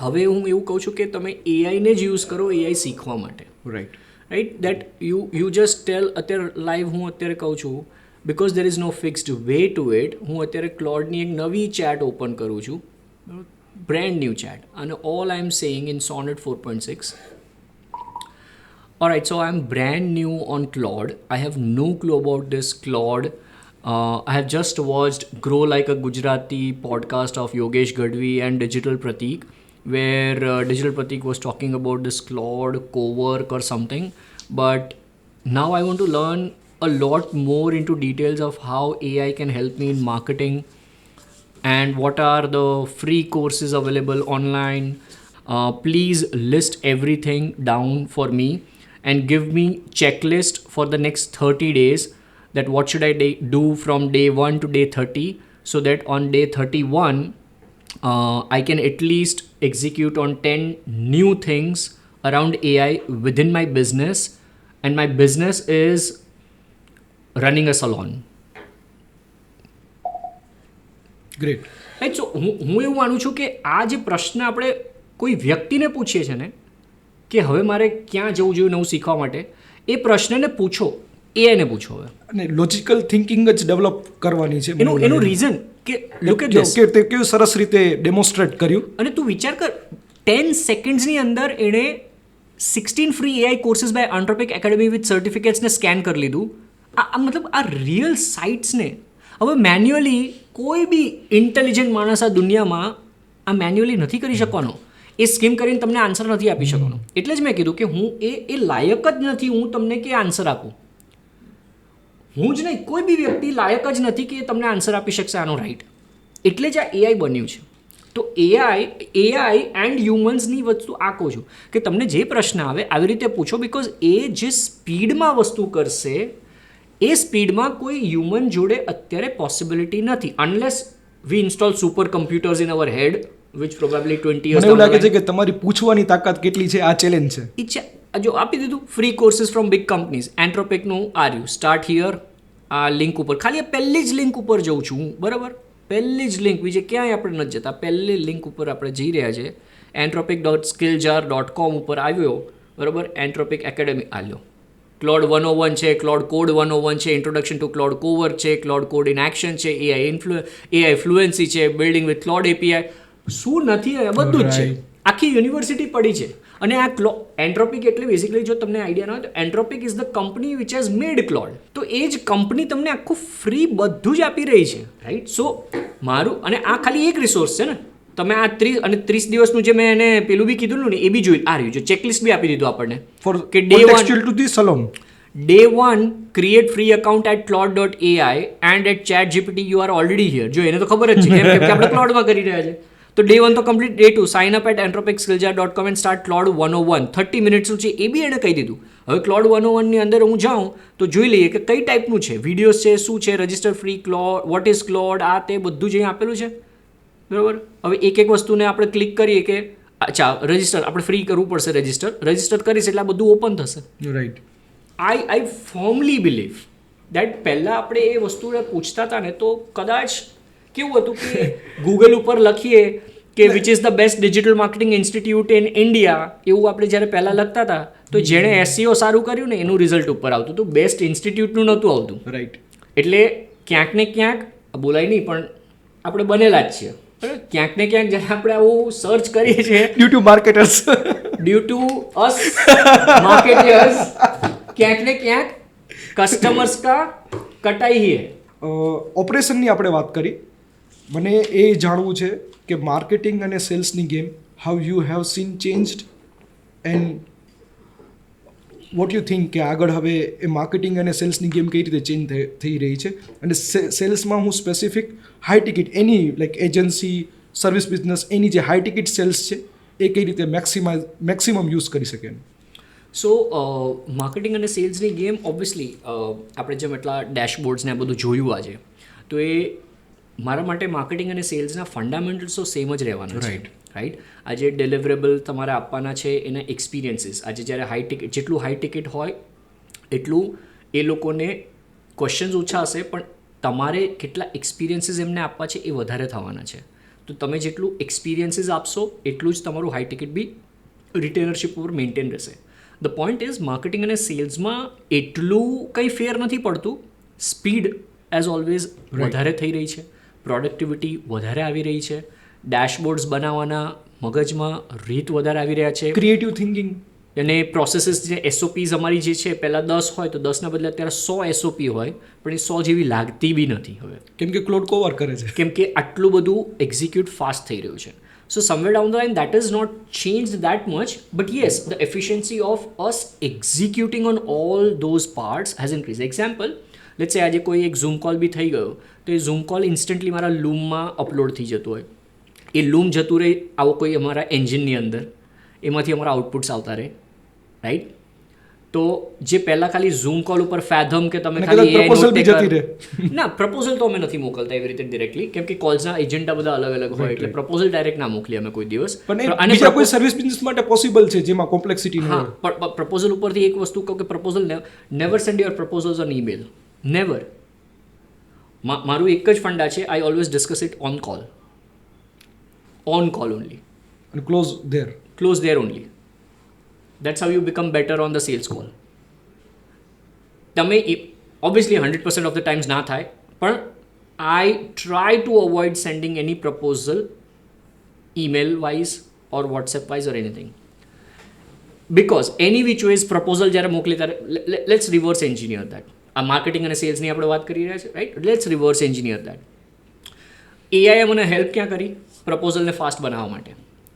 હવે હું એવું કહું છું કે તમે એઆઈને જ યુઝ કરો એઆઈ શીખવા માટે. Right that you just tell. અત્યારે લાઈવ હું અત્યારે કહું છું because there is no fixed way to it. હું અત્યારે ક્લોડની એક નવી ચેટ ઓપન કરું છું, brand new chat, and all I'm saying in Sonnet 4.6. Alright, so I'm brand new on Claude. I have no clue about this Claude. I have just watched Grow Like a Gujarati podcast of Yogesh Gadvi and Digital Pratik, where Digital Pratik was talking about this Claude Cowork or something. But now I want to learn a lot more into details of how AI can help me in marketing, and what are the free courses available online. Please list everything down for me and give me checklist for the next 30 days, that what should I do from day 1 to day 30, so that on day 31 I can at least execute on 10 new things around AI within my business. And my business is running a salon. Great. Right. So હું એવું માનું છું કે આ જે પ્રશ્ન આપણે કોઈ વ્યક્તિને પૂછીએ છીએ ને કે હવે મારે ક્યાં જવું જોઈએ નવું શીખવા માટે, એ પ્રશ્નને પૂછો, એઆઈને પૂછો. હવે અને લોજિકલ થિંકિંગ જ ડેવલપ કરવાની છે. એનું રીઝન કે લુક એટ ધીસ, કે તે કેવું સરસ રીતે ડેમોન્સ્ટ્રેટ કર્યું. અને તું વિચાર કર 10 સેકન્ડ્સની અંદર એણે 16 free AI courses by Anthropic Academy with સર્ટિફિકેટ્સને સ્કેન કરી લીધું. આ મતલબ આ રિયલ સાઇટ્સને હવે મેન્યુઅલી કોઈ બી ઇન્ટેલિજન્ટ માણસ આ દુનિયામાં આ મેન્યુઅલી નથી કરી શકવાનો. એ સ્કીમ કરીને તમને આન્સર નથી આપી શકવાનો. એટલે જ મેં કીધું કે હું એ લાયક જ નથી હું તમને કે આન્સર આપું. હું જ નહીં, કોઈ બી વ્યક્તિ લાયક જ નથી કે તમને આન્સર આપી શકશે આનો રાઈટ. એટલે જ આ એઆઈ બન્યું છે. તો એઆઈ એન્ડ હ્યુમન્સની વસ્તુ આ કહું છું કે તમને જે પ્રશ્ન આવે આવી રીતે પૂછો, બિકોઝ એ જે સ્પીડમાં વસ્તુ કરશે એ સ્પીડમાં કોઈ હ્યુમન જોડે અત્યારે પોસિબિલિટી નથી, unless we install super computers in our head which probably 20 years. મને એવું લાગે છે કે તમારી પૂછવાની તાકાત કેટલી છે આ ચેલેન્જ છે. ઈચ્છા જો આપી દીધું free courses from big companies. એન્ટ્રોપિકનું આર્યું સ્ટાર્ટ હિયર, આ લિંક ઉપર, ખાલી પહેલી જ લિંક ઉપર જઉં છું હું, બરાબર? પહેલી જ લિંક, બીજે ક્યાંય આપણે નથી જતા, પહેલી લિંક ઉપર આપણે જઈ રહ્યા છે. entropic.skilljar.com ઉપર આવ્યો, બરાબર? એન્ટ્રોપિક એકેડમી આવ્યો. ક્લોડ 101 છે, ક્લોડ કોડ 101 છે, ઇન્ટ્રોડક્શન ટુ ક્લોડ કોવર્ક છે, ક્લોડ કોડ ઇન એક્શન છે, એઆઈ ફ્લુએન્સી છે, બિલ્ડિંગ વિથ ક્લોડ એપીઆઈ. શું નથી, બધું જ છે. આખી યુનિવર્સિટી પડી છે. અને આ એન્ટ્રોપિક એટલે બેઝિકલી જો તમને આઈડિયા ન હોય તો Anthropic is the company which has made Claude. તો એ જ કંપની તમને આખું ફ્રી બધું જ આપી રહી છે, રાઈટ? સો મારું, અને આ ખાલી એક રિસોર્સ છે ને, તમે આ 30 દિવસનું જે મેં એને પેલું બી કીધું ને એ બી જોઈ આ રહ્યું છે, ચેકલિસ્ટ બી આપી દીધું આપણને ફોર કે day 1 to the salon. Day 1, create free account at claude.ai and at ChatGPT you are already here. જો એને તો ખબર જ છે કેમ કે આપણે ક્લાઉડમાં કરી રહ્યા છે. તો Day 1 તો complete. Day 2, sign up at entropic.skilljar.com and start Claude 101. 30 મિનિટ્સનું છે એ બી એને કહી દીધું. હવે ક્લોડ 101 ની અંદર હું જાઉં તો જોઈ લઈએ કે કઈ ટાઈપનું છે, વિડીયોઝ છે, શું છે, રજિસ્ટર ફ્રી ક્લોડ, વોટ ઇઝ ક્લોડ, આ તે બધું જ અહીં આપેલું છે, બરાબર? હવે એક વસ્તુને આપણે ક્લિક કરીએ કે અચ્છા રજિસ્ટર, આપણે ફ્રી કરવું પડશે. રજિસ્ટર કરીશ એટલે આ બધું ઓપન થશે, રાઈટ? આઈ ફર્મલી બિલીવ દેટ પહેલાં આપણે એ વસ્તુને પૂછતા હતા ને તો કદાચ કેવું હતું કે ગૂગલ ઉપર લખીએ કે which is the best digital marketing institute in India, એવું આપણે જ્યારે પહેલાં લખતા હતા તો જેણે SEO સારું કર્યું ને એનું રિઝલ્ટ ઉપર આવતું હતું, બેસ્ટ ઇન્સ્ટિટ્યૂટનું નહોતું આવતું. રાઈટ. એટલે ક્યાંક ને ક્યાંક બોલાય નહીં પણ આપણે બનેલા જ છીએ. બરાબર, ક્યાંક ને ક્યાંક જ્યારે આપણે આવું સર્ચ કરીએ છીએ due to marketers, due to us marketers, ક્યાંક ને ક્યાંક કસ્ટમર્સ કા કટાઈ હી હૈ. ઓપરેશનની આપણે વાત કરી. મને એ જાણવું છે કે માર્કેટિંગ અને સેલ્સની game, how you have seen changed and what you think કે આગળ હવે એ માર્કેટિંગ અને સેલ્સની ગેમ કઈ રીતે ચેન્જ થઈ રહી છે, અને સેલ્સમાં હું સ્પેસિફિક હાઈ ટિકિટ એની લાઈક એજન્સી સર્વિસ બિઝનેસ એની જે હાઈ ટિકિટ સેલ્સ છે એ કઈ રીતે મેક્સિમમ યુઝ કરી શકે. સો માર્કેટિંગ અને સેલ્સની ગેમ ઓબ્વિયસલી આપણે જેમ એટલા ડેશબોર્ડ્સને આ બધું જોયું આજે, તો એ મારા માટે માર્કેટિંગ અને સેલ્સના ફંડામેન્ટલ્સો સેમ જ રહેવાના છે. રાઈટ. આજે ડિલિવરેબલ તમારે આપવાના છે, એના એક્સપિરિયન્સીસ. આજે જ્યારે જેટલું હાઈ ટિકિટ હોય એટલું એ લોકોને ક્વેશ્ચન્સ ઓછા હશે, પણ તમારે કેટલા એક્સપિરિયન્સીસ એમને આપવા છે એ વધારે થવાના છે. તો તમે જેટલું એક્સપિરિયન્સીસ આપશો એટલું જ તમારું હાઈ ટિકિટ બી રિટેનરશિપ ઉપર મેન્ટેન રહેશે. ધ પોઈન્ટ ઇઝ માર્કેટિંગ અને સેલ્સમાં એટલું કંઈ ફેર નથી પડતું. સ્પીડ એઝ ઓલવેઝ વધારે થઈ રહી છે, પ્રોડક્ટિવિટી વધારે આવી રહી છે, ડેશબોર્ડ્સ બનાવવાના મગજમાં રીત વધારે આવી રહ્યા છે, ક્રિએટિવ થિંકિંગ અને પ્રોસેસીસ જે SOPs અમારી જે છે પહેલાં 10 હોય તો 10ના બદલે અત્યારે 100 SOP હોય, પણ એ 100 જેવી લાગતી બી નથી હવે, કેમ કે ક્લોડ કવર કરે છે, કેમ કે આટલું બધું એક્ઝિક્યુટ ફાસ્ટ થઈ રહ્યું છે. So somewhere down the line that is not changed that much, but yes, the efficiency of us executing on all those parts has increased. Example, let's say આજે કોઈ એક ઝૂમ કોલ બી થઈ ગયો તો એ zoom call instantly મારા લૂમમાં upload થઈ જતું હોય, એ લૂમ જતું રહે આવો કોઈ અમારા એન્જિનની અંદર, એમાંથી અમારા આઉટપુટ્સ આવતા રહે. રાઈટ. તો જે પહેલાં ખાલી ઝૂમ કોલ ઉપર ફેધમ કે તમે ખાલી પ્રપોઝલ બી જતી રહે. ના, પ્રપોઝલ તો અમે નથી મોકલતા એવી રીતે ડિરેક્ટલી, કેમ કે કોલ્સના એજન્ડા બધા અલગ અલગ હોય, એટલે પ્રપોઝલ ડાયરેક્ટ ના મોકલીએ અમે કોઈ દિવસ. અને બીજા કોઈ સર્વિસ બિઝનેસ માટે પોસિબલ છે જેમાં કોમ્પ્લેક્સિટી ન હોય. પણ પ્રપોઝલ ઉપરથી એક વસ્તુ કહું કે proposal never send your proposals on email, never. મારું એક જ ફંડા છે, I always discuss it on call only, and close there only. That's how you become better on the sales call. તમે obviously 100% of the times ના થાય, પણ I try to avoid sending any proposal email wise or WhatsApp wise or anything, because any which ways proposal જ્યારે મોકલી ત્યારે let's reverse engineer that. આ marketing અને સેલ્સની આપણે વાત કરી રહ્યા છે, right. Let's reverse engineer that. AI મને હેલ્પ ક્યાં કરી પ્રપોઝલને ફાસ્ટ બનાવવા માટે?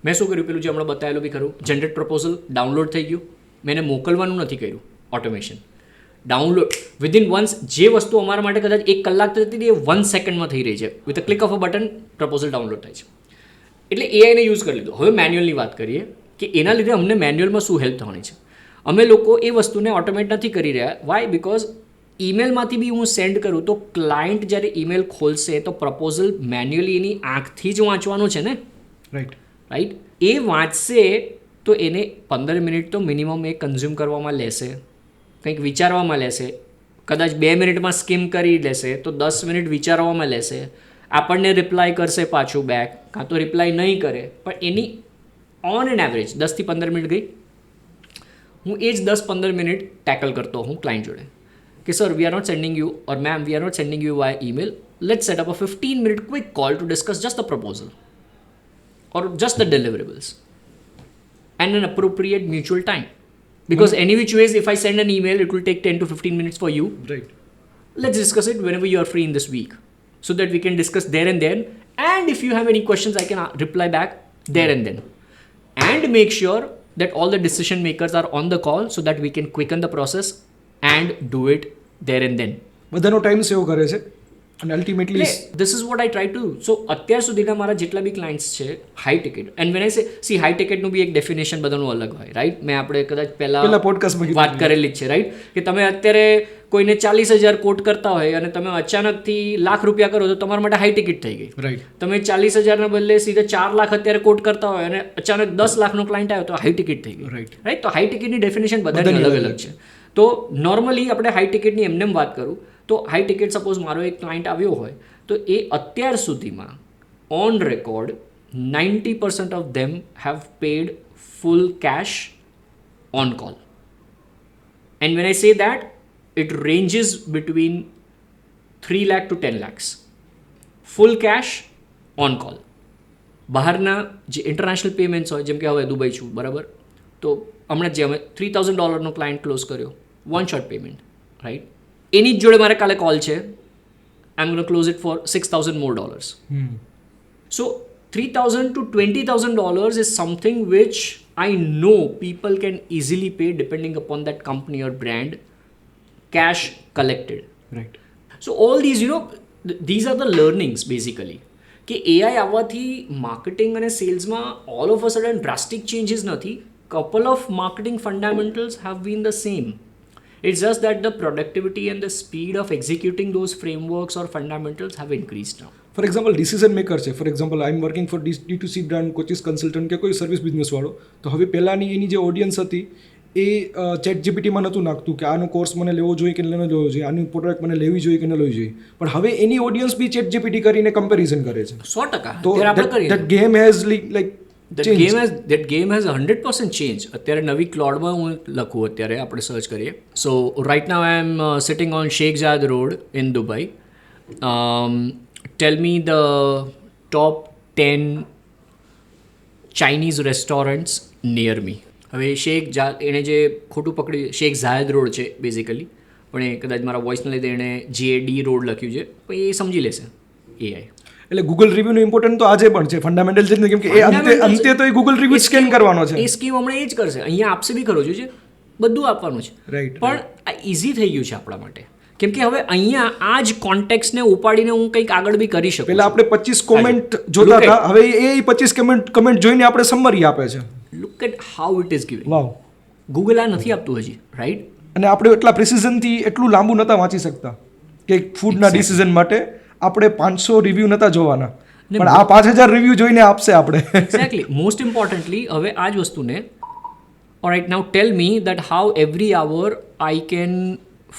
મેં શું કર્યું, પેલું જે હમણાં બતાવેલું બી ખરું, જનરેટ પ્રપોઝલ ડાઉનલોડ થઈ ગયું, મેં એને મોકલવાનું નથી કર્યું, ઓટોમેશન ડાઉનલોડ વિધિન વન્સ. જે વસ્તુ અમારા માટે કદાચ 1 કલાક થતી હતી એ 1 સેકન્ડમાં થઈ રહી છે, with a click of a button proposal download થાય છે. એટલે AIને યુઝ કરી લીધું. હવે મેન્યુઅલની વાત કરીએ કે એના લીધે અમને મેન્યુઅલમાં શું હેલ્પ થવાની છે. અમે લોકો એ વસ્તુને ઓટોમેટ નથી કરી રહ્યા. વાય? બિકોઝ ઈમેલમાંથી બી હું સેન્ડ કરું તો ક્લાયન્ટ જ્યારે ઈમેલ ખોલશે તો પ્રપોઝલ મેન્યુઅલી એની આંખથી જ વાંચવાનું છે ને, રાઈટ. એ વાંચશે તો એને 15 મિનિટ તો મિનિમમ એ કન્ઝ્યુમ કરવામાં લેશે, કંઈક વિચારવામાં લેશે. કદાચ 2 મિનિટમાં સ્કીમ કરી લેશે તો 10 મિનિટ વિચારવામાં લેશે. આપણને રિપ્લાય કરશે પાછું બેક, કાં તો રિપ્લાય નહીં કરે, પણ એની ઓન એન એવરેજ 10થી 15 મિનિટ ગઈ. હું એ જ 10-15 મિનિટ ટેકલ કરતો હું ક્લાયન્ટ જોડે કે sir we are not sending you, or ma'am we are not sending you why email, let's set up a 15-minute quick call to discuss just the proposal or just the deliverables and an appropriate mutual time, because any which ways if I send an email it will take 10 to 15 minutes for you, right. Let's discuss it whenever you are free in this week so that we can discuss there and then, and if you have any questions I can reply back there and then, and make sure that all the decision makers are on the call so that we can quicken the process and do it there and then. બધાનો time સેવ કરે છે અને ultimately this is what I try to do. So અત્યાર સુધીના મારા જેટલા બી clients છે high ticket, and when I સે હાઈ ટિકિટનું બી એક ડેફિનેશન બધાનું અલગ હોય, રાઈટ. મેં આપણે કદાચ પહેલા પોડકાસ્ટમાં વાત કરેલી જ છે, રાઈટ, કે તમે અત્યારે કોઈને 40,000 કોટ કરતા હોય અને તમે અચાનકથી લાખ રૂપિયા કરો તો તમારા માટે હાઈ ટિકિટ થઈ ગઈ, રાઈટ. તમે 40,000ના બદલે સીધા 4 લાખ અત્યારે કોટ કરતા હોય અને અચાનક 10 લાખનો ક્લાયન્ટ આવ્યો તો હાઈ ટિકિટ થઈ ગઈ, રાઈટ. તો હાઈ ટિકિટની ડેફિનેશન બધાની અલગ અલગ છે. તો નોર્મલી આપણે હાઈ ટિકિટની એમને વાત કરું તો હાઈ ટિકિટ સપોઝ મારો એક ક્લાયન્ટ આવ્યો હોય તો એ અત્યાર સુધીમાં on record 90% of them have paid full cash on call. And when I say that, it ranges between 3 lakh to 10 lakhs. Full cash on call. બહારના જે ઇન્ટરનેશનલ પેમેન્ટ્સ હોય, જેમ કે હવે દુબઈ છું બરાબર, તો હમણાં જે અમે $3,000નો ક્લાયન્ટ ક્લોઝ કર્યો, વન શોટ પેમેન્ટ, રાઈટ? એની જ જોડે મારે કાલે કોલ છે, I am gonna close it for $6,000 more. So $3,000 to $20,000 is something which I know people can easily pay depending upon that company or brand, cash collected. Right. So all these, these are the learnings basically. કે AI આવવાથી marketing અને સેલ્સમાં all of a sudden drastic changes નથી. Couple of marketing fundamentals have been the same. It's just that the productivity and the speed of executing those frameworks or fundamentals have increased now. For example decision maker છે, for example I am working for D2C brand, coaches consultant કે કોઈ service બિઝનેસવાળો, તો હવે પહેલાંની એની જે audience હતી એ chat જીપીટીમાં નહોતું નાખતું કે આનો કોર્સ મને લેવો જોઈએ કે ન લેવો જોઈએ, આની પ્રોડક્ટ મને લેવી જોઈએ કે ન લેવી જોઈએ, પણ હવે એની ઓડિયન્સ બી ચેટ જીપીટી કરીને કમ્પેરિઝન કરે છે. 100%. તો that game has like That game has 100% changed. અત્યારે નવી ક્લોડમાં હું લખું, અત્યારે આપણે સર્ચ કરીએ. So right now I am sitting on Sheikh Zayed Road in Dubai. Tell me the top 10 Chinese restaurants near me. હવે એણે જે ખોટું પકડ્યું, શેખ ઝાયદ રોડ છે બેઝિકલી, પણ એ કદાચ મારા વોઇસને લીધે એણે JAD રોડ લખ્યું છે, પણ એ સમજી લેશે AI. એટલે ગૂગલ રિવ્યુનું ઇમ્પોર્ટન્ટ તો આજે પણ છે, ફંડામેન્ટલ છે, કેમ કે એ અંતે તો એ ગૂગલ રિવ્યુ સ્કેન કરવાનો છે. એ સ્કીમ હમણાં એ જ કરશે, અહીંયા આપશે બી ખરો છે, બધું આપવાનું છે. રાઈટ. પણ આ ઇઝી થઈ ગયું છે આપણા માટે, કેમ કે હવે અહીંયા આ જ કોન્ટેક્સને ઉપાડીને હું કંઈક આગળ બી કરી શકું. પહેલા આપણે 25 કોમેન્ટ જોતા હતા, હવે એ 25 કમેન્ટ જોઈને આપણે સમરી આપે છે. Look at how it is giving. Wow. Google આ નથી આપતું હજી, રાઈટ? અને આપણે એટલા પ્રિસિઝનથી એટલું લાંબુ નહોતા વાંચી શકતા કે ફૂડના ડિસિઝન માટે આપણે 500 રિવ્યુ નહોતા જોવાના, પણ આ 5000 રિવ્યુ જોઈને આપશે આપણે. એક્ઝેક્ટલી. મોસ્ટ ઇમ્પોર્ટન્ટલી હવે આ જ વસ્તુને, alright, now tell me that how every hour I can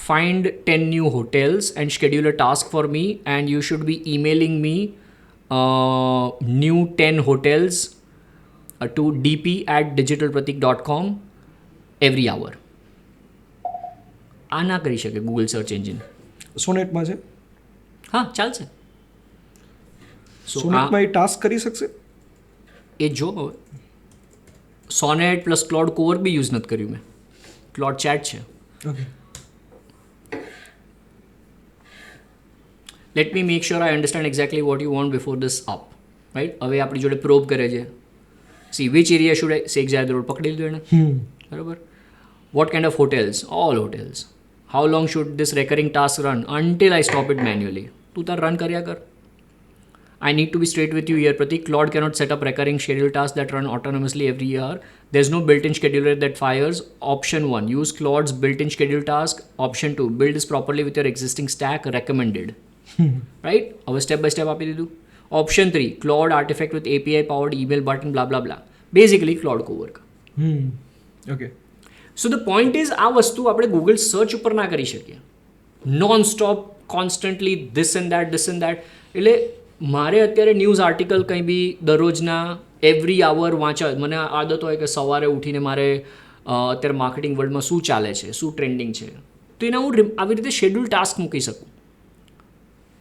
find 10 new hotels and schedule a task for me, and you should be emailing me new 10 hotels to dp@digitalpratik.com every hour. આ ના કરી શકે Google search engine. સોનેટમાં છે? હા, ચાલશે. સોનેટમાં એ task કરી શકશે? એ જો હવે સોનેટ પ્લસ ક્લોડ કોવર બી યુઝ નથી કર્યું મેં, ક્લોડ ચેટ છે. Okay. Let me make sure I understand exactly what you want before this up, right? હવે આપણી જોડે પ્રોબ કરે છે. See, which area should I, Sheikh Zayed Road પકડી લીધું એને, બરાબર? What kind of hotels? All hotels. How long should this recurring task run? Until I stop it manually. તું તાર રન કર્યા કર. I need to be straight with you here, Pratik. Claude cannot set up recurring schedule tasks that run autonomously every year. There's no built-in scheduler that fires. Option 1, use Claude's built-in schedule task. Option 2, build this properly with your existing stack. Recommended. Right? હવે step by step આપી દીધું. Option 3, Claude artifact with API powered email button blah blah blah. Basically Claude Cowork. Okay. So the point is, આ વસ્તુ આપણે Google search ઉપર ના કરી શકીએ non stop constantly this and that. એટલે મારે અત્યારે ન્યૂઝ આર્ટિકલ કંઈ બી દરરોજના એવરી આવર વાંચવા, મને આદત હોય કે સવારે ઉઠીને મારે અત્યારે માર્કેટિંગ વર્લ્ડમાં શું ચાલે છે, શું ટ્રેન્ડિંગ છે, તો એના હું આવી રીતે શેડ્યુલ ટાસ્ક મૂકી શકું,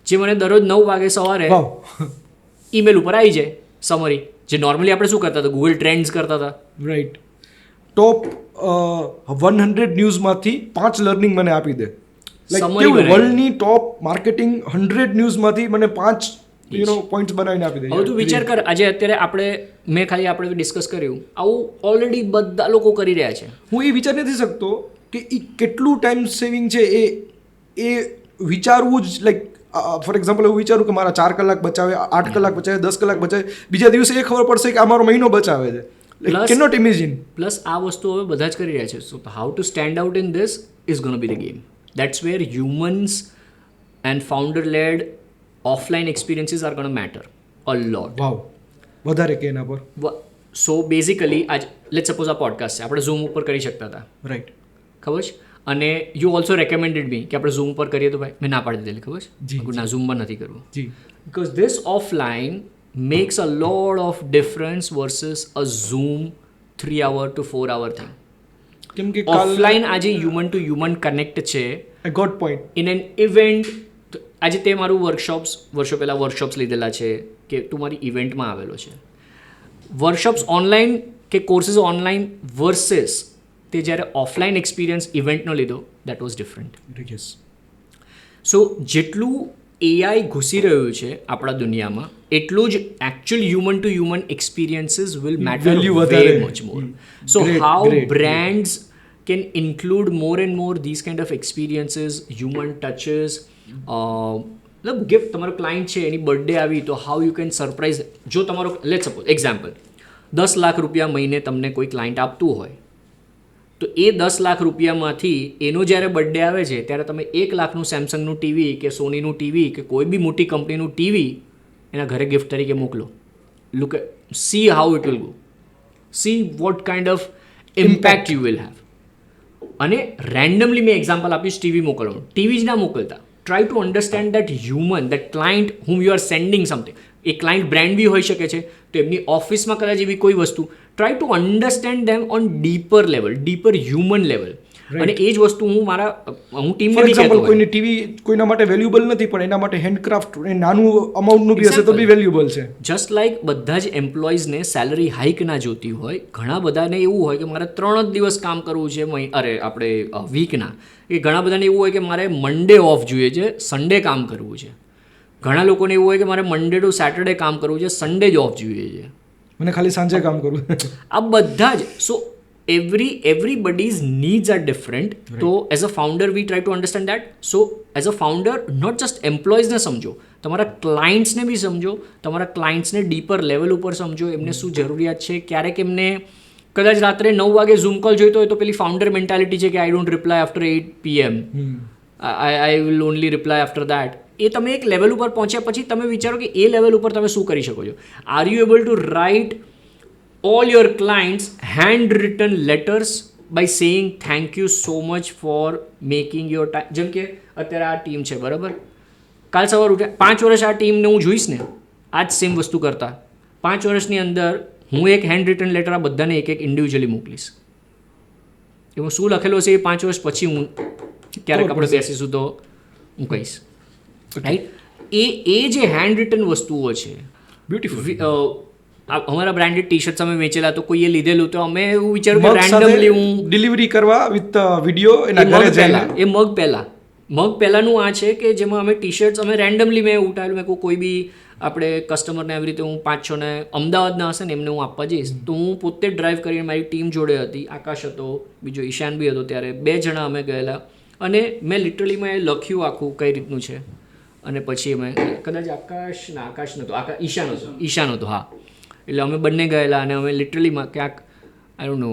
જે મને દરરોજ 9 વાગે સવારે ઈમેલ ઉપર આવી જાય સમરી. જે નોર્મલી આપણે શું કરતા હતા, ગૂગલ ટ્રેન્ડ્સ કરતા હતા. રાઈટ. ટોપ 100 ન્યૂઝમાંથી 5 લર્નિંગ મને આપી દે. વર્લ્ડની ટોપ માર્કેટિંગ 100 ન્યૂઝમાંથી મને 5 પોઈન્ટ્સ બનાવીને આપી દે. હવે તું વિચાર કર, આજે અત્યારે મેં ખાલી આપણે ડિસ્કસ કર્યું, આવું ઓલરેડી બધા લોકો કરી રહ્યા છે. હું એ વિચાર નથી શકતો કે એ કેટલું ટાઈમ સેવિંગ છે એ વિચારવું જ. લાઈક ફોર એક્ઝામ્પલ એવું વિચારું કે મારા 4 કલાક બચાવે, 8 કલાક બચાવે, 10 કલાક બચાવે, બીજા દિવસે એ ખબર પડશે કે આ મારો મહિનો બચાવે છે. Cannot imagine. પ્લસ આ વસ્તુ હવે બધા જ કરી રહ્યા છે. So how to stand out in this is gonna be the game. That's where humans and founder led offline experiences are gonna matter a lot. Wow, વધારે કે એના પર. સો બેઝિકલી આજ લેટ્સ સપોઝ આ પોડકાસ્ટ છે, આપણે zoom ઉપર કરી શકતા હતા, રાઈટ? ખબર છે? અને યુ ઓલ્સો રેકમેન્ડેડ મી કે આપણે ઝૂમ પર કરીએ, તો ભાઈ મેં ના પાડી દીધેલી, ખબર છે? ના, ઝૂમમાં નથી કરવું. જી. Because this offline makes a lot of difference versus a Zoom 3 hour to 4 hour thing. કેમ કે ઓફલાઈન આજે હ્યુમન ટુ હ્યુમન કનેક્ટ છે. I got point. In an event આજે તે મારું વર્ષો પહેલાં વર્કશોપ્સ લીધેલા છે કે તું મારી ઇવેન્ટમાં આવેલો છે. વર્કશોપ્સ ઓનલાઈન કે કોર્સીસ ઓનલાઈન વર્સેસ તે જ્યારે ઓફલાઈન એક્સપિરિયન્સ ઇવેન્ટનો લીધો દેટ વોઝ ડિફરન્ટ. સો જેટલું AI ઘૂસી રહ્યું છે આપણા દુનિયામાં એટલું જ actual human two human experiences will matter way much more. So how brands can include more and more these kind of experiences, human touches. મતલબ ગિફ્ટ તમારો ક્લાયન્ટ છે એની બર્થડે આવી તો હાઉ યુ કેન સરપ્રાઈઝ. જો તમારો late suppose example 10 lakh રૂપિયા મહિને તમને કોઈ ક્લાયન્ટ આપતું હોય તો એ 10 લાખ રૂપિયામાંથી એનો જ્યારે બર્થડે આવે છે ત્યારે તમે 1 લાખનું સેમસંગનું ટીવી કે સોનીનું ટીવી કે કોઈ બી મોટી કંપનીનું ટીવી એના ઘરે ગિફ્ટ તરીકે મોકલો. Look see how it will go, see what kind of impact you will have. અને રેન્ડમલી મેં એક્ઝામ્પલ આપ્યું ટીવી મોકલવાનું. ટીવી જ ના મોકલતા, try to understand that human, that client whom you are sending something. એ ક્લાયન્ટ બ્રાન્ડ બી હોઈ શકે છે તો એમની ઓફિસમાં કદાચ એવી કોઈ વસ્તુ, try to understand them on dipper level, dipper human level. અને એ જ વસ્તુ હું ટીમને બી કહેતો હોય. કોઈની ટીવી કોઈના માટે વેલ્યુબલ નથી પણ એના માટે હેન્ડક્રાફ્ટ નાનું અમાઉન્ટનું બી હશે તો બી વેલ્યુબલ છે. જસ્ટ લાઈક બધા જ એમ્પ્લોઈઝને સેલરી હાઇક ના જોતી હોય, ઘણા બધાને એવું હોય કે મારે 3 જ દિવસ કામ કરવું છે આપણે વીકના. એ ઘણા બધાને એવું હોય કે મારે મંડે ઓફ જોઈએ છે, સન્ડે કામ કરવું છે. ઘણા લોકોને એવું હોય કે મારે મંડે ટુ સેટરડે કામ કરવું છે, સન્ડે જ ઓફ જોઈએ છે, મને ખાલી સાંજે કામ કરવું. આ બધા જ. સો everybody's needs are different. So as a founder we try to understand that. So as a founder not just employees ને સમજો, તમારા ક્લાયન્ટ્સને બી સમજો, તમારા ક્લાયન્ટ્સને ડીપર લેવલ ઉપર સમજો, એમને શું જરૂરિયાત છે. ક્યારેક એમને કદાચ રાત્રે 9 વાગે ઝૂમ કોલ જોઈતો હોય તો પેલી ફાઉન્ડર મેન્ટાલિટી છે કે I don't reply after 8 PM, I will only reply after that. એ તમે એક લેવલ ઉપર પહોંચ્યા પછી તમે વિચારો કે એ લેવલ ઉપર તમે શું કરી શકો છો. Are you able to write all your clients handwritten letters by saying thank you so much for making your time. જેમ કે અત્યારે આ ટીમ છે બરાબર, કાલ સવાર ઉઠ્યા 5 વર્ષ આ ટીમને હું જોઈશ ને આ જ સેમ વસ્તુ કરતા, 5 વર્ષની અંદર હું એક હેન્ડ રિટન લેટર આ બધાને એક ઇન્ડિવિજ્યુઅલી મોકલીશ. એમાં શું લખેલું હશે એ 5 વર્ષ પછી હું ક્યારેક આપણે બેસીશું તો હું કહીશ, રાઈટ. એ જે હેન્ડ રિટન વસ્તુઓ છે બ્યુટીફુલ. અમારા બ્રાન્ડેડ ટી શર્ટ્સ અમે વેચેલા તો કોઈએ લીધેલું તો અમે એવું વિચાર્યું કે રેન્ડમલી હું ડિલિવરી કરવા વિથ વિડીયો એના ઘરે જઈને એ મગ પહેલાંનું આ છે કે જેમાં અમે ટી શર્ટ્સ અમે રેન્ડમલી મેં ઉઠાવેલું. મેં કોઈ બી આપણે કસ્ટમરને આવી રીતે હું 5-6 ને અમદાવાદના હશે ને એમને હું આપવા જઈશ તો હું પોતે જ ડ્રાઈવ કરીને મારી ટીમ જોડે હતી, આકાશ હતો, બીજો ઈશાન બી હતો, ત્યારે 2 જણા અમે ગયેલા અને મેં લિટરલી મેં લખ્યું આખું કઈ રીતનું છે. અને પછી અમે કદાચ આકાશ નહોતો, ઈશાન હતો, હા. એટલે અમે બંને ગયેલા અને અમે લિટરલીમાં ક્યાંક આઈ ડોન્ટ નો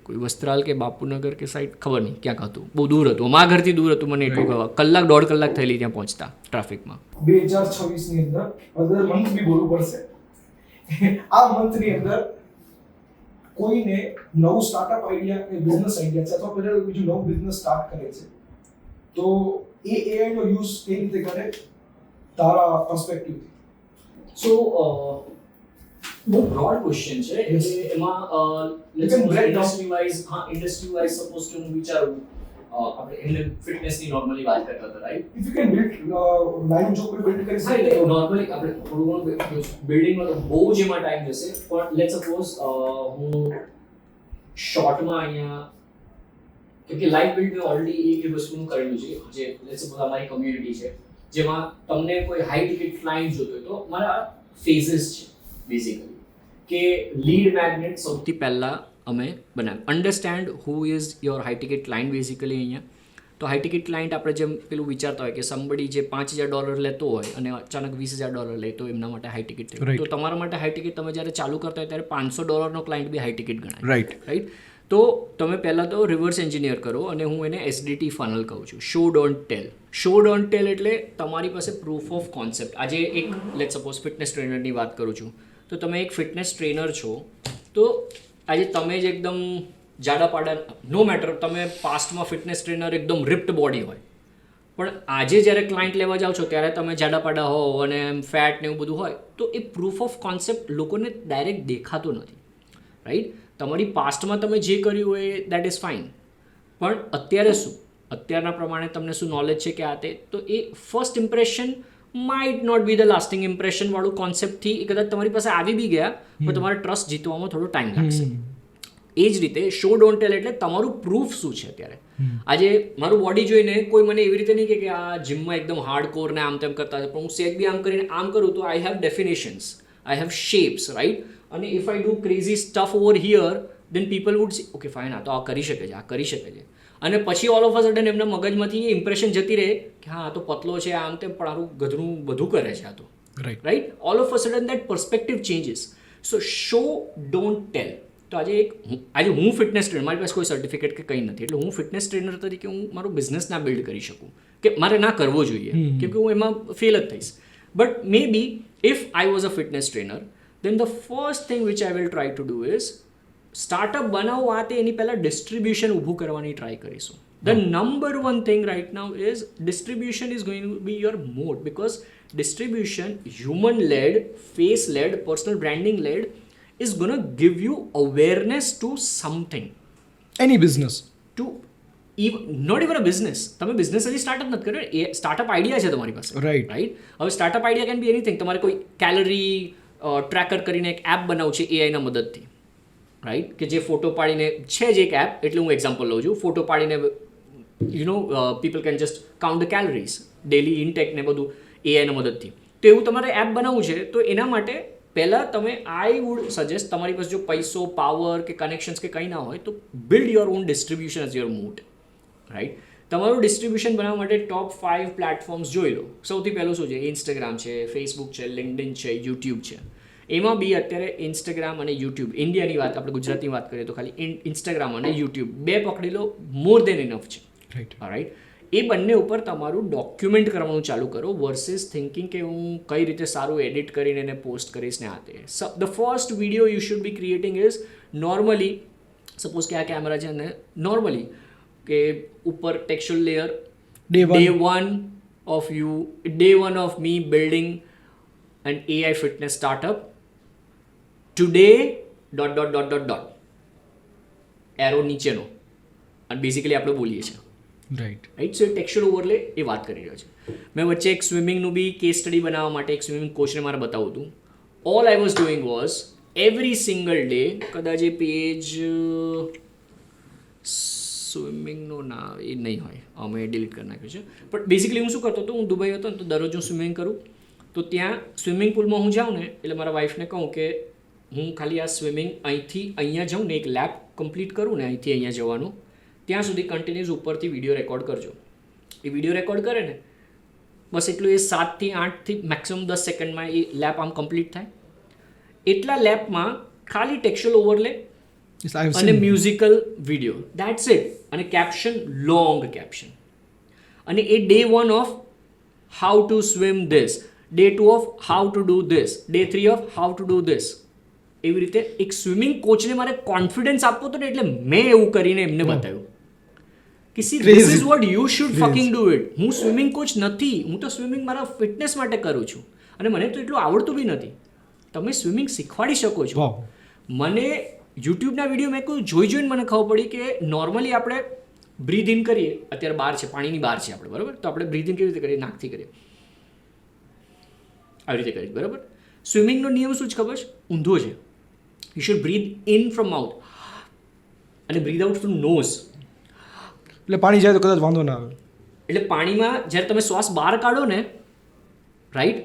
કોઈ વસ્ત્રાલ કે બાપુનગર કે સાઈડ ખબર નહીં ક્યાંક હતું, બહુ દૂર હતું, અમારા ઘરથી દૂર હતું, મને એટલું ખબર 1.5 કલાક થયેલી ત્યાં પહોંચતા ટ્રાફિકમાં. 2026 ની અંદર અધર મંથ બી બોલવું પડશે. આ મંથની અંદર કોઈને નવું સ્ટાર્ટઅપ આઈડિયા કે બિઝનેસ આઈડિયા છે અથવા કોઈ બીજું નવું બિઝનેસ સ્ટાર્ટ કરે છે તો એ AI નો યુઝ કેવી રીતે કરે તારા પર્સપેક્ટિવથી? સો બહુ બ્રોડ ક્વેશ્ચન છે એટલે એમાં ઇન્ડસ્ટ્રી વાઇઝ સપોઝ કે હું વિચારું આપણે એટલે ફિટનેસની નોર્મલી વાત કરતા હતા, right. If you can build live જો કોઈ બિલ્ડ કરી શકે એટલે નોર્મલી આપણે થોડું ઘણું બિલ્ડિંગમાં તો બહુ જ એમાં ટાઈમ જશે, પણ લેટ સપોઝ હું શોર્ટમાં અહીંયા કેમ કે લાઈવ બિલ્ડ મેં ઓલરેડી એક વસ્તુનું કરેલું છે જે લેટ સપોઝ અમારી કમ્યુનિટી છે જેમાં તમને કોઈ હાઈ ટિકિટ ક્લાયન્ટ જોતો હોય તો મારા ફેઝિસ છે બેઝિકલી કે લીડ મેગ્નેટ સૌથી પહેલાં અમે બનાવ્યું. Understand who is your high ticket client basically અહીંયા. તો હાઈ ટિકિટ ક્લાયન્ટ આપણે જેમ પેલું વિચારતા હોય કે સમબડી જે $5,000 લેતો હોય અને અચાનક $20,000 લે તો એમના માટે હાઈ ટિકિટ થયું. તો તમારા માટે હાઈ ટિકિટ તમે જ્યારે ચાલુ કરતા હોય ત્યારે $500 ક્લાયન્ટ બી હાઈ ટિકિટ ગણાય, રાઈટ. તો તમે પહેલાં તો રિવર્સ એન્જિનિયર કરો અને હું એને SDT ફનલ કહું છું, show don't tell. Show don't tell એટલે તમારી પાસે પ્રૂફ ઓફ કોન્સેપ્ટ. આજે એક લેટ સપોઝ ફિટનેસ ટ્રેનરની વાત કરું છું તો તમે એક ફિટનેસ ટ્રેનર છો તો આજે તમે જ એકદમ જાડા પાડા નો મેટર, તમે પાસ્ટમાં ફિટનેસ ટ્રેનર એકદમ રિપ્ડ બોડી હોય પણ આજે જ્યારે ક્લાયન્ટ લેવા જાઓ છો ત્યારે તમે જાડાપાડા હો અને એમ ફેટ ને એવું બધું હોય તો એ પ્રૂફ ઓફ કોન્સેપ્ટ લોકોને ડાયરેક્ટ દેખાતો નથી, રાઈટ? તમારી પાસ્ટમાં તમે જે કર્યું હોય દેટ ઇઝ ફાઇન, પણ અત્યારે શું, અત્યારના પ્રમાણે તમને શું નોલેજ છે કે આ તે, તો એ first impression might not be the lasting impression વાળું કોન્સેપ્ટથી એ કદાચ તમારી પાસે આવી બી ગયા પણ તમારે ટ્રસ્ટ જીતવામાં થોડો ટાઈમ લાગશે. એ જ રીતે શો ડોન્ટ ટેલ એટલે તમારું પ્રૂફ શું છે અત્યારે. આજે મારું બોડી જોઈને કોઈ મને એવી રીતે નહીં કે આ જીમમાં એકદમ હાર્ડ કોર ને આમ તેમ કરતા છે, પણ હું સેટ બી આમ કરીને આમ કરું તો I have definitions, I have shapes, right? અને if I do crazy stuff over here then people would see okay fine, આ તો આ કરી શકે છે, આ કરી શકે છે. અને પછી ઓલ ઓફ અ સડન એમના મગજમાંથી એ ઇમ્પ્રેશન જતી રહે કે હા આ તો પતલો છે આમ તેમ, પણ આનું ગધરું બધું કરે છે આ તો, right? All of a sudden that perspective changes. So show don't tell. તો આજે હું ફિટનેસ ટ્રેનર, મારી પાસે કોઈ સર્ટિફિકેટ કે કંઈ નથી, એટલે હું ફિટનેસ ટ્રેનર તરીકે હું મારો બિઝનેસ ના બિલ્ડ કરી શકું કે મારે ના કરવો જોઈએ કેમ કે હું એમાં ફેલ જ થઈશ. But maybe if I was a fitness trainer then the first thing which I will try to do is startup બનાવો, આ તે એની પહેલાં ડિસ્ટ્રીબ્યુશન ઊભું કરવાની ટ્રાય કરીશું. The number one thing right now is distribution is going to be your moat, because distribution human led, face led, personal branding led is going to give you awareness to something. Any business. To even, not even a business. તમે business હજી startup નથી કર્યો, એ startup idea છે તમારી પાસે, right? હવે startup idea can be anything. તમારે કોઈ કેલરી ટ્રેકર કરીને એક એપ બનાવવું છે એઆઈના મદદથી, રાઈટ? કે જે ફોટો પાડીને છે જ એક એપ, એટલે હું એક્ઝામ્પલ લઉં છું. ફોટો પાડીને people can just count the calories, daily intake ને બધું એઆઈના મદદથી. તો એવું તમારે એપ બનાવવું છે તો એના માટે પહેલાં તમે આઈ વુડ સજેસ્ટ, તમારી પાસે જો પૈસો, પાવર કે કનેક્શન્સ કે કંઈ ના હોય તો build your own distribution as your મોટ, રાઈટ? તમારું ડિસ્ટ્રીબ્યુશન બનાવવા માટે ટોપ 5 પ્લેટફોર્મ્સ જોઈ લો. સૌથી પહેલું શું છે? ઇન્સ્ટાગ્રામ છે, ફેસબુક છે, લિંક્ડઇન છે, યુટ્યુબ છે. એમાં બી અત્યારે ઇન્સ્ટાગ્રામ અને યુટ્યુબ, ઇન્ડિયાની વાત આપણે ગુજરાતની વાત કરીએ તો ખાલી ઇન્સ્ટાગ્રામ અને યુટ્યુબ બે પકડી લો, મોર દેન ઇનફ છે, રાઈટ? એ બંને ઉપર તમારું ડોક્યુમેન્ટ કરવાનું ચાલુ કરો વર્સિસ થિંકિંગ કે હું કઈ રીતે સારું એડિટ કરીને એને પોસ્ટ કરીશ ને આ તે. The first video you should be creating is normally, suppose કે આ કેમેરા છે ને નોર્મલી કે ઉપર texture layer, day one of you, day one of me building an AI fitness startup, today dot dot dot dot dot, arrow નીચેનો, અને basically આપણે બોલીએ છીએ, રાઈટ? સો ટેક્સચર ઓવરલે એ વાત કરી રહ્યો છે. મેં વચ્ચે એક સ્વિમિંગનું બી કેસ સ્ટડી બનાવવા માટે એક સ્વિમિંગ કોચને મારે બતાવું હતું. All I was doing was every single day, કદાચ એ પેજ સ્વિમિંગનું ના એ નહીં હોય, અમે ડિલીટ કરી નાખ્યું છે. પણ બેઝિકલી હું શું કરતો હતો, હું દુબઈ હતો ને તો દરરોજ હું સ્વિમિંગ કરું, તો ત્યાં સ્વિમિંગ પુલમાં હું જાઉં ને એટલે મારા વાઈફને કહું કે હું ખાલી આ સ્વિમિંગ અહીંથી અહીંયા જાઉં ને એક લેપ કમ્પ્લીટ કરું ને અહીંથી અહીંયા જવાનું, ત્યાં સુધી કન્ટિન્યુઅસ ઉપરથી વિડીયો રેકોર્ડ કરજો. એ વિડીયો રેકોર્ડ કરે ને બસ એટલું, એ 7 થી 8 થી મેક્સિમમ 10 સેકન્ડમાં એ લેપ આમ કમ્પ્લીટ થાય. એટલા લેપમાં ખાલી ટેક્સ્ચર ઓવરલે અને મ્યુઝિકલ વિડીયો, દેટ્સ ઇટ. અને કેપ્શન, લોંગ કેપ્શન. અને એ day 1 of how to swim this, day 2 of how to do this, day 3 of how to do this. એવી રીતે એક સ્વિમિંગ કોચને મારે કોન્ફિડન્સ આપવો હતો ને, એટલે મેં એવું કરીને એમને બતાવ્યું કે see this is what you should fucking do it. હું સ્વિમિંગ કોચ નથી, હું તો સ્વિમિંગ મારા ફિટનેસ માટે કરું છું અને મને તો એટલું આવડતું બી નથી. તમે સ્વિમિંગ શીખવાડી શકો છો. મને યુટ્યુબના વિડીયો મેં કોઈ જોઈને મને ખબર પડી કે નોર્મલી આપણે બ્રીથ ઇન કરીએ, અત્યારે બહાર છે, પાણીની બહાર છે આપણે, બરાબર? તો આપણે બ્રીથ ઇન કેવી રીતે કરીએ? નાકથી કરીએ, આવી રીતે કરીએ, બરાબર? સ્વિમિંગનો નિયમ શું છે ખબર છે? ઊંધો છે. You should breathe in from mouth અને બ્રીથ આઉટ થ્રુ નોઝ. એટલે પાણી જાય તો કદાચ વાંધો ના આવે. એટલે પાણીમાં જ્યારે તમે શ્વાસ બહાર કાઢો ને, રાઈટ,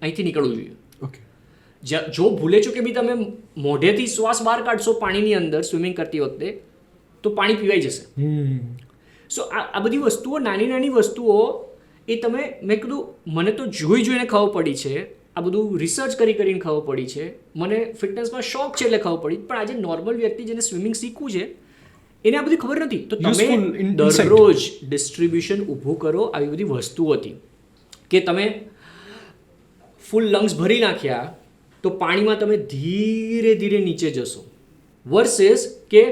અહીંથી નીકળવું જોઈએ. ઓકે. જો ભૂલે છો કે બી તમે મોઢેથી શ્વાસ બહાર કાઢશો પાણીની અંદર સ્વિમિંગ કરતી વખતે તો પાણી પીવાઈ જશે. સો આ બધી વસ્તુઓ, નાની નાની વસ્તુઓ એ તમે, મેં કીધું મને તો જોઈને ખબર પડી છે, આ બધું રિસર્ચ કરીને ખબર પડી છે, મને ફિટનેસમાં શોખ છે એટલે ખબર પડી. પણ આજે નોર્મલ વ્યક્તિ જેને સ્વિમિંગ શીખવું છે એને આ બધી ખબર નથી. તો તમે દરરોજ ડિસ્ટ્રીબ્યુશન ઊભું કરો આવી બધી વસ્તુઓથી કે તમે ફૂલ લંગ્સ ભરી નાખ્યા તો પાણીમાં તમે ધીરે ધીરે નીચે જશો, વર્સેસ કે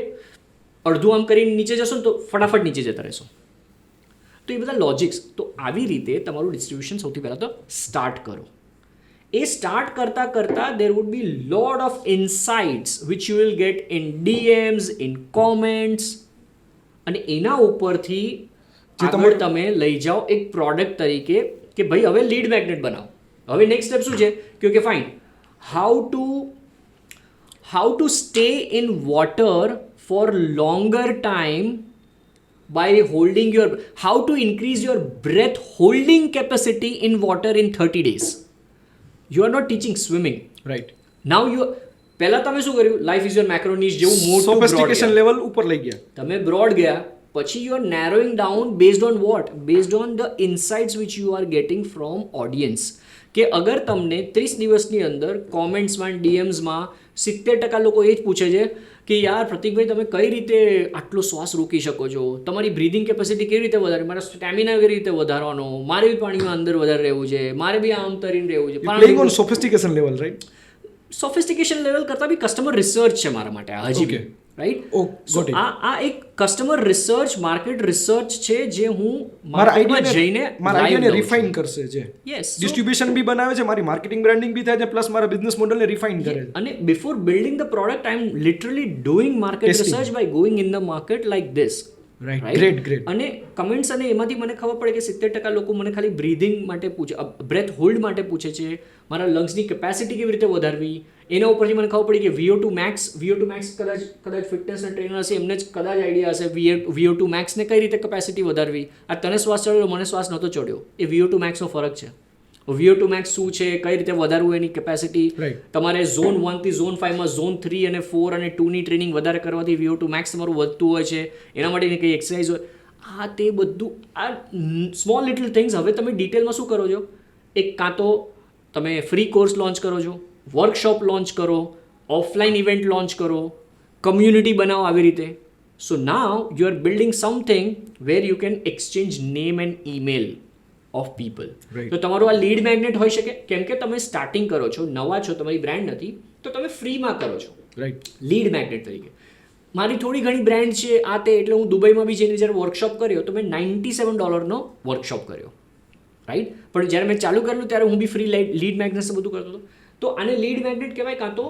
અડધું આમ કરીને નીચે જશો ને તો ફટાફટ નીચે જતા રહેશો. તો એ બધા લોજિક્સ. તો આવી રીતે તમારું ડિસ્ટ્રીબ્યુશન સૌથી પહેલાં તો સ્ટાર્ટ કરો. એ સ્ટાર્ટ કરતાં there would be lot of insights which you will get in DMs, in comments, અને એના ઉપરથી આગળ તમે લઈ જાઓ એક પ્રોડક્ટ તરીકે કે ભાઈ હવે લીડ મેગ્નેટ બનાવો. હવે નેક્સ્ટ સ્ટેપ શું છે કે okay fine, how to stay in water for longer time by holding how to increase your breath holding capacity in water in 30 days. You are not teaching swimming. Right. Now પહેલા તમે શું કર્યું, life is your macro નિશ જેવું મોટું sophistication level ઉપર લઈ ગયા, તમે બ્રોડ ગયા, પછી you are narrowing down based on what, based on the insights which you are getting from audience. કે અગર તમને 30 દિવસની અંદર કોમેન્ટ્સમાં, DMsમાં 70% લોકો એ જ પૂછે છે કે યાર પ્રતિકભાઈ તમે કઈ રીતે આટલો શ્વાસ રોકી શકો છો, તમારી બ્રીધિંગ કેપેસિટી કેવી રીતે વધારે, મારા સ્ટેમિના કેવી રીતે વધારવાનો, મારે બી પાણીમાં અંદર વધારે રહેવું છે, મારે બી આમ તરીને રહેવું છે. Playing on sophistication level, right? Sophistication level કરતાં બી કસ્ટમર રિસર્ચ છે મારા માટે હજી બી, રાઈટ? આ એક કસ્ટમર રિસર્ચ, માર્કેટ રિસર્ચ છે જે હું મારા આઈડિયાને રિફાઇન કરશે છે. યસ, ડિસ્ટ્રીબ્યુશન બી બનાવે છે, મારી માર્કેટિંગ બ્રાન્ડિંગ બી થાય છે, પ્લસ મારા બિઝનેસ મોડલને રિફાઇન કરે છે. અને before building the product I am literally doing market research by going in the market like this. Right, great. અને કમેન્ટ્સ, અને એમાંથી મને ખબર પડે કે 70% લોકો મને ખાલી બ્રીધિંગ માટે પૂછે, બ્રેથ હોલ્ડ માટે પૂછે છે, મારા લંગ્સની કેપેસિટી કેવી રીતે વધારવી. એના ઉપરથી મને ખબર પડી કે VO2 max કદાચ ફિટનેસના ટ્રેનર હશે, એમને જ કદાચ આઈડિયા હશે VO2 max ને કઈ રીતે કેપેસિટી વધારવી. આ તને શ્વાસ ચડ્યો, મને શ્વાસ નહોતો ચડ્યો, એ VO2 max નો ફરક છે. VO2 max શું છે, કઈ રીતે વધારવું એની કેપેસિટી. તમારે ઝોન 1 થી ઝોન 5 માં ઝોન 3 અને 4 અને 2 ની ટ્રેનિંગ વધારે કરવાથી VO2 max તમારું વધતું હોય છે. એના માટેની કઈ એક્સરસાઇઝ હોય, આ તે બધું આ સ્મોલ લિટલ થિંગ્સ. હવે તમે ડિટેલમાં શું કરો છો, એક કાં તો તમે ફ્રી કોર્સ લોન્ચ કરો છો, વર્કશોપ લોન્ચ કરો, ઓફલાઈન ઇવેન્ટ લોન્ચ કરો, કમ્યુનિટી બનાવો આવી રીતે. So now you are building something where you can exchange name and email of people. તો તમારું આ લીડ મેગ્નેટ હોઈ શકે, કેમ કે તમે સ્ટાર્ટિંગ કરો છો, નવા છો, તમારી બ્રાન્ડ નથી, તો તમે ફ્રીમાં કરો છો, રાઈટ? લીડ મેગ્નેટ તરીકે. મારી થોડી ઘણી બ્રાન્ડ છે આ તે, એટલે હું દુબઈમાં બી જઈને જ્યારે વર્કશોપ કર્યો તો મેં $97 વર્કશોપ કર્યો, રાઈટ? પણ જ્યારે મેં ચાલુ કરેલું ત્યારે હું બી ફ્રી લીડ મેગ્નેટ્સ બધું કરતો હતો. તો આને લીડ મેગ્નેટ કહેવાય, કાં તો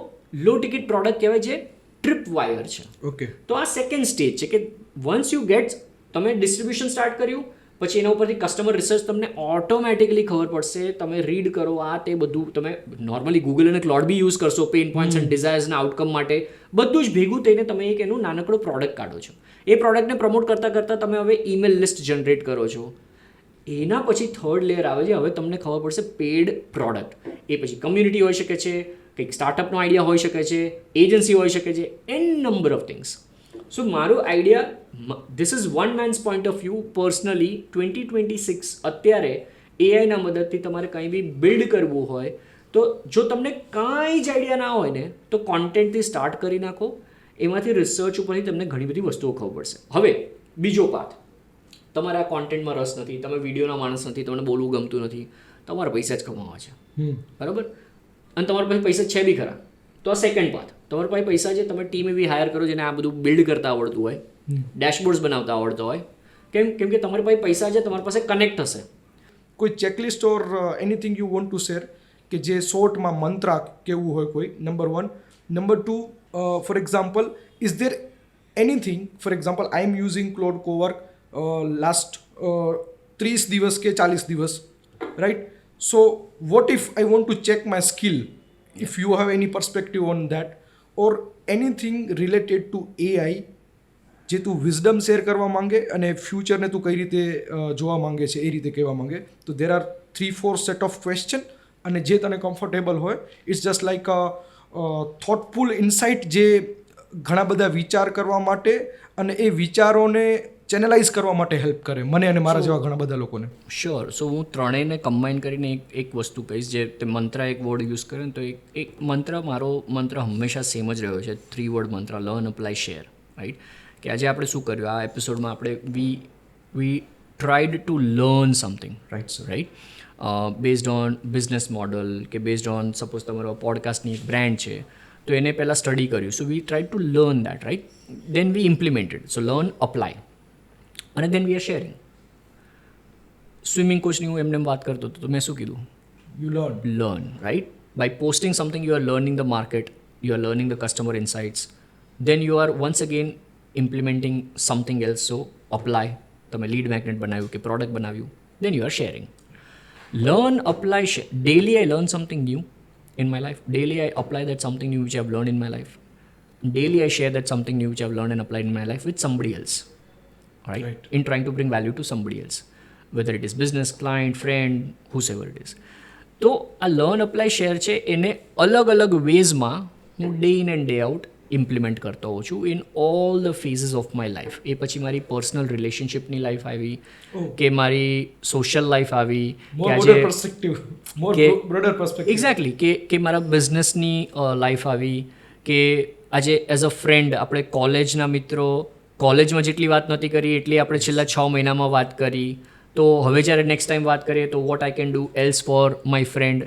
લો ટિકિટ પ્રોડક્ટ કહેવાય જે ટ્રીપ વાયર છે. ઓકે. તો આ સેકન્ડ સ્ટેજ છે કે વન્સ યુ ગેટ, તમે ડિસ્ટ્રીબ્યુશન સ્ટાર્ટ કર્યું, પછી એના ઉપરથી કસ્ટમર રિસર્ચ તમને ઓટોમેટિકલી ખબર પડશે, તમે રીડ કરો, આ તે બધું તમે નોર્મલી ગૂગલ અને ક્લાઉડ બી યુઝ કરશો પેઇન પોઈન્ટ્સ એન્ડ ડિઝાયર્સના આઉટકમ માટે. બધું જ ભેગું થઈને તમે એક એનું નાનકડો પ્રોડક્ટ કાઢો છો. એ પ્રોડક્ટને પ્રમોટ કરતાં તમે હવે ઈમેલ લિસ્ટ જનરેટ કરો છો. એના પછી થર્ડ લેયર આવે છે, હવે તમને ખબર પડશે પેડ પ્રોડક્ટ. એ પછી કમ્યુનિટી હોઈ શકે છે, કંઈક સ્ટાર્ટઅપનો આઈડિયા હોઈ શકે છે, એજન્સી હોઈ શકે છે, an number of things. So મારો idea, this is one man's point of view personally. 2026 અત્યારે એઆઈના મદદથી તમારે કંઈ બી બિલ્ડ કરવું હોય તો જો તમને કાંઈ જ આઈડિયા ના હોય ને, તો કોન્ટેન્ટથી સ્ટાર્ટ કરી નાખો. એમાંથી રિસર્ચ ઉપરથી તમને ઘણી બધી વસ્તુઓ ખબર પડશે. હવે બીજો પાથ, તમારે આ કોન્ટેન્ટમાં રસ નથી, તમે વિડીયોના માણસ નથી, તમને બોલવું ગમતું નથી, તમારે પૈસા જ કમાવા છે, બરાબર? અને તમારા પાસે પૈસા છે બી ખરા, તો આ સેકન્ડ પાથ. તમારા પાસે પૈસા છે, તમે ટીમે બી હાયર કરો જેને આ બધું બિલ્ડ કરતા આવડતું હોય, ડેશબોર્ડ્સ બનાવતા આવડતા હોય. કેમ કે તમારી પાસે પૈસા છે, તમારી પાસે કનેક્ટ હશે. કોઈ checklist or anything you want to share કે જે શોર્ટમાં મંત્રા કેવું હોય કોઈ, number 1. Number 2, for example, is there anything, for example I am using Claude Cowork last 30 દિવસ કે 40 દિવસ, right? So what if I want to check my skill, if you have any perspective on that, or anything related to AI જે તું wisdom share કરવા માંગે અને ફ્યુચરને તું કઈ રીતે જોવા માંગે છે એ રીતે કહેવા માંગે, તો there are 3-4 set of question, અને જે તને કમ્ફર્ટેબલ હોય. It's just like a thoughtful insight જે ઘણા બધા વિચાર કરવા માટે અને એ વિચારોને ચેનલાઇઝ કરવા માટે હેલ્પ કરે મને અને મારા જેવા ઘણા બધા લોકોને. શ્યોર. સો હું ત્રણેયને કમ્બાઈન કરીને એક વસ્તુ કહીશ. જે તે મંત્ર એક વર્ડ યુઝ કરે ને, તો એક મંત્ર, મારો મંત્ર હંમેશા સેમ જ રહ્યો છે. 3 વર્ડ મંત્ર: લર્ન, અપ્લાય, શેર, રાઈટ? કે આજે આપણે શું કર્યું આ એપિસોડમાં, આપણે we tried to learn something, right? Based on business model કે બેઝડ ઓન, સપોઝ તમારો પોડકાસ્ટની એક બ્રાન્ડ છે તો એને પહેલાં સ્ટડી કર્યું. So we tried to learn that, right? Then we implemented. So learn, apply, અને then we are sharing. Swimming કોચની હું એમને વાત કરતો હતો તો મેં શું કીધું? You Learn, right? By posting something, you are learning the market, you are learning the customer insights. Then you are once again implementing something else. So apply. તમે lead magnet બનાવ્યું કે product બનાવ્યું. Then you are sharing. Learn, apply, share. Daily I learn something new in my life. Daily I apply that something new which I have learned in my life. Daily I share that something new which I have learned and applied in my life with somebody else. Right? In trying to bring value to somebody else. Whether it is business, client, friend, whosoever it is. તો આ learn apply share છે એને અલગ અલગ વેઝમાં હું day in and day out implement કરતો હોઉં છું in all the phases of my life. એ પછી મારી પર્સનલ રિલેશનશિપની લાઈફ આવી કે મારી સોશિયલ લાઈફ આવી એક્ઝેક્ટલી કે મારા બિઝનેસની લાઈફ આવી કે આજે એઝ અ ફ્રેન્ડ આપણે કોલેજના મિત્રો કોલેજમાં જેટલી વાત નહોતી કરી એટલી આપણે છેલ્લા 6 મહિનામાં વાત કરી. તો હવે જ્યારે નેક્સ્ટ ટાઈમ વાત કરીએ તો what I can do else for my friend,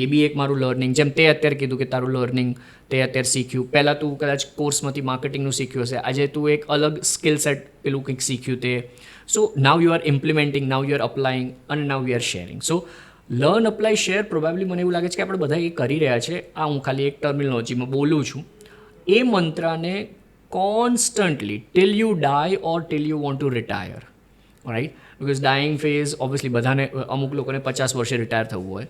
એ બી એક મારું લર્નિંગ. જેમ તે અત્યારે કીધું કે તારું લર્નિંગ તે અત્યારે શીખ્યું. પહેલાં તું કદાચ કોર્સમાંથી માર્કેટિંગનું શીખ્યું હશે, આજે તું એક અલગ સ્કિલ સેટ પેલું કંઈક શીખ્યું તે. So now you are implementing, now you are applying અને now you are sharing. So learn apply share probably મને એવું લાગે છે કે આપણે બધા એ કરી રહ્યા છે. આ હું ખાલી એક ટર્મિનોલોજીમાં બોલું છું. એ મંત્રને constantly till you die or till you want to retire, right? Because dying phase obviously બધાને, અમુક લોકોને 50 વર્ષે રિટાયર થવું હોય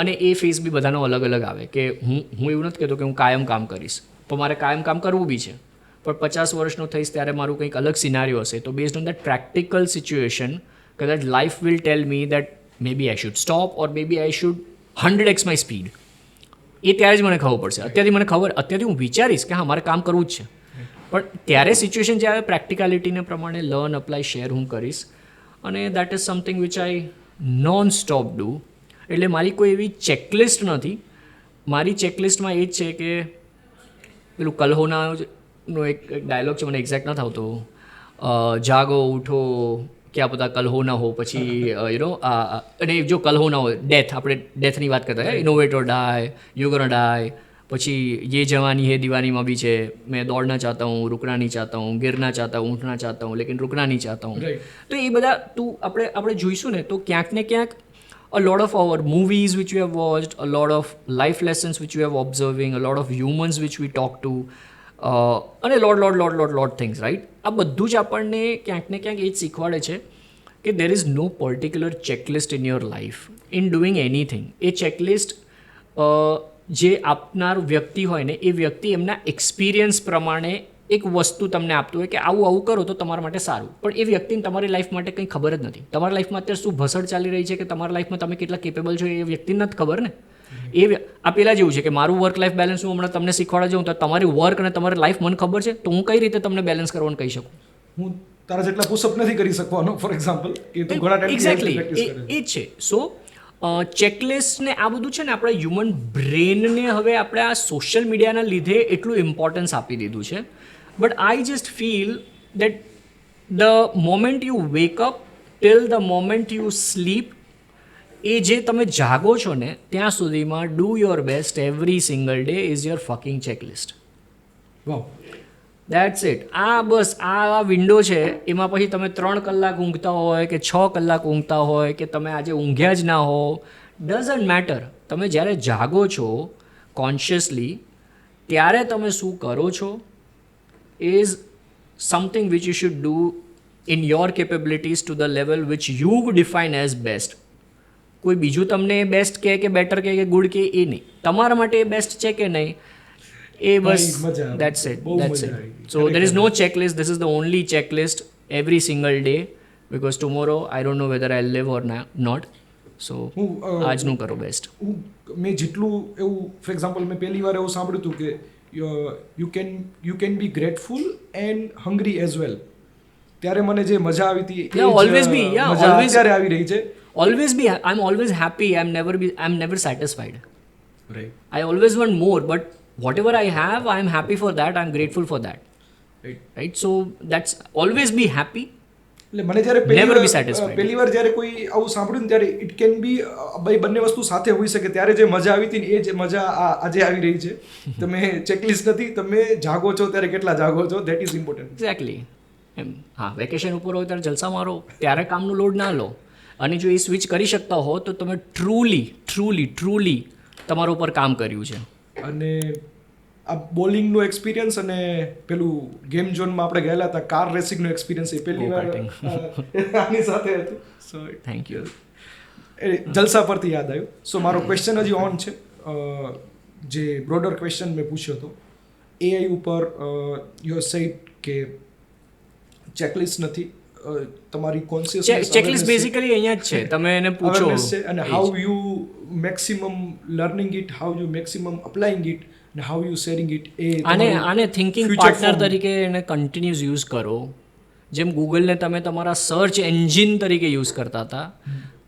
અને એ ફેઝ બી બધાનો અલગ અલગ આવે કે હું એવું નથી કહેતો કે હું કાયમ કામ કરીશ, પણ મારે કાયમ કામ કરવું બી છે. પણ 50 વર્ષનો થઈશ ત્યારે મારું કંઈક અલગ સિનારીઓ હશે. તો based on that practical situation કદાચ life will tell me that maybe I should stop or maybe I should 100x my speed. એ ત્યારે જ મને ખબર પડશે. અત્યારથી હું વિચારીશ કે હા મારે કામ કરવું જ છે, પણ ત્યારે સિચ્યુએશન જે આવે પ્રેક્ટિકાલિટીને પ્રમાણે લર્ન અપ્લાય શેર હું કરીશ. અને that is something which I non stop do. એટલે મારી કોઈ એવી ચેકલિસ્ટ નથી. મારી ચેકલિસ્ટમાં એ જ છે કે પેલું કલ્હોનાનો એક ડાયલોગ છે, મને એક્ઝેક્ટ નથી આવતો, જાગો ઉઠો ક્યાં બધા કલ્હો ના હો, પછી અને જો કલ્હો ના હોય ડેથ, આપણે ડેથની વાત કરતા હોય, ઇનોવેટ ઓર ડાય, યુ ગોના ડાય. પછી ये जवानी है दीवानीમાં બી છે, मैं दौड़ना चाहता हूँ, रुकना नहीं चाहता हूँ, गिरना चाहता हूँ, उठना चाहता हूँ, लेकिन रुकना नहीं चाहता हूँ. તો એ બધા આપણે જોઈશું ને તો ક્યાંક ને ક્યાંક a lot of our movies which we have watched, a lot of life lessons which we have observing, a lot of humans which we talk to, અને lot things, right? આ બધું જ આપણને ક્યાંક ને ક્યાંક એ જ શીખવાડે છે કે there is no particular checklist in your life in doing anything. A checklist જે આપનાર વ્યક્તિ હોય ને એ વ્યક્તિ એમના એક્સપિરિયન્સ પ્રમાણે એક વસ્તુ તમને આપતું હોય કે આવું કરો તો તમારા માટે સારું. પણ એ વ્યક્તિને તમારી લાઈફ માટે કંઈ ખબર જ નથી. તમારા લાઈફમાં અત્યારે શું ભસડ ચાલી રહી છે કે તમારા લાઈફમાં તમે કેટલા કેપેબલ છો એ વ્યક્તિને નથી ખબર ને. આ પેલા જેવું છે કે મારું વર્ક લાઈફ બેલેન્સ હું હમણાં તમને શીખવાડવા જાઉં તો તમારી વર્ક અને તમારી લાઈફ મને ખબર છે, તો હું કઈ રીતે તમને બેલેન્સ કરવાનું કહી શકું? હું તારા જેટલા પુશઅપ નથી કરી શકવાનો ફોર એક્ઝામ્પલ, કે તું ઘણા ટાઈમ એક્ઝેક્ટલી એ જ છે. સો ચેકલિસ્ટ ને આ બધું છે ને આપણા હ્યુમન બ્રેનને હવે આપણે આ સોશિયલ મીડિયાના લીધે એટલું ઇમ્પોર્ટન્સ આપી દીધું છે. But I just feel that the moment you wake up till the moment you sleep, એ જે તમે જાગો છો ને ત્યાં સુધીમાં do your best every single day is your fucking checklist. Wow, that's it. આ બસ આ વિન્ડો છે, એમાં પછી તમે 3 કલાક ઊંઘતા હોય કે 6 કલાક ઊંઘતા હોય કે તમે આજે ઊંઘ્યા જ ના હો, ડઝન્ટ મેટર. તમે જ્યારે જાગો છો કોન્શિયસલી ત્યારે તમે શું કરો છો is something which you should do in your capabilities to the level which you define as best. કોઈ બીજું તમને બેસ્ટ કહે કે બેટર કહે કે ગુડ કહે એ નહીં, તમારા માટે એ બેસ્ટ છે કે નહીં એ બસ, that's it. So there is no checklist. This is the only checklist every single day, because tomorrow I don't know whether I'll live or not. So આજનું કરો બેસ્ટ. મેં જેટલું એવું ફોર એક્ઝામ્પલ મેં પહેલી વાર એવું સાંભળ્યું હતું કે you can be grateful and hungry as well. ત્યારે મને જે મજા આવી હતી ત્યારે આવી રહી છે. Always be. I'm always happy. I'm never satisfied. Right. I always want more, but whatever I have, I'm happy for that. I'm grateful for that. Right. So that's always be happy. એટલે મને જ્યારે પહેલી વાર જ્યારે કોઈ આવું સાંભળ્યું ને ત્યારે ઇટ કેન બી ભાઈ બંને વસ્તુ સાથે હોઈ શકે. ત્યારે જે મજા આવી હતી ને એ જ મજા આજે આવી રહી છે. તમે ચેકલિસ્ટ નથી, તમે જાગો છો ત્યારે કેટલા જાગો છો, ધેટ ઇઝ ઇમ્પોર્ટન્ટ. એક્ઝેક્ટલી એમ. હા, વેકેશન ઉપર હોય ત્યારે જલસા મારો, ત્યારે કામનું લોડ ના લો. અને જો એ સ્વિચ કરી શકતા હો તો તમે ટ્રુલી તમારા ઉપર કામ કર્યું છે. અને આ બોલિંગનો એક્સપિરિયન્સ અને પેલું ગેમ ઝોનમાં આપણે ગયેલા હતા કાર રેસિંગનો એક્સપિરિયન્સ એ પહેલી વાર આની સાથે હતું. So thank you. એ જલસા પરથી યાદ આવ્યું. સો મારો ક્વેશ્ચન હજી ઓન છે. જે બ્રોડર ક્વેશ્ચન મેં પૂછ્યો હતો એઆઈ ઉપર યુ સેડ કે ચેકલિસ્ટ નથી, તમારી કોન્શિયસનેસ ચેકલિસ્ટ બેઝિકલી અહીંયા જ છે. તમે એને પૂછો છે અને how you maximum learning it, how you maximum applying it અને હાઉ યુ શેરિંગ ઇટ. એ આને થિંકિંગ પાર્ટનર તરીકે એને કન્ટિન્યુઅસ યુઝ કરો. જેમ ગૂગલને તમે તમારા સર્ચ એન્જિન તરીકે યુઝ કરતા હતા,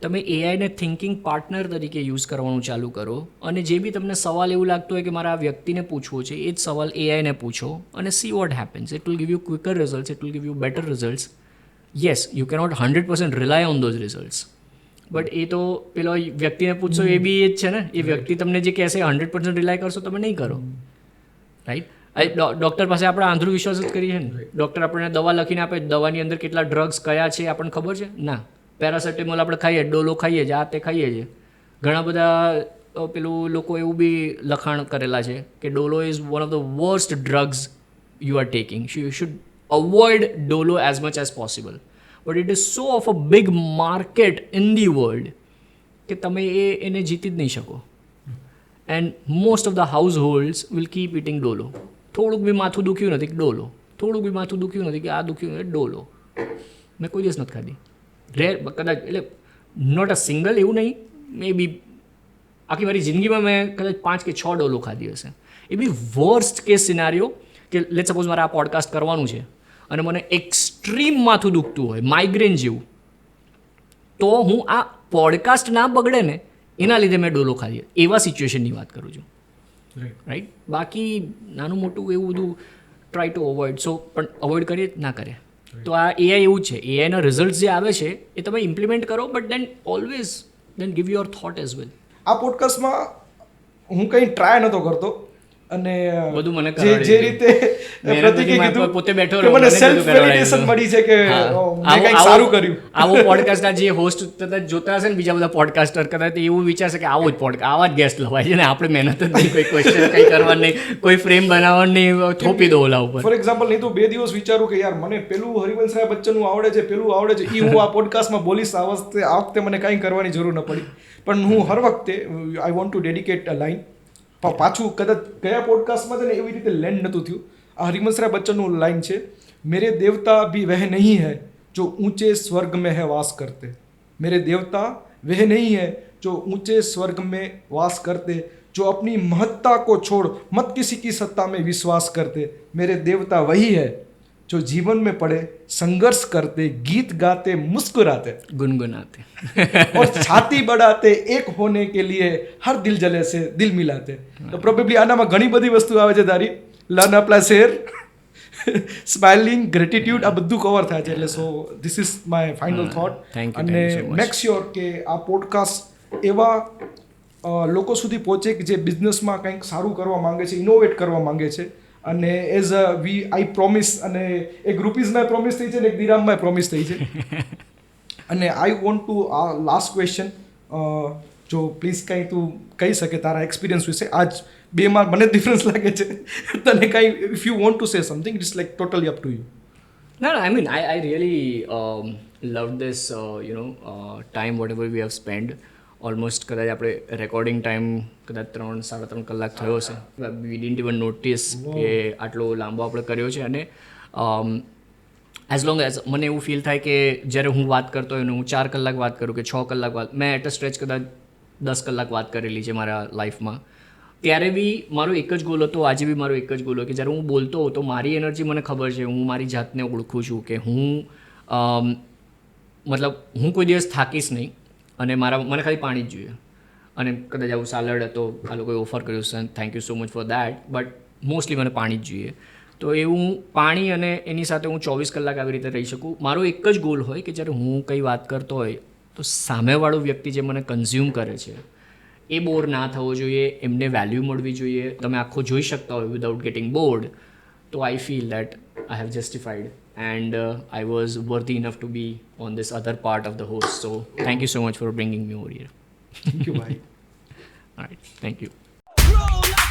તમે એઆઈને થિંકિંગ પાર્ટનર તરીકે યુઝ કરવાનું ચાલુ કરો. અને જે બી તમને સવાલ એવું લાગતો હોય કે મારે આ વ્યક્તિને પૂછવો છે, એ જ સવાલ એઆઈને પૂછો અને see what happens. It will give you quicker results, it will give you better results. Yes, you cannot 100% rely on those results, but એ તો પેલો વ્યક્તિને પૂછશો એ બી એ જ છે ને. એ વ્યક્તિ તમને જે કહેશે 100% રિલાય કરશો તમે નહીં કરો, રાઈટ. ડૉક્ટર પાસે આપણે આંધળો વિશ્વાસ જ કરીએ ને. ડૉક્ટર આપણને દવા લખીને આપે, દવાની અંદર કેટલા ડ્રગ્સ કયા છે આપણને ખબર છે ના. પેરાસેટેમોલ આપણે ખાઈએ, ડોલો ખાઈએ છીએ, આ તે ખાઈએ છીએ. ઘણા બધા પેલું લોકો એવું બી લખાણ કરેલા છે કે Dolo is one of the worst drugs you are taking. You should avoid Dolo as much as possible. But it is so of a big market in the world કે તમે એને જીતી જ નહીં શકો. And most of the households will keep eating Dolo. થોડુંક બી માથું દુખ્યું નથી કે ડોલો, થોડુંક બી માથું દુખ્યું નથી કે આ દુખ્યું નથી ડોલો. મેં કોઈ દિવસ નથી ખાધી. રેર કદાચ, એટલે નોટ અ સિંગલ એવું નહીં, મે બી આખી મારી જિંદગીમાં મેં કદાચ 5 કે 6 ડોલો ખાધી હશે. એ બી વર્સ્ટ કેસ સિનારીઓ કે લેટ સપોઝ મારે આ પોડકાસ્ટ કરવાનું છે અને મને એક્સ્ટ્રીમ માથું દુખતું હોય, માઇગ્રેન જેવું, તો હું આ પોડકાસ્ટ ના બગડે ને એના લીધે મેં ડોલો ખાધી. એવા સિચ્યુએશનની વાત કરું છું, રાઈટ. બાકી નાનું મોટું એવું બધું ટ્રાય ટુ અવોઇડ. સો પણ અવોઇડ કરીએ ના કરે તો આ એઆઈ એવું છે. એઆઈના રિઝલ્ટ જે આવે છે એ તમે ઇમ્પ્લિમેન્ટ કરો, but then always then give your thought as well. આ પોડકાસ્ટમાં હું કંઈ ટ્રાય નહોતો કરતો અને બધું મને જે રીતે પ્રતિકે કીધું પોતે બેઠો કે મને સેલ્ફ વેલિડેશન મળી છે કે મેં કંઈક સારું કર્યું. આવો પોડકાસ્ટના જે હોસ્ટ કદાચ જોતા હશે ને બીજા બધા પોડકાસ્ટર, કદાચ એવું વિચારશે કે આવો જ પોડકાસ્ટ, આવા જ ગેસ્ટ લવાય છે ને આપણે મહેનત જ નહીં, કોઈ ક્વેશ્ચન કંઈ કરવાનું નહીં, કોઈ ફ્રેમ બનાવવાનું નહીં, થોપી દો ઓલા ઉપર. ફોર એક્ઝામ્પલ, નહીં તો 2 દિવસ વિચારું કે યાર મને પેલું હરિવંશરાય બચ્ચનનું આવડે છે, પેલું આવડે છે, એ હું આ પોડકાસ્ટમાં બોલીશ. આ વખતે મને કંઈ કરવાની જરૂર ન પડી. પણ હું હર વખતે આઈ વોન્ટ ટુ ડેડિકેટ અ લાઈન. પાછું કદાચ ગયા પોડકાસ્ટમાં છે ને એવી રીતે લેન્ડ નહોતું થયું. આ હરિવંશરાય બચ્ચનનું લાઈન છે, મેરે દેવતા ભી વહ નહીં હૈ જો ઊંચે સ્વર્ગ में है वास करते. मेरे देवता वह नहीं है जो ऊंचे स्वर्ग में वास करते, जो अपनी महत्ता को छोड़ मत किसी की सत्ता में विश्वास करते. मेरे देवता वही है जो जीवन में पड़े संघर्ष करते, गीत गाते, मुस्कुराते, गुनगुनाते और छाती बढ़ाते, एक होने के लिए हर दिल जले से दिल मिलाते. તો પ્રોબેબલી આનામાં ઘણી બધી વસ્તુ આવે છે તારી. Learn apply share, smiling, gratitude, આ બધું કવર થાય છે. એટલે સો this is my final thought. અને મેક શ્યોર કે આ પોડકાસ્ટ એવા લોકો સુધી પહોંચે કે જે બિઝનેસમાં કંઈક સારું કરવા માંગે છે, ઇનોવેટ કરવા માંગે છે. અને એઝ અ આઈ પ્રોમિસ, અને એક રૂપીઝમાં પ્રોમિસ થઈ છે ને એક દિરામમાં પ્રોમિસ થઈ છે. અને આઈ વોન્ટ ટુ લાસ્ટ ક્વેશ્ચન, જો પ્લીઝ કંઈ તું કહી શકે તારા એક્સપિરિયન્સ વિશે. આજ 2 માં મને ડિફરન્સ લાગે છે. તને કંઈ if you want to say something, it's like totally up to you. No, I mean, I really loved this, time, whatever we have spent. Almost કદાચ આપણે રેકોર્ડિંગ ટાઈમ કદાચ 3-3.5 કલાક થયો હશે. વી ડિડન્ટ ઇવન નોટિસ કે આટલો લાંબો આપણે કર્યો છે. અને એઝ લોંગ એઝ મને એવું ફીલ થાય કે જ્યારે હું વાત કરતો હોય અને હું 4 કલાક વાત કરું કે 6 કલાક વાત, મેં એટ અ સ્ટ્રેચ કદાચ 10 કલાક વાત કરેલી છે મારા લાઈફમાં. ત્યારે બી મારો એક જ ગોલ હતો, આજે બી મારો એક જ ગોલ હોય કે જ્યારે હું બોલતો હોઉં તો મારી એનર્જી મને ખબર છે, હું મારી જાતને ઓળખું છું કે હું મતલબ હું કોઈ દિવસ થાકીશ નહીં. અને મને ખાલી પાણી જ જોઈએ. અને કદાચ આવું સાલડ હતો, આ લોકોએ ઓફર કર્યું છે, thank you so much for that, but mostly મને પાણી જ જોઈએ. તો એવું પાણી અને એની સાથે હું 24 કલાક આવી રીતે રહી શકું. મારો એક જ ગોલ હોય કે જ્યારે હું કંઈ વાત કરતો હોય તો સામેવાળો વ્યક્તિ જે મને કન્ઝ્યુમ કરે છે એ બોર ના થવો જોઈએ, એમને વેલ્યુ મળવી જોઈએ. તમે આખો જોઈ શકતા હોય વિધાઉટ ગેટિંગ બોર્ડ. તો I feel that I have justified, and I was worthy enough to be on this other part of the host. So thank you so much for bringing me over here. Thank you ભાઈ. All right, thank you. Roll up